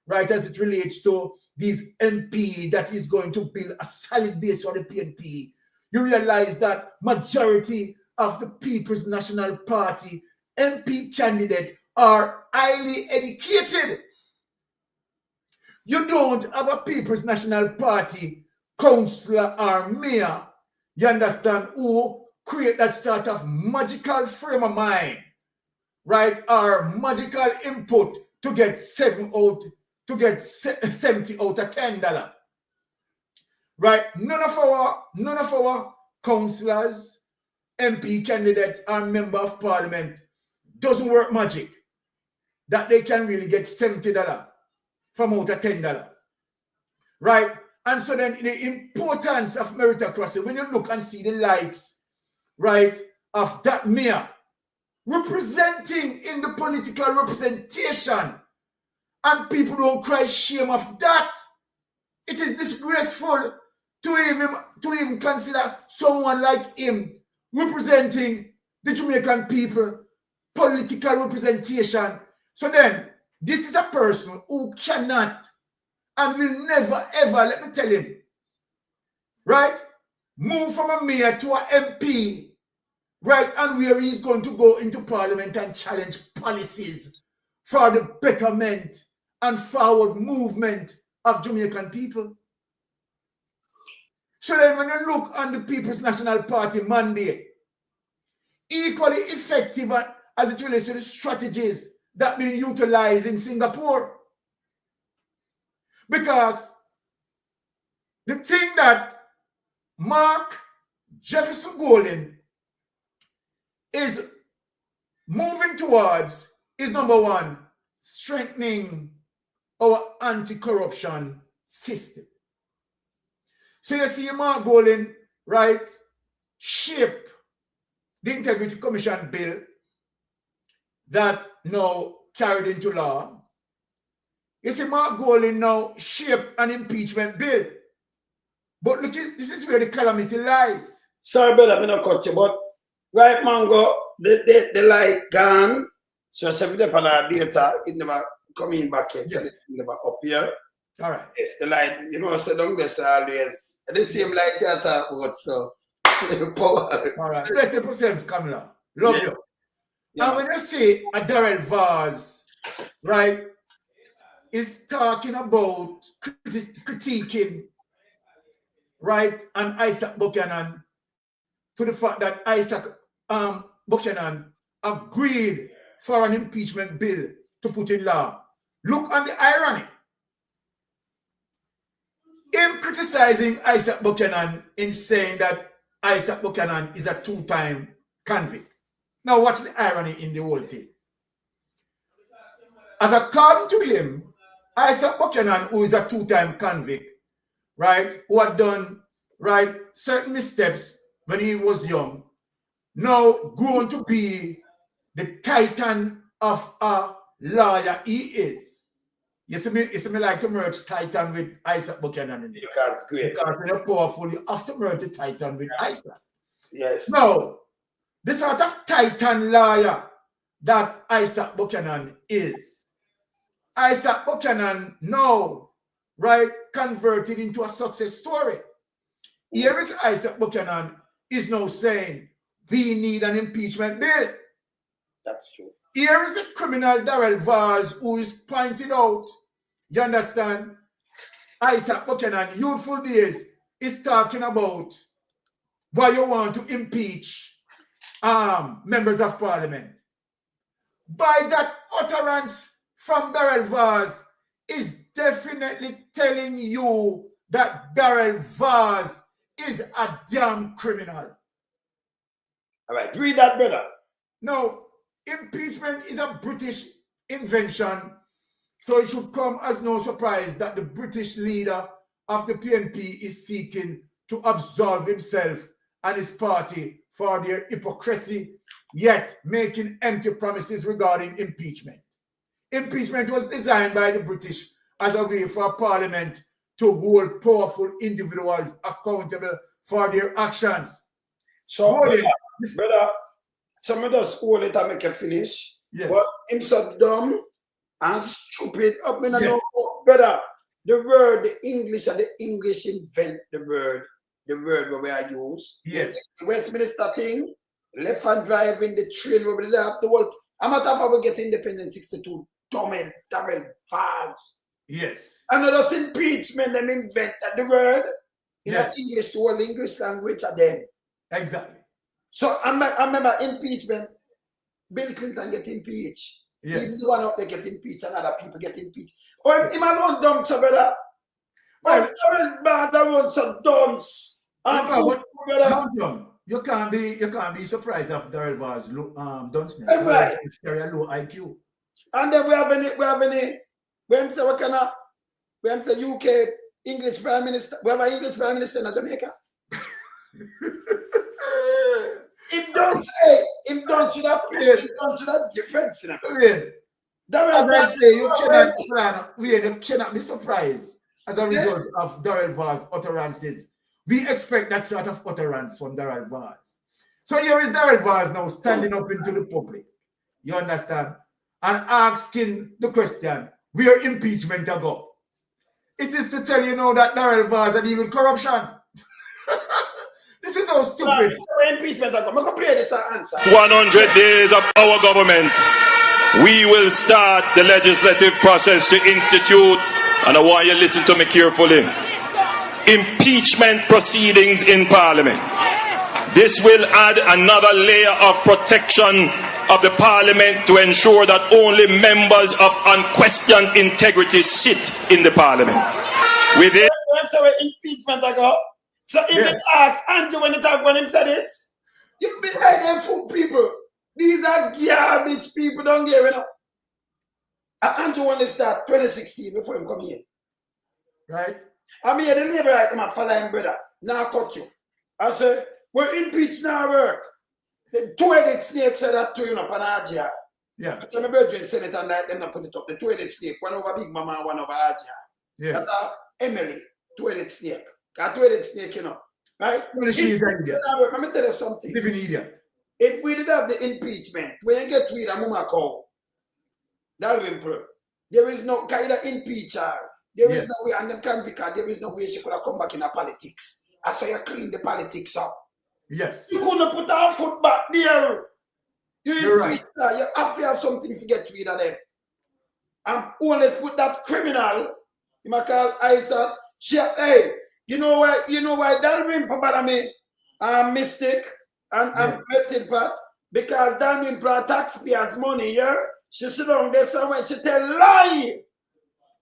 right, as it relates to these MP that is going to build a solid base for the PNP, you realize that majority of the People's National Party MP candidates are highly educated. You don't have a People's National Party councillor or mayor, you understand, who create that sort of magical frame of mind, right, or magical input to get 70 out of $10. Right? None of our councillors, MP candidates, and member of parliament doesn't work magic that they can really get $70 from out of $10. Right? And so then the importance of meritocracy, when you look and see the likes, right, of that mayor representing in the political representation, and people don't cry shame of that. It is disgraceful to even consider someone like him representing the Jamaican people, political representation. So then, this is a person who cannot and will never, ever, let me tell him, right, move from a mayor to an MP, right, and where he's going to go into parliament and challenge policies for the betterment and forward movement of Jamaican people. So then when you look on the People's National Party mandate, equally effective as it relates to the strategies that being utilized in Singapore. Because the thing that Mark Jefferson Golden is moving towards is, number one, strengthening our anti-corruption system. So you see Mark Golden, right, shape the Integrity Commission bill that now carried into law. You see Mark Golden now shape an impeachment bill. But look, this is where the calamity lies. Sorry, brother, I'm not cut you, but right, Mango, the light gone. So if you on our data, it never coming back yet, so it's never up here. All right. Yes, the light, you know, so long there's always the same light you talk about, so power. All right. Let's say yourself, Kamala. Love you. Yeah. And when you say a Darrell Vaz, right, is talking about critiquing, right, and Isaac Buchanan to the fact that Isaac Buchanan agreed for an impeachment bill to put in law. Look on the irony. Him criticizing Isaac Buchanan in saying that Isaac Buchanan is a two-time convict. Now, what's the irony in the whole thing? As according to him, Isaac Buchanan, who is a two-time convict, right, who had done, right, certain missteps when he was young, now grown to be the titan of a lawyer he is. You see me like to merge Titan with Isaac Buchanan in there. Because it's great. Because when you're powerful, you have to merge the Titan with Isaac. Yes. Now, the sort of Titan lawyer that Isaac Buchanan is, Isaac Buchanan now, right, converted into a success story. Here is Isaac Buchanan is now saying, we need an impeachment bill. That's true. Here is a criminal Darrell Vaz who is pointing out, you understand, Isaac Buchanan, youthful days, is talking about why you want to impeach members of parliament. By that utterance from Darrell Vaz is definitely telling you that Darrell Vaz is a damn criminal. All right, read that, brother. Now, impeachment is a British invention, so it should come as no surprise that the British leader of the PNP is seeking to absolve himself and his party for their hypocrisy, yet making empty promises regarding impeachment. Impeachment was designed by the British as a way for Parliament to hold powerful individuals accountable for their actions. So, brother, some of us hold it and make it finish. Yes. But him so dumb and stupid. Up in yes. Brother, the word, the English invent the word where we are used. Yes. The Westminster thing, left hand drive in the train where we have the world. I'm not after we get independent 62. Darrell Vaz. Yes. Another impeachment, them invented the word in English, the whole English language of them. Exactly. So I remember impeachment, Bill Clinton get impeached. Yes. Even the one up there get impeached and other people get impeached. Or him alone dumb, so brother. Well, that one some dunks. You can't be surprised if Darrell Vaz dunce. Right. Carry a low IQ. And then we have any when say what kind of when say UK English Prime Minister, we have an English Prime Minister in Jamaica. Him don't should have difference in it. As I say, you cannot be surprised as a result of Darrell Vaz utterances. We expect that sort of utterance from Darrell Vaz. So here is Darrell Vaz now standing up into the public. You understand? And asking the question, where impeachment to go? It is to tell you now that Darrell Vaz had even corruption. This is so stupid. Impeachment to go. I'm going to play this answer. 100 days of our government. We will start the legislative process to institute, and I want you to listen to me carefully, impeachment proceedings in Parliament. This will add another layer of protection of the Parliament to ensure that only members of unquestioned integrity sit in the Parliament. Within impeachment I go. So if they ask Andrew when he said this, you be them fool people. These are garbage people, don't get rid of. Andrew when they start 2016 before him come here. Right? I mean, the neighbor right, my father and brother. Now I cut you. I said, we're impeached now work. The two-headed snake said that to you, Panagia. Yeah. So my brother said it and them not put it up. The two-headed snake, one over Big Mama, one over Agia. Yeah. That's Emily, two-headed snake. Got two-headed snake, you know. Right? Well, she is an idiot. Let me tell you something. Living idiot. If we did have the impeachment, we ain't get rid of Mama Cow. That will improve. There is no kind of impeach her. There is no way, and them can't there is no way she could have come back in the politics. I saw you clean the politics up. Yes. You couldn't put her foot back there. You're right. You have to have something to get rid of them. And Holness put that criminal, you might call Isaac, hey, you know why Dalvin bother me mistake and method part? Because Dalvin brought taxpayers' money here. She sit down there somewhere, she tell lie.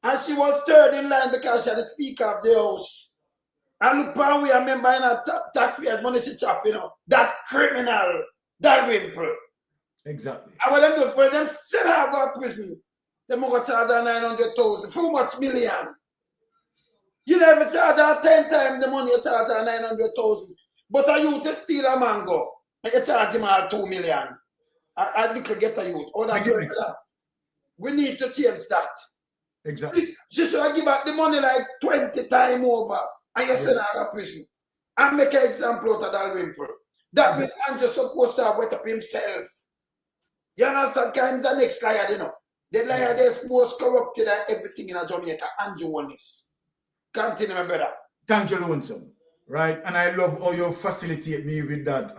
And she was third in line because she had the speaker of the house. And look, we are member in a taxpayers' money she chop, you know. That criminal, that wimple. Exactly. And what them do for them, send her to prison. They go charge her 900,000. Too much million. You never charge her 10 times the money you charge her 900,000. But a youth to steal a mango, and you charge him all 2 million. I could get a youth. Oh, that we need to change that. Exactly. She should have given back the money like 20 times over. And you send her to prison. And make an example out of that wimple. That means Andrew supposed to have wet up himself. You understand? Because he's the next liar, you know. The liar that's most corrupted and everything in Jamaica, Andrew Holness. Continue, my brother. Thank you, Lonesome. Right? And I love how you facilitate me with that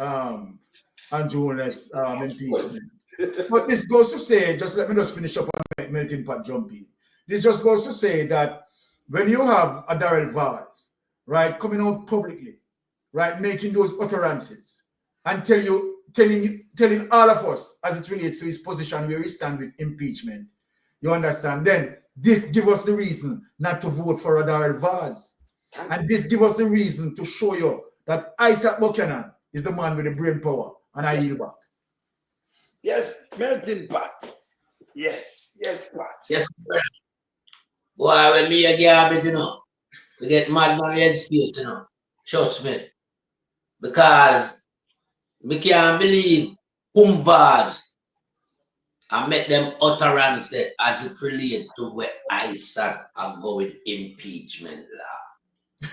Andrew Holness impeachment. But this goes to say, let me finish up on Melting Pot Jumpy. This just goes to say that when you have a Darrell Vaz, right, coming out publicly, right, making those utterances and telling all of us as it relates to his position where we stand with impeachment, you understand? Then this gives us the reason not to vote for a Darrell Vaz. And this gives us the reason to show you that Isaac Buchanan is the man with the brain power. And I yield back. Yes, Melting Pot. Yes, Pat. Yes, boy, when me a garbage, you know, we get mad on the head space, you know. Trust me. Because we can't believe Vaz and make them utterance that as it relates to where Isaac are going impeachment law.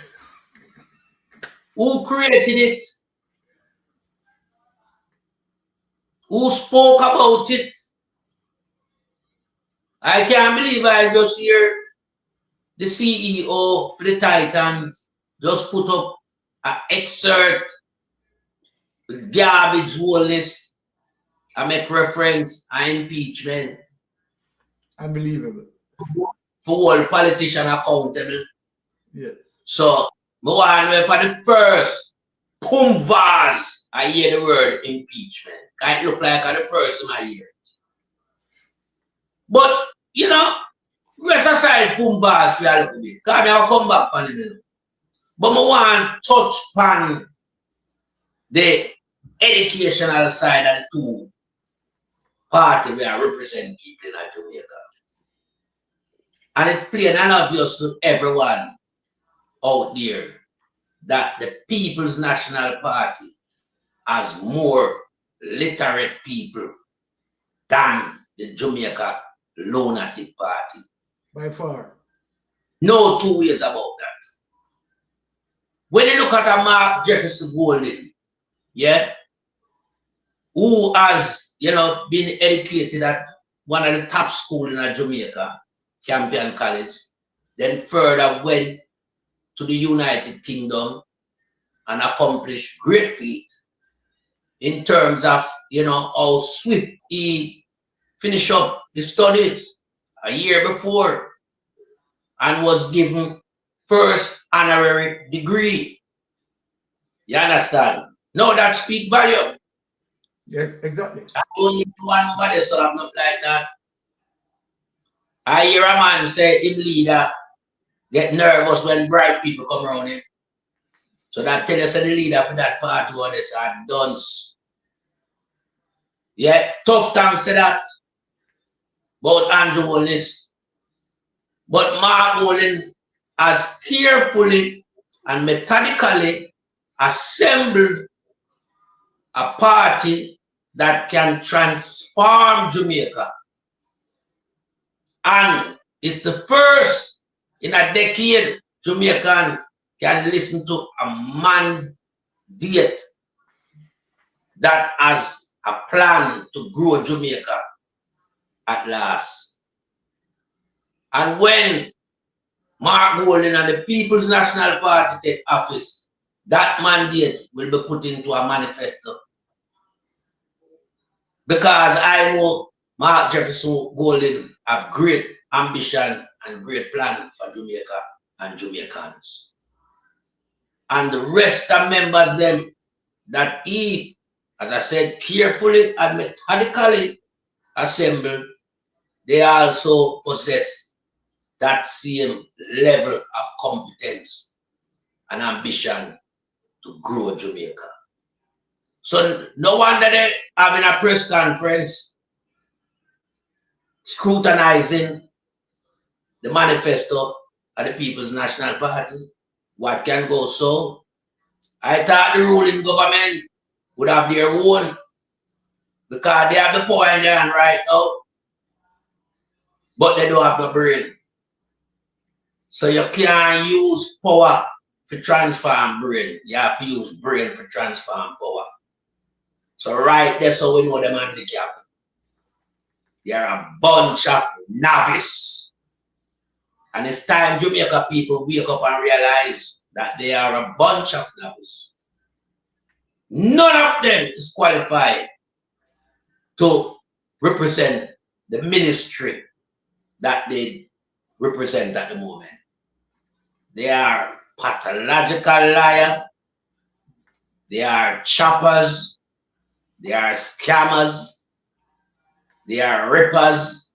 Who created it? Who spoke about it? I can't believe I just hear the CEO for the Titans just put up an excerpt with garbage Holness and make reference to impeachment. Unbelievable. for all politicians accountable. Yes. So, I want for the first Pumbas, I hear the word impeachment. It look like the first I hear it. But, you know, rest aside Pumbas for a little bit. Because I'll come back on it. But I want to touch on the educational side of the two parties we are representing people in Jamaica. And it's plain and obvious to everyone out there that the People's National Party has more literate people than the Jamaica Lunatic Party. By far. No two ways about that. When you look at a Mark Jefferson Golden, yeah, who has, you know, been educated at one of the top schools in Jamaica, Campion College, then further went to the United Kingdom and accomplished great feat in terms of, you know, how swift he finished up his studies a year before and was given first honorary degree. You understand? No, that speak volume. Yeah, exactly. I don't need one over there, so I'm not like that. I hear a man say him leader get nervous when bright people come around him. So that tell us the leader for that party was this are dunce. Yeah, Tufton said that about Andrew Holness. But Mark Holness has carefully and methodically assembled a party that can transform Jamaica. And it's the first in a decade Jamaican can listen to a mandate that has a plan to grow Jamaica at last. And when Mark Golden and the People's National Party take office, that mandate will be put into a manifesto. Because I know Mark Jefferson Golden have great ambition and great plan for Jamaica and Jamaicans. And the rest of members them that he, as I said, carefully and methodically assembled, they also possess that same level of competence and ambition to grow Jamaica. So no wonder they're having a press conference scrutinizing the manifesto of the People's National Party. What can go so? I thought the ruling government would have their own because they have the power in their hand right now, but they don't have the brain. So you can't use power to transform brain. You have to use brain to transform power. So right there, so we know them handicapped. They are a bunch of novice. And it's time Jamaica people wake up and realize that they are a bunch of novice. None of them is qualified to represent the ministry that they represent at the moment. They are pathological liars. They are choppers. They are scammers. They are rippers.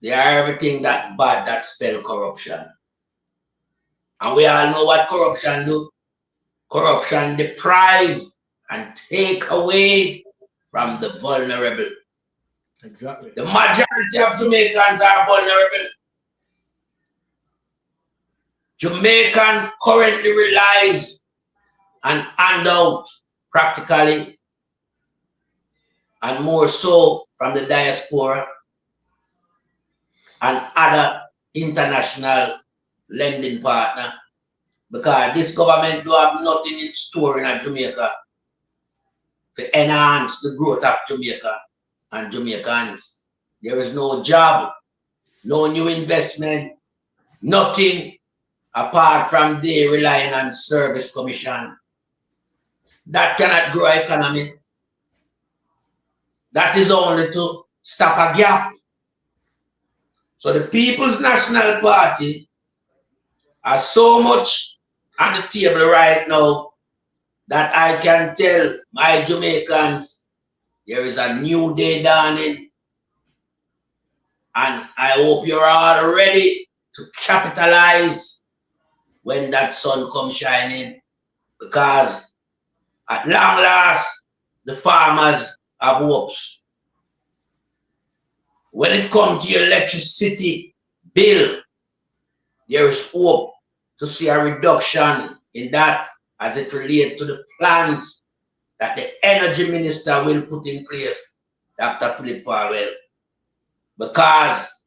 They are everything that bad that spell corruption. And we all know what corruption do. Corruption deprive and take away from the vulnerable. Exactly. The majority of Jamaicans are vulnerable. Jamaican currently relies on handout practically, and more so from the diaspora and other international lending partner, because this government do have nothing in store in Jamaica to enhance the growth of Jamaica and Jamaicans. There is no job, no new investment, nothing apart from they relying on service commission. That cannot grow economy. That is only to stop a gap. So the People's National Party are so much on the table right now that I can tell my Jamaicans there is a new day dawning, and I hope you're all ready to capitalize when that sun comes shining, because at long last, the farmers have hopes. When it comes to your electricity bill, there is hope to see a reduction in that as it relates to the plans that the energy minister will put in place, Dr. Philip Farwell. Because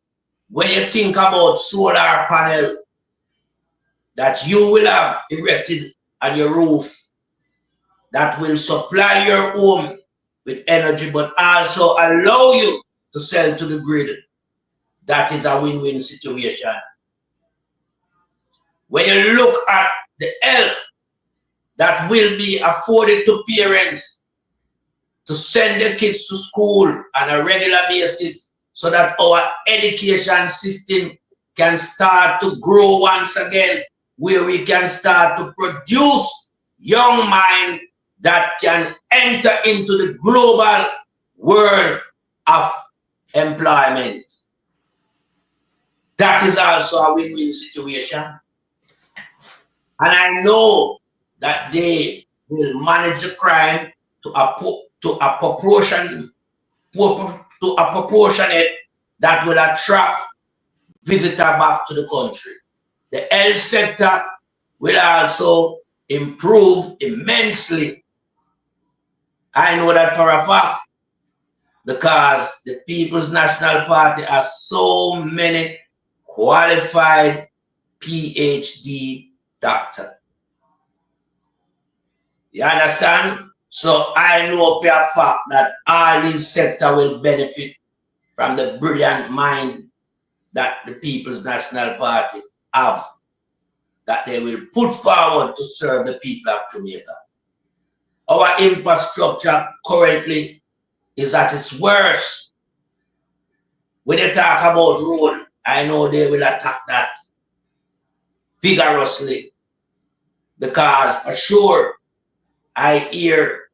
when you think about solar panel that you will have erected on your roof, that will supply your home with energy, but also allow you to sell to the grid, that is a win-win situation. When you look at the help that will be afforded to parents to send their kids to school on a regular basis so that our education system can start to grow once again, where we can start to produce young minds that can enter into the global world of employment. That is also a win-win situation. And I know that they will manage the crime to a proportionate that will attract visitors back to the country. The health sector will also improve immensely. I know that for a fact, because the People's National Party has so many qualified PhD doctors. You understand? So I know for a fact that all these sectors will benefit from the brilliant mind that the People's National Party have, that they will put forward to serve the people of Jamaica. Our infrastructure currently is at its worst. When they talk about road, I know they will attack that vigorously, because for sure I hear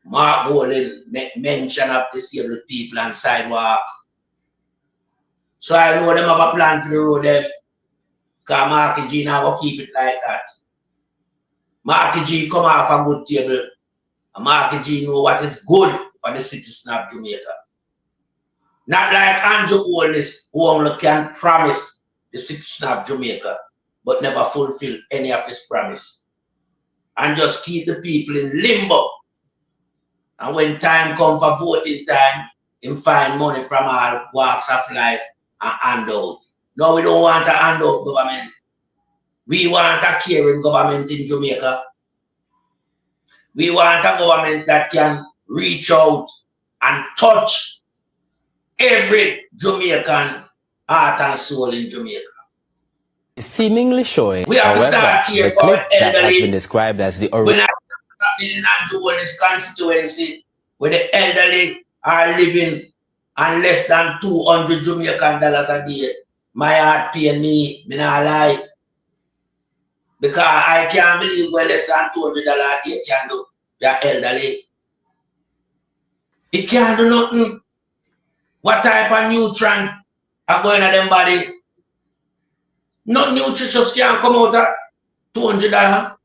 Mark Bolin make mention of disabled people and sidewalk. So I know them have a plan for the road them, because Marky G now will keep it like that. Marky G come off a good table, and Marky G know what is good for the citizen of Jamaica. Not like Andrew Holness, who only can promise the citizen of Jamaica, but never fulfill any of his promise. And just keep the people in limbo. And when time comes for voting time, him find money from all walks of life and hand out. No, we don't want a handout government. We want a caring government in Jamaica. We want a government that can reach out and touch every Jamaican heart and soul in Jamaica. Seemingly showing, we have to start however, here the for clip that elderly. has been described as the When I in this constituency, where the elderly are living on less than $200 Jamaican a day, my heart pain me not lie. Because I can't believe what less than $200 a day can do. They're elderly. It can't do nothing. What type of nutrient are going at them body? No nutritious can come out at $200.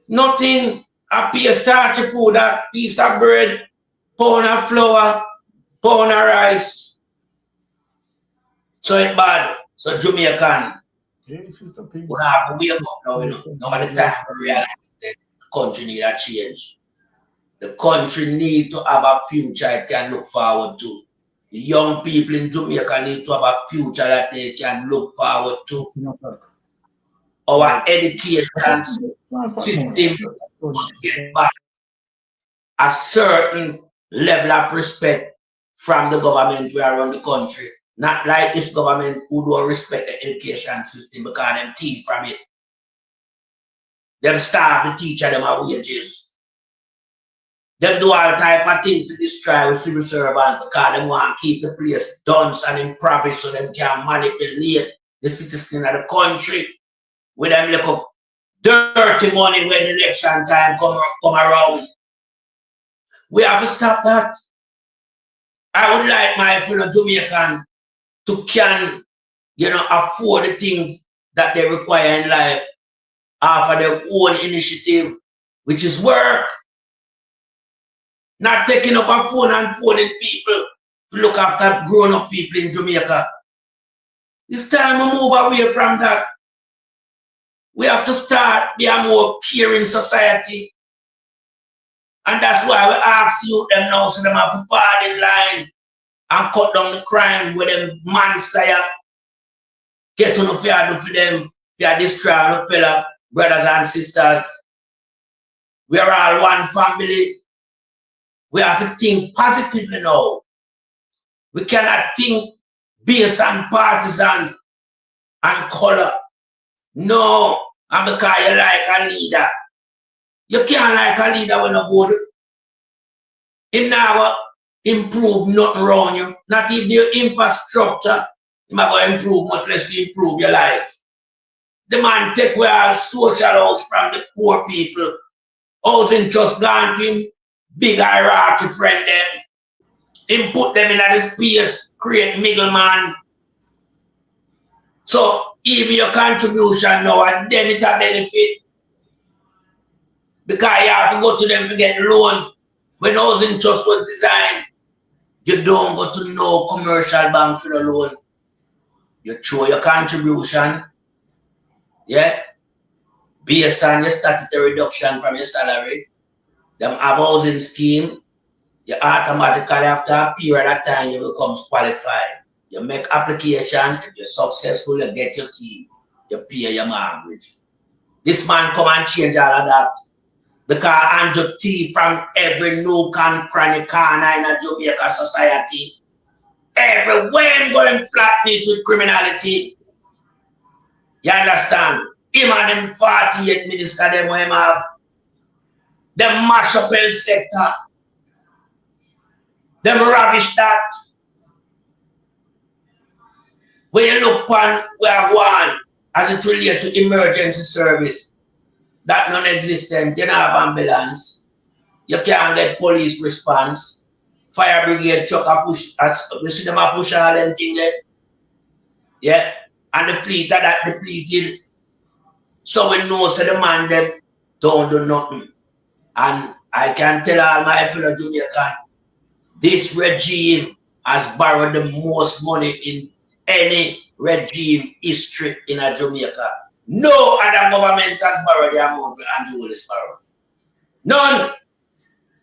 Nothing. A piece of starchy food, a piece of bread, pound of flour, pound of rice. So it's bad. So Jamaican, we have to wake up now, you know. Now at the time we realize that the country needs a change. The country needs to have a future it can look forward to. The young people in Jamaica need to have a future that they can look forward to. Our education system must get back a certain level of respect from the government we are around the country. Not like this government who don't respect the education system because them thief from it. Them starve the teacher, them have wages. Them do all type of things to destroy with civil servant because they want to keep the place dunce and impoverished so them can manipulate the citizen of the country with them little dirty money when election time come around. We have to stop that. I would like my fellow Jamaican to can, afford the things that they require in life for their own initiative, which is work. Not taking up a phone and phoning people to look after grown-up people in Jamaica. It's time to move away from that. We have to start be a more caring society. And that's why we ask you them now, so them have to fall in line and cut down the crime with them monster. Get on the field for them. They are destroying the fellow brothers and sisters. We are all one family. We have to think positively now. We cannot think based on partisan and color. No, and because you like a leader. You can't like a leader when you're good. He never improve nothing around you. Not even your infrastructure. He might go improve, much less to improve your life. The man take away all social house from the poor people. Housing just gone to him. Big hierarchy friend them. Him put them in the space, create middleman. So even your contribution now, and then it a benefit. Because you have to go to them to get loan. When housing trust was designed, you don't go to no commercial bank for the loan. You throw your contribution, yeah, based on your statutory reduction from your salary. Them have housing scheme, you automatically after a period of time you become qualified. You make application, if you're successful, you get your key, you pay your mortgage. This man come and change all of that. Because Andrew T from every nook and cranny corner in a Jamaica society, everywhere going flat-knit with criminality. You understand? Him and them 48 ministers, them him have, them mash up the sector. Them ravish that. When you look on where one as it relates to emergency service, that non-existent. You don't have ambulance. You can't get police response. Fire brigade truck a push. You see them a push all them things there. Yeah. And the fleet are that depleted. So we know so the man them don't do nothing. And I can tell all my fellow Jamaican, this regime has borrowed the most money in any regime history in a Jamaica. No other government has borrowed the amount and the Holness borrowed. None.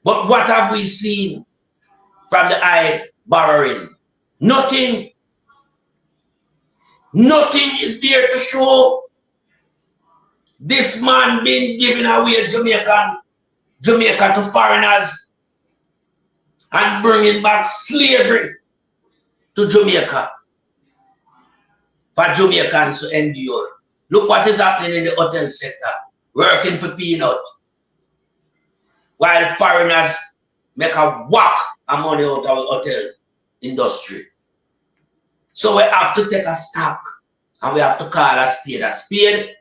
But what have we seen from the eye borrowing? Nothing. Nothing is there to show. This man been giving away Jamaica to foreigners and bringing back slavery to Jamaica for Jamaicans to endure. Look what is happening in the hotel sector, working for peanut, while foreigners make a whack of money out of the hotel industry. So we have to take a stock and we have to call a spade,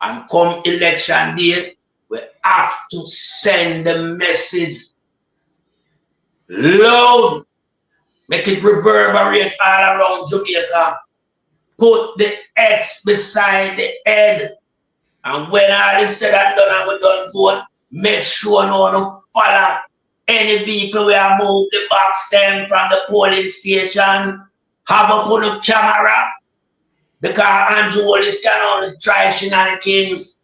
and come election day, we have to send the message loud, make it reverberate all around Jamaica. Put the X beside the head. And when all is said and done and we done vote, make sure no one follow any vehicle where move the box them from the polling station. Have up on the camera. Because Andrew Holness can only try shenanigans.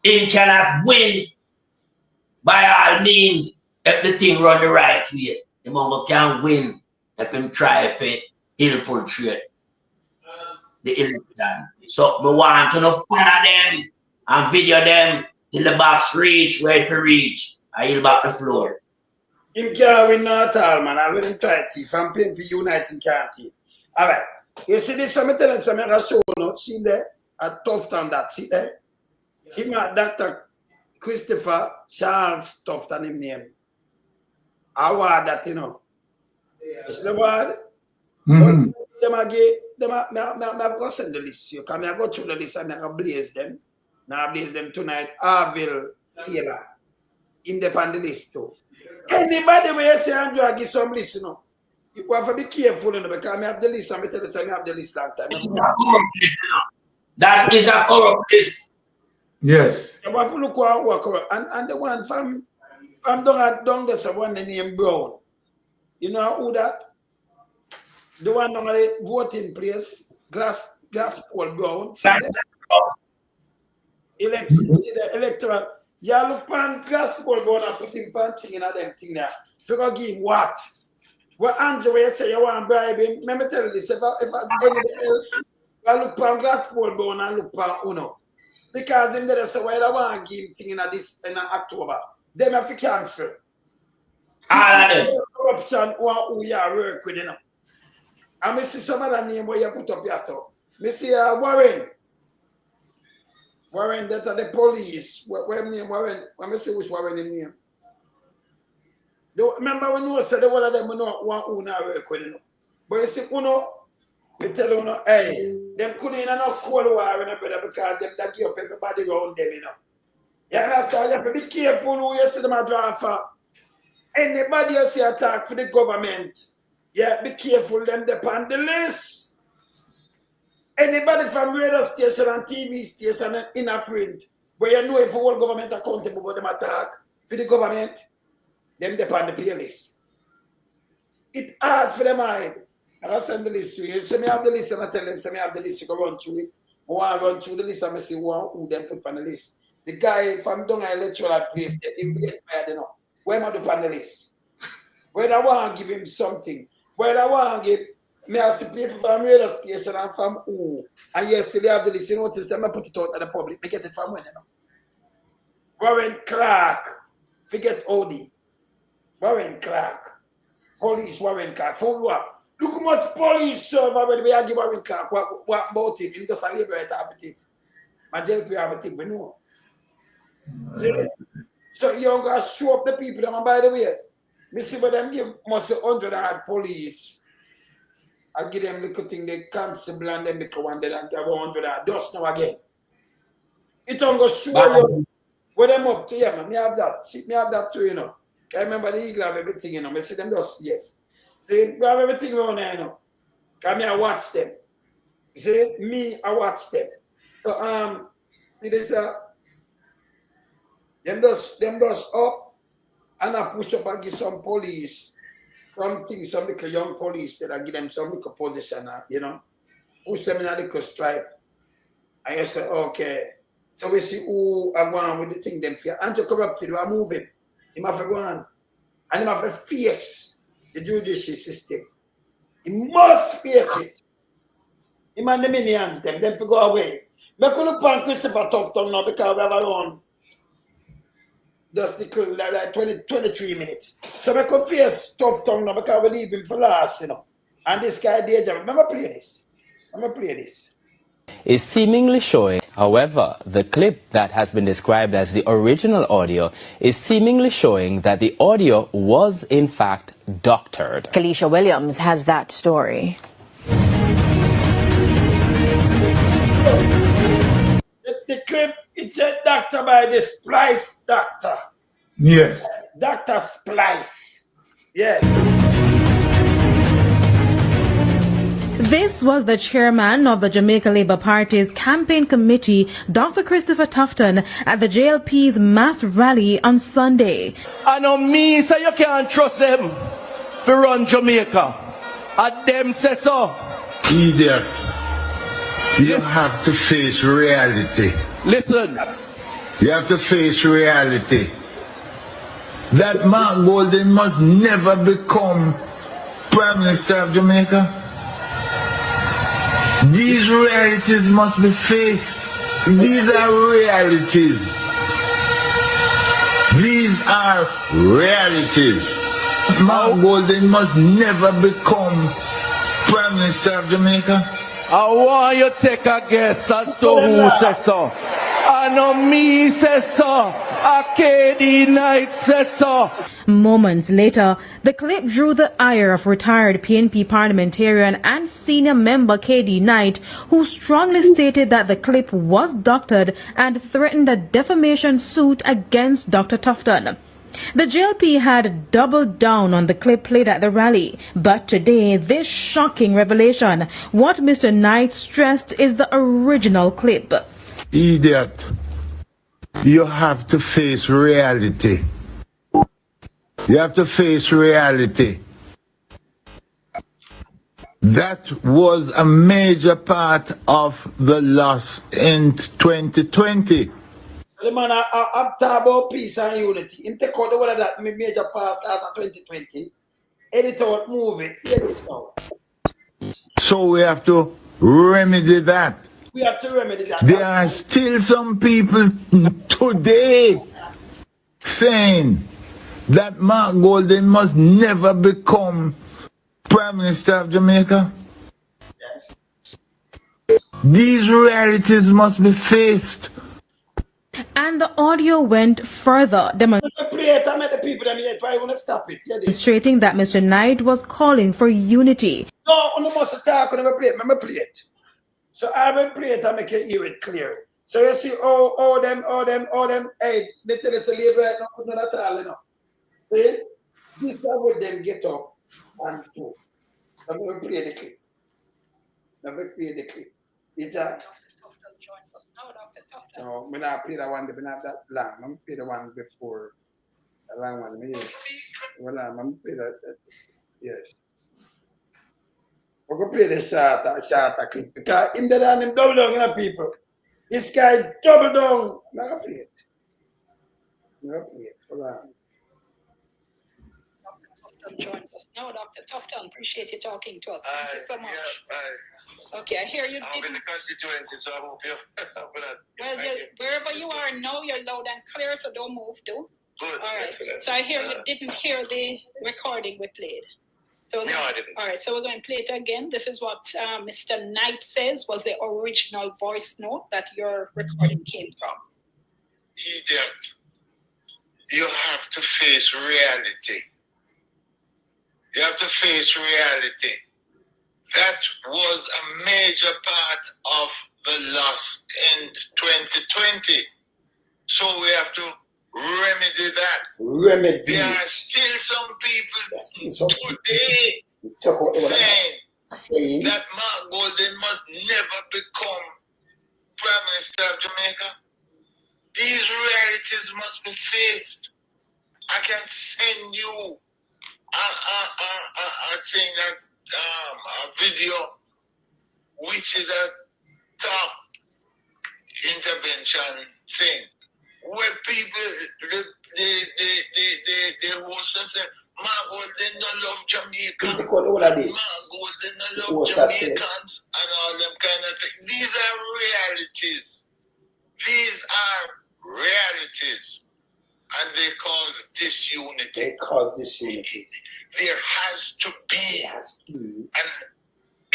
He cannot win by all means if the thing run the right way. The man can win if him try to infiltrate the election. So we want to follow them and video them till the box reach where it reach. I yield back the floor. Him can't win no at all, man. I will try to from PNP United can't teeth. Alright. You see this something telling some show no? See there? At Tufton that see there? See my doctor Christopher Charles Tufton him name. Award that, you know. It's the word. Them I've got send the list. You come, I go through the list and I go blaze them. Now I blaze them tonight. Arville Taylor. Him dey on the list too. Anybody where you say Andrew, I give some list, you know. You have to be careful, you know, because I have the list and I tell you I have the list long time. That is a corrupt list. Yes. You have to look what work and the one from down there's one named Brown. You know who that? The one on the voting place, glass Paul Brown. Electoral. Yeah, look pan glass Paul Brown and put him pan thing in them thing there. Figure give him what? What Andrew you say you want to bribe him? Let me tell you this. If anybody else, I look pan glass Paul Brown and look pan Uno. Because them there say why I want to give him thing in October. Them have to cancel. Corruption who you work with, you know. And I see some other name where you put up yourself. I see Warren. Warren, that are the police. What name Warren? Let me see which Warren name. Remember when you said one of them want who not work with, you know. But you see, you know, we tell you, hey, them couldn't no cold war in a brother because them that give up everybody around them, you know. You understand? You have to be careful who you see them a draw for. Anybody else you attack for the government, yeah, be careful them on the list. Anybody from radio station and TV station in a print, where you know if the whole government accountable for them attack for the government, them on the pay list. It's hard for them hide. I'll send the list to you. So me have the list and I tell them, so me have the list, you can run through it. I want to run through the list and I see who them put on the list. The guy from down an electoral place, him get expired, you know. Where am I the panelists? Where I want to give him something. Where I want to give me as people from radio station and from who. And yes, they have the list. You notice them, I put it out to the public. I get it from when, you know. Warren Clark. Forget Odie. Warren Clark. Police Warren Clark. For what? Look how much police serve already. We give Warren Clark. What about him? He's just a liberator operative. My jail operative, we know. See? So you're going to show up the people, and by the way, me see what them give must 100 police. I give them little thing, the constable and them become 100 and 100 just now again. It don't go show you what them up to, yeah, man. Me have that. See, me have that too, you know. I remember the Eagle have everything, you know. Me see them just, yes. See, we have everything around there, you know. Come here, I watch them. See, me, I watch them. So, see this, them does up and I push up and give some police some things, some little young police that I give them some little position, you know, push them in a little stripe. And you say, okay. So we see who are going with the thing them fear. Anti-corrupted, we are moving. He must go on. And he must face the judicial system. He must face it. He man the minions them to go away. But could look on Christopher Tufton now because we have our own. Just like 23 minutes. So we could face Tufton now because we leave him for last, you know. And this guy, Deja, remember play this. Is seemingly showing, however, the clip that has been described as the original audio is seemingly showing that the audio was in fact doctored. Kalisha Williams has that story. The clip, it's a doctor by the Splice doctor. Yes. Dr. Splice. Yes. This was the chairman of the Jamaica Labour Party's campaign committee, Dr. Christopher Tufton, at the JLP's mass rally on Sunday. I know me say you can't trust them to run Jamaica. And them say so. Idiot. You have to face reality. Listen. You have to face reality. That Mark Golden must never become Prime Minister of Jamaica. These realities must be faced. These are realities. These are realities. Mark Golden must never become Prime Minister of Jamaica. I want you to take a guess as to who says so. I know me says so. A KD Knight says so. Moments later, the clip drew the ire of retired PNP parliamentarian and senior member KD Knight, who strongly stated that the clip was doctored and threatened a defamation suit against Dr. Tufton. The JLP had doubled down on the clip played at the rally, but today, this shocking revelation, what Mr. Knight stressed is the original clip. Idiot. You have to face reality. You have to face reality. That was a major part of the loss in 2020. The man, I'm talking about peace and unity. Him take out the one of that major part after 2020. Edit out, move it. Hear this now. So we have to remedy that. We have to remedy that. There are still some people today saying that Mark Golden must never become Prime Minister of Jamaica. Yes. These realities must be faced. And the audio went further, demonstrating that Mr. Knight was calling for unity. No, you must talk on the plate. Let me play it. So I will play it and make you hear it clear. So you see, all them, hey, they tell us to leave it, not at all, you know. See? This is how them get up and do. I'm going to play the clip. I'm going to play the clip. Is that? No, I'm not play that one, but not that long. I'm going to play the one before. The long one. Well, I'm going to play that. Yes. We're going to play the shorter clip. Because him dead and him double down, you know, people. This guy double down. I'm going to play it. I'm going to play it. Hold on. Joins us now, Dr. Tufton. Appreciate you talking to us. Thank you so much. Okay, I hear you. I'm in the constituency, so I hope you. Well, wherever you are now, you're loud and clear, so don't move, do. Good. All right. Excellent. So I hear you didn't hear the recording we played. So no, I didn't. All right. So we're going to play it again. This is what Mr. Knight says was the original voice note that your recording came from. Idiot. You have to face reality. You have to face reality. That was a major part of the loss in 2020. So we have to remedy that. Remedy. There are still some people today saying that Mark Golden must never become Prime Minister of Jamaica. These realities must be faced. I can send you a thing that a video which is a top intervention thing where people the host say Mark Golden don't love Jamaica, Mark Golden don't love Jamaicans and all them kind of things. These are realities. These are realities. And they cause disunity. They cause disunity. There has to be an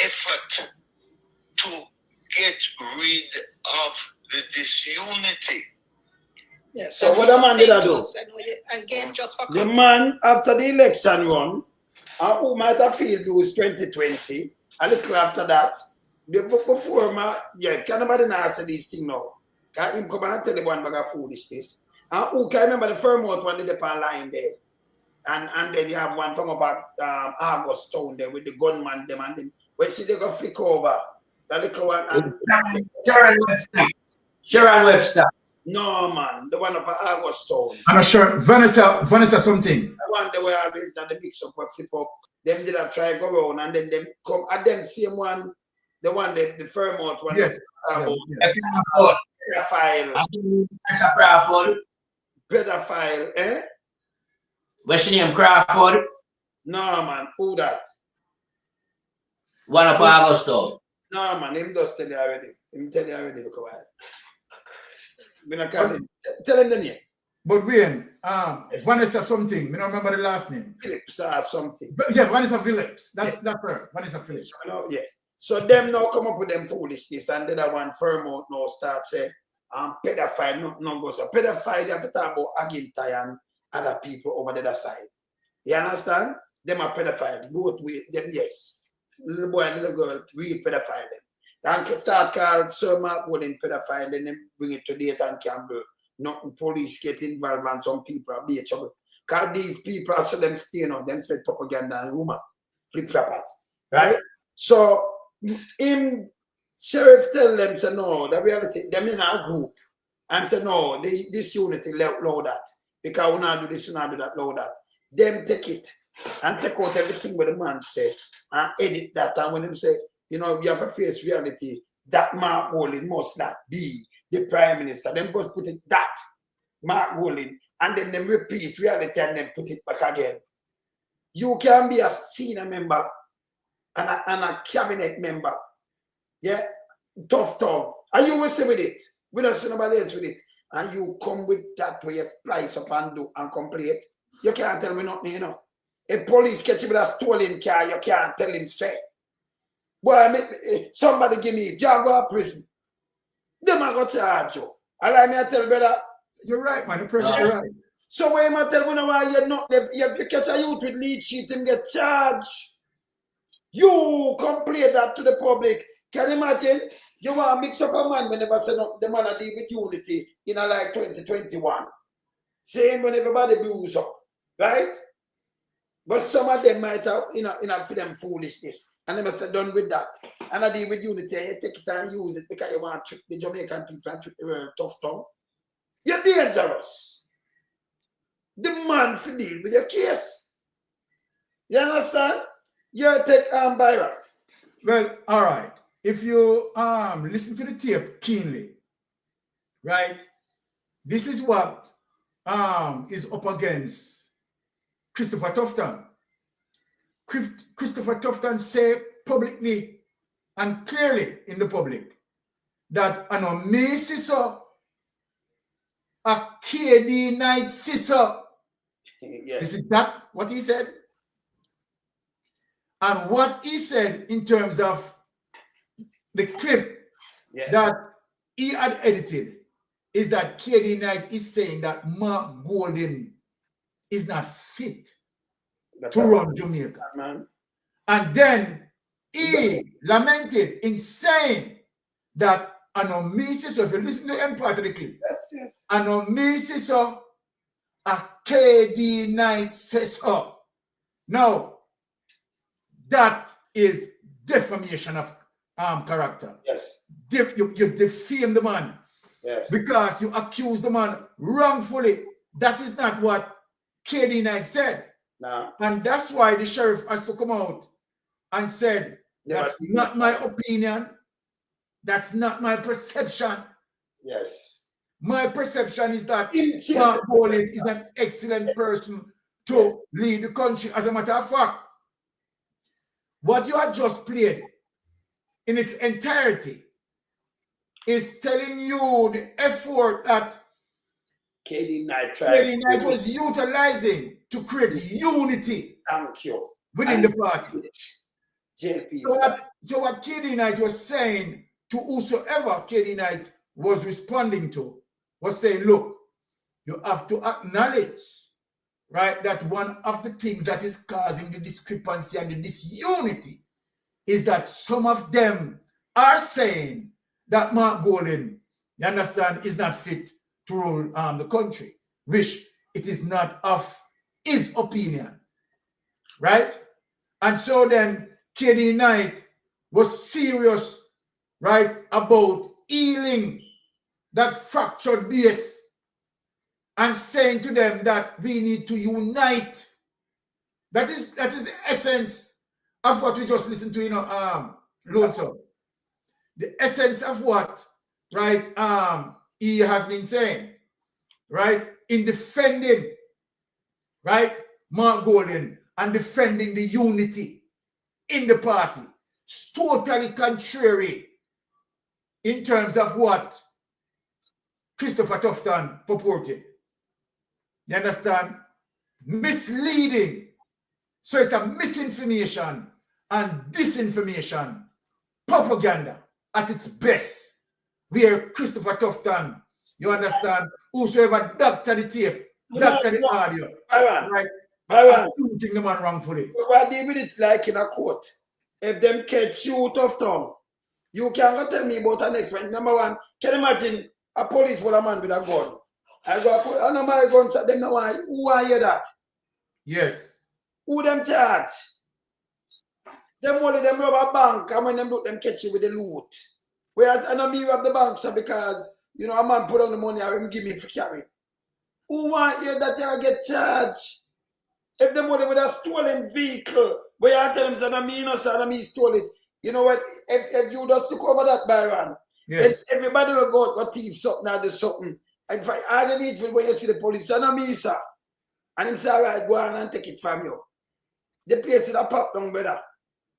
effort to get rid of the disunity. Yes. So what the man did I do? Again, just for the man after the election run, and who might have feel it was 2020, a little after that, before can nobody not say this thing now? Can him come and tell the one bag of foolishness? And who can remember the firm out one did the pan line there? And then you have one from about August Town there with the gunman them and them. When she they go flick over the little one. Sharon Webster. No man, the one about August Town. I'm not sure. Vanessa something. The one they were always that the mix up or flip up. Them did a try go around and then them come at them same one, the one the firm out one. Yes. Pedophile, eh? What's your name, Crawford? No man, who that? One of Augusto. No man, him just tell you already. Him tell you already, look away. Tell him the name. But Wayne, Vanessa something. I don't remember the last name. Phillips or something. But yeah, Vanessa Phillips. That's her. Vanessa Phillips. Yes. So them now come up with them foolishness and the other one firm out now start say and pedophile no go so. Pedophile, they have to talk about Agintai and other people over the other side. You understand? Them are pedophile. Both with them, yes. Little boy and little girl, real pedophile them. And start called Sir Mark Golden pedophile, then they bring it to date and Campbell. Nothing police get involved and some people are be trouble. Because these people are so them stay on, them spread propaganda and rumor. Flip-floppers. Right? So him sheriff tell them say no, the reality, them in our group. And say no, this unity low that. Because we not do this, we not do that, low that. Them take it and take out everything what the man said and edit that. And when them say, you know, you have to face reality, that Mark Golding must not be the Prime Minister. Them just put it that Mark Golding and then them repeat reality and then put it back again. You can be a senior member and a cabinet member. Yeah, Tufton. And you will see with it. We don't see nobody else with it. And you come with that way you splice up and do and complete. You can't tell me nothing, you know. If police catch you with a stolen car, you can't tell him say. Boy, somebody give me Jaguar prison. Them are going to charge you. Allow me to tell better. You're right, man. You're right. So when I tell you why you're not you catch a youth with lead sheet and get charged. You complain that to the public. Can you imagine? You want to mix up a man whenever say no, the man deal with unity in a like 2021. Same when everybody blows up. Right? But some of them might have, for them foolishness. And they must have done with that. And I deal with unity and you take it and use it because you want to trick the Jamaican people and trick the world tough tongue. You're dangerous. The man to deal with your case. You understand? You take Byron. Well, all right. If you listen to the tape keenly, right? This is what is up against Christopher Tufton. Christopher Tufton said publicly and clearly in the public that an me sister a KD night sister. Yes. Is that what he said? And what he said in terms of the clip that he had edited is that KD Knight is saying that Mark Golding is not fit to run Jamaica. Man. And then he lamented in saying that so if you listen to him part of the clip, yes. So a KD Knight says so. Now, that is defamation of character. Yes. You defame the man. Yes. Because you accuse the man wrongfully. That is not what KD Knight said. No. And that's why the sheriff has to come out and said, that's not my opinion. That's not my perception. Yes. My perception is that Mark Golding is an excellent person to lead the country. As a matter of fact, what you have just played in its entirety is telling you the effort that KD Knight was utilizing to create unity. Thank you. Within the party. So what KD Knight was saying to whosoever KD Knight was responding to was saying, look, you have to acknowledge, right, that one of the things that is causing the discrepancy and the disunity is that some of them are saying that Mark Golding, you understand, is not fit to rule the country, which it is not of his opinion, right? And so then KD Knight was serious, right, about healing that fractured base and saying to them that we need to unite. That is the essence of what we just listened to, Lonesome. The essence of what, right, he has been saying, right, in defending, right, Mark Golding and defending the unity in the party. It's totally contrary in terms of what Christopher Tufton purported. You understand? Misleading. So it's a misinformation and disinformation, propaganda at its best. where Christopher Tufton, you understand, whosoever doctor the tape, doctor the audio, right? Byron, you think the man wrongfully. What deal with it like in a court? If them catch you Tufton, you can't tell me about the next one. Number one, can you imagine a police with a man with a gun? I go put a number of guns at them now. Who want hear that? Yes. Who them charge? Them only them rob a bank and when them do them catch you with the loot. Whereas I know me rob the bank so because you know a man put on the money and him give me for carry. Who want hear that you get charged? If them only with a stolen vehicle, where you tell them that me no son me stole it. You know what? If you just took over that Byron, yes. Everybody will go thief something or do something. And all you need for when you see the police, I know me, sir. And him say, all right, go on and take it from you. The place is a pop down, brother.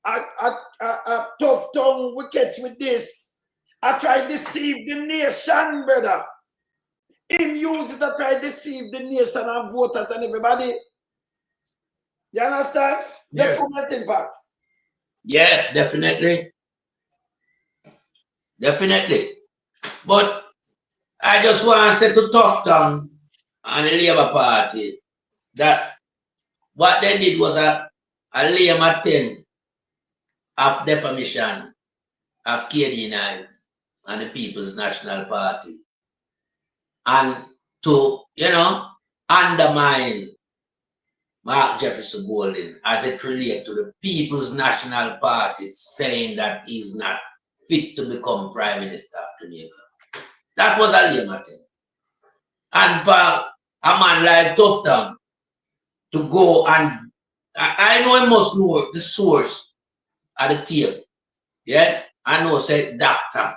A tough tongue we catch with this. I try to deceive the nation, brother. Him use it to try to deceive the nation and voters and everybody. You understand? Yes. That's the impact. Yeah, definitely. Definitely. But I just want to say to Tufton and the Labour Party that what they did was a lame attempt of defamation of KD9 and the People's National Party. And to, you know, undermine Mark Jefferson Golden as it relates to the People's National Party saying that he's not fit to become Prime Minister of Jamaica. That was a lame attempt. And for a man like Tufton to go and I know he must know the source of the tape. Yeah? I know say doctor.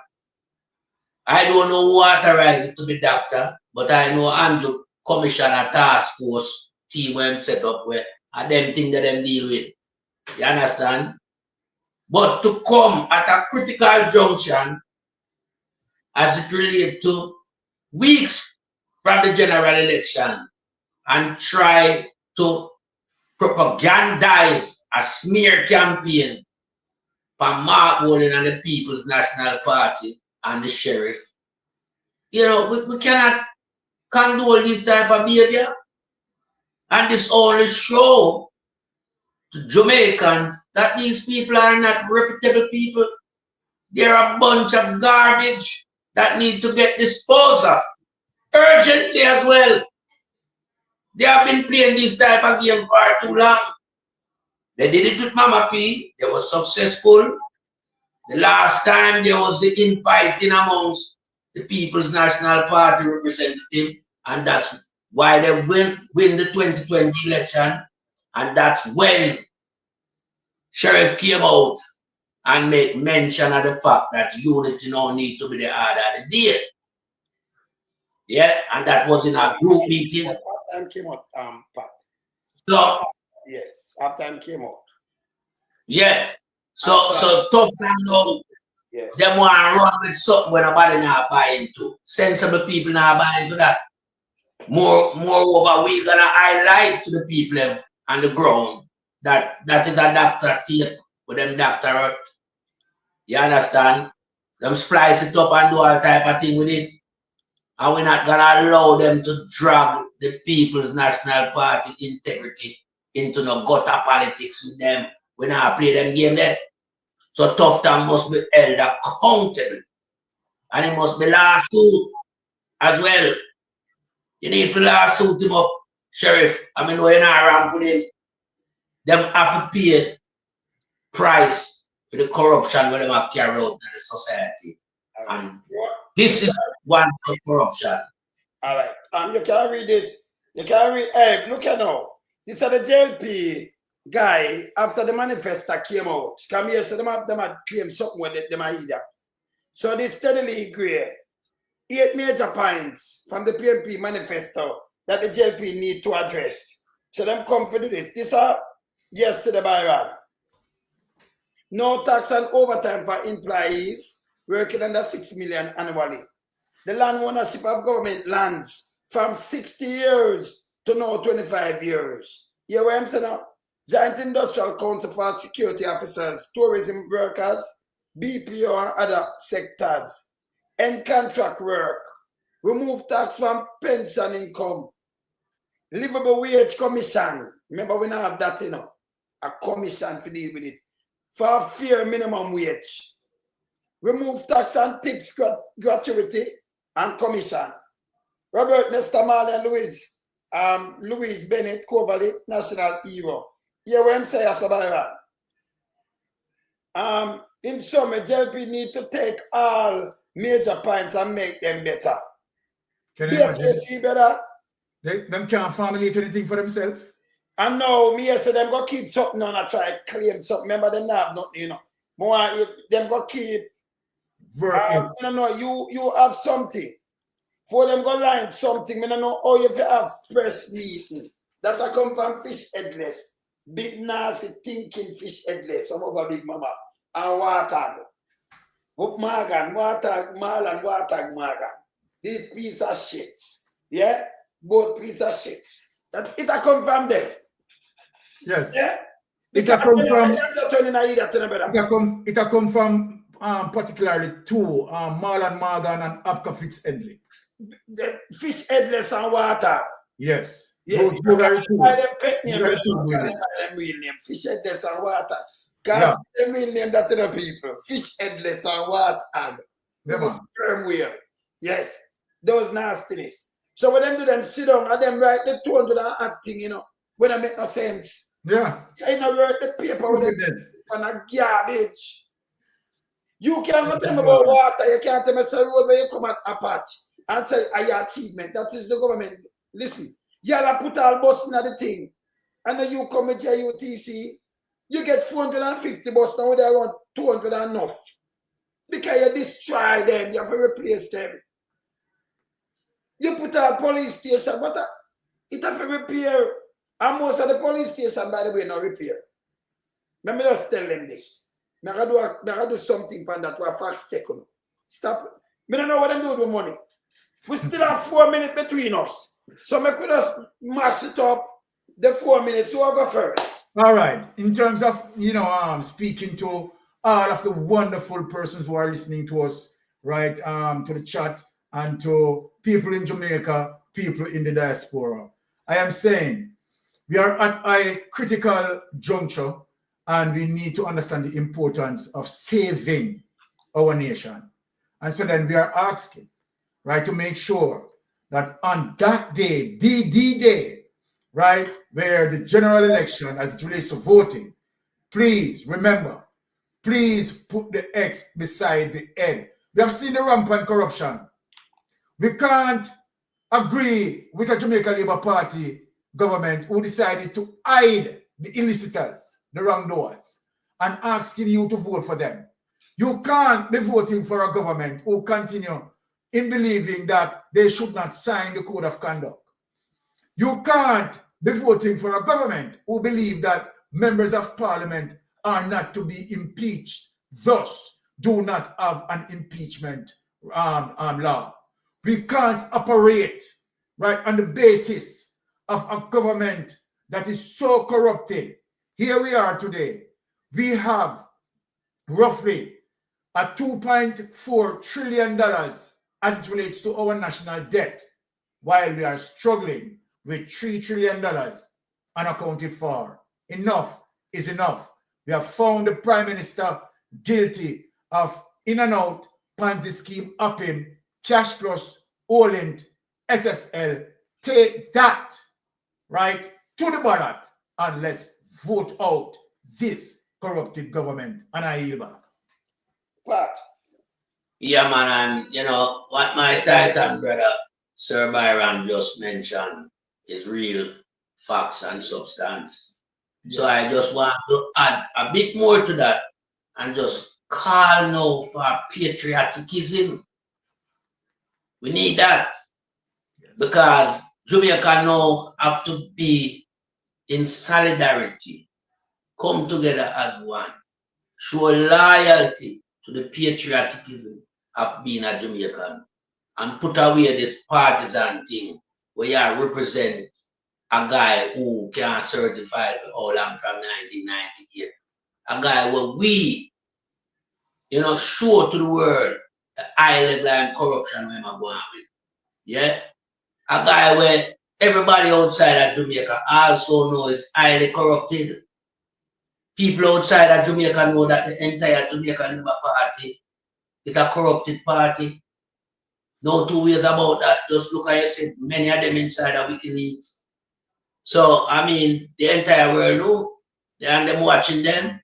I don't know who authorized it to be doctor, but I know Andrew Commissioner Task Force team when set up where and them thing that them deal with. You understand? But to come at a critical junction as it relates to weeks from the general election and try to propagandize a smear campaign for Mark Golden and the People's National Party and the sheriff. You know, we cannot condone this type of behavior. And this only show to Jamaicans that these people are not reputable people. They're a bunch of garbage that need to get disposed of urgently as well. They have been playing this type of game for too long. They did it with Mama P. They were successful. The last time there was the infighting amongst the People's National Party representative, and that's why they win the 2020 election. And that's when Sheriff came out and made mention of the fact that unity now need to be the order of the day. Yeah, and that was in a group meeting. After time came out, Pat. So yes, after time came out. Yeah. So tough time now. Yes. Them want to run with something when nobody not buying into. Sensible people not buying into that. Moreover, we gonna highlight to the people on the ground that is a doctor tape with them doctor. You understand? Them splice it up and do all type of thing with it. And we're not gonna allow them to drag the People's National Party integrity into no gutter politics with them. We not play them game there. So Tufton must be held accountable. And he must be lawsuit as well. You need to lawsuit him up, Sheriff. I mean, we're not around with him. Them have to pay price for the corruption when they have carried out in the society. And this is one for corruption. All right. You can read this. You can read. Hey, look at now. This is the JLP guy after the manifesto came out. Come here, so them have claimed something with them either. So they steadily agree 8 major points from the PNP manifesto that the JLP need to address. So them come for do this. This are yes to the Byron. No tax and overtime for employees working under 6 million annually. The land ownership of government lands from 60 years to now 25 years. You hear what I'm saying now? Joint Industrial Council for Security Officers, tourism workers, BPO and other sectors. end contract work, remove tax from pension income, livable wage commission. Remember, we don't have that, a commission to deal with it. For fair minimum wage. Remove tax and tips gratuity and commission. Robert Nestamale and Louise Bennett Coverly, national hero. Here we say Asabaran. In summer, JLP need to take all major points and make them better. Can you imagine? See better? Them can't formulate anything for themselves. And now, me say them go keep something on and try to claim something. Remember, them not have nothing, More, them go keep working. You have something. For them go line something, I don't know how you have press meeting. That I come from fish headless. Big nasty thinking fish headless. Some of a big mama. And Wartag. Morgan, Wartag, Marlon, Wartag, Morgan. These piece of shits. Yeah? Both piece of shits. That it a come from them. Yes. Yeah? It a come from particularly two, Marlon Morgan and Abka Fitzedley. The fish headless and water. Yes. Yes. Those are two. Real name. Fish headless and water. Because the real name that the people. Fish headless and water. Those term wheel. Yes. Those nastiness. So when them do them sit down and them write the 200 and acting, when it make no sense. Yeah. I know write the paper with them on a garbage. You can't tell me about water. You can't tell me it's a road where you come at apart. And say, your achievement, that is the government. Listen, y'all put all bus in the thing. And then you come with JUTC, you get 450 bus now with around 200 enough. Because you destroy them, you have to replace them. You put a police station, but it have to repair. And most of the police station, by the way, no repair. Let me just tell them this. I gotta do something for that, to fact check. Stop. I don't know what I'm doing with money. We still have 4 minutes between us. So I could just mash it up the 4 minutes. So I'll go first. All right. In terms of, speaking to all of the wonderful persons who are listening to us, right, to the chat and to people in Jamaica, people in the diaspora, I am saying we are at a critical juncture and we need to understand the importance of saving our nation. And so then we are asking, right, to make sure that on that day, the day, right, where the general election as it relates to voting, please remember, please put the X beside the N. We have seen the rampant corruption. We can't agree with a Jamaica Labour Party government who decided to hide the illicitors, the wrongdoers, and asking you to vote for them. You can't be voting for a government who continue in believing that they should not sign the code of conduct. You can't be voting for a government who believe that members of parliament are not to be impeached, thus do not have an impeachment law. We can't operate, right, on the basis of a government that is so corrupted. Here we are today. We have roughly a $2.4 trillion as it relates to our national debt, while we are struggling with $3 trillion unaccounted for. Enough is enough. We have found the Prime Minister guilty of in and out, Ponzi scheme, upping, cash plus, Olent, SSL. Take that, right, to the ballot and let's vote out this corrupted government. And I yield back. What? Yeah, man, and what my Titan brother, Sir Byron, just mentioned is real facts and substance. Yes. So I just want to add a bit more to that and just call now for patriotism. We need that because Jamaica now have to be in solidarity, come together as one, show loyalty to the patriotism of being a Jamaican and put away this partisan thing where you represent a guy who can certify for how long from 1998. A guy where we, show to the world high level and corruption when I'm going with. Yeah? A guy where everybody outside of Jamaica also knows is highly corrupted. People outside of Jamaica know that the entire Jamaica Labour Party is a corrupted party. No two ways about that. Just look at yourself, many of them inside of WikiLeaks. So, I mean, the entire world know, and them watching them.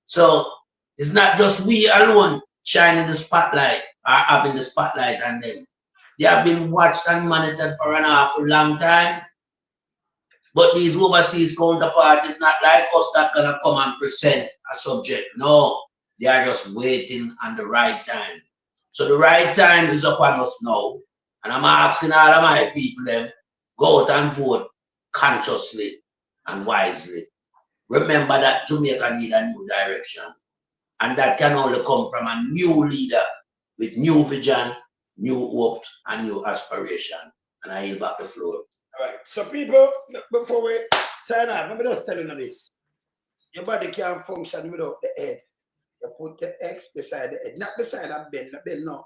So, it's not just we alone shining the spotlight or having the spotlight on them. They have been watched and monitored for an awful long time. But these overseas counterparts is not like us that gonna come and present a subject. No, they are just waiting on the right time. So the right time is upon us now. And I'm asking all of my people them, go out and vote consciously and wisely. Remember that Jamaica need a new direction. And that can only come from a new leader with new vision, new hope, and new aspiration. And I yield back the floor. All right. So people, before we sign off, let me just tell you this. Your body can't function without the head. You put the X beside the head. Not beside a bell. The bell, no.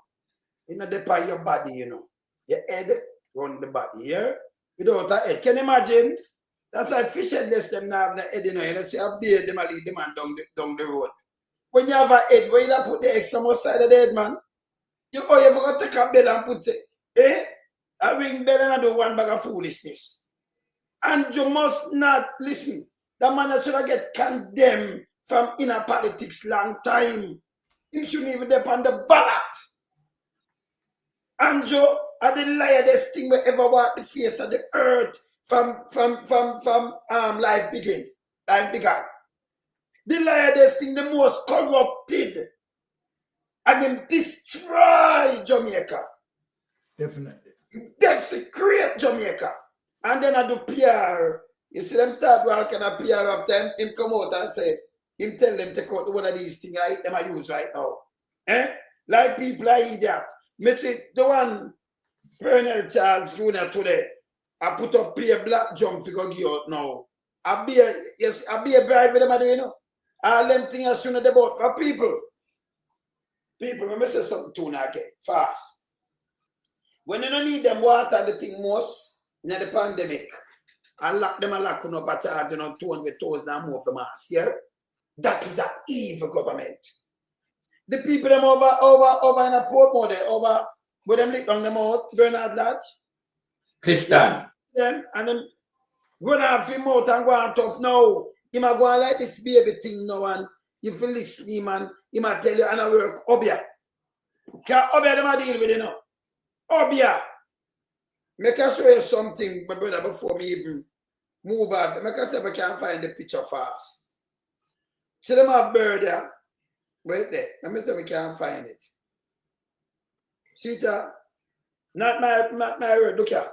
It's not depend your body, you know. Your head run the body here. Without a head. Can you imagine? That's why fish headless them now have the head, you know. You see a beard, them a lead the man down the road. When you have a head, where you put the X on one side of the head, man? You forgot to take a bell and put it. Eh? I ring bell and I do one bag of foolishness. And you must not listen. The man should have get condemned from inner politics long time. You shouldn't even depend on the ballot. And you are the liarest thing we ever walk the face of the earth from life begin. Life began. The liarest thing, the most corrupted. And then destroy Jamaica. Definitely. Desecrate Jamaica. And then I do PR. You see them start working a PR of them, him come out and say, him tell them take out one of these things I use right now. Eh? Like people are idiot. Me see the one Colonel Charles Jr. today, I put up pay black jump figure give out now. I be a bribe with them, you know. All them things I shouldn't about for people. People, let me say something to you now again, fast. When you don't need them water, the thing most in the pandemic, and lock them and lock up a charge, you know, 200,000 and more for mass, yeah? That is an evil government. The people them over in a Portmore there, over where them lick on them out, Bernard Lodge. Tufton. Them and them run off him out and go on tough now. He might go on like this baby thing now and you feel listen him and he might tell you and I work Obia. Can Obia them a deal with you now? Obia. Make us show you something, my brother, before me even move off. Make us see if I can find the picture fast. See them have bird there. Wait there. Let me see if we can find it. See it? Not my word. Look here.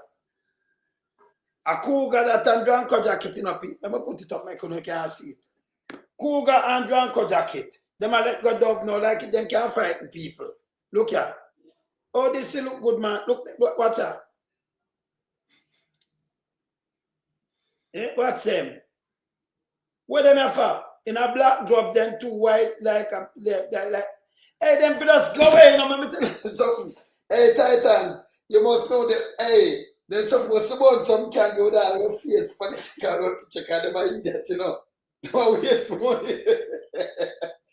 A cougar that and Dranko jacket in a pit. Let me put it up, make you can't see it. Cougar and Dranko jacket. Them a let go dove now like it, them can't frighten people. Look here. Oh, this look good, man. Look, watch out. What's them? What them have for? In a black drop, then two white like a like. Hey, them for us go away, you know, let me tell you something. Hey, Titans, you must know that, hey, they're supposed to want some can go down with face political picture, because they might eat that, you know. Don't waste money.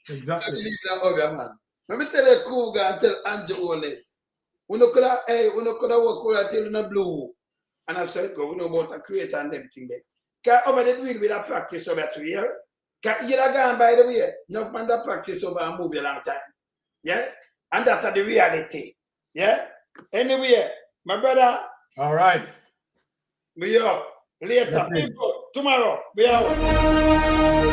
Exactly. I believe that other man. Let me tell you, Cougar and tell Andrew Holness. We no could have, hey, we no could have worked out till in a blue. And I said, go, we know about a creator and them thing there. Because over the week with a practice over 2 years. Because you have gone by the way, enough man that practice over a movie a long time. Yes? And that's the reality. Yeah? Anyway, my brother. All right. We up. Later. People, tomorrow. We out.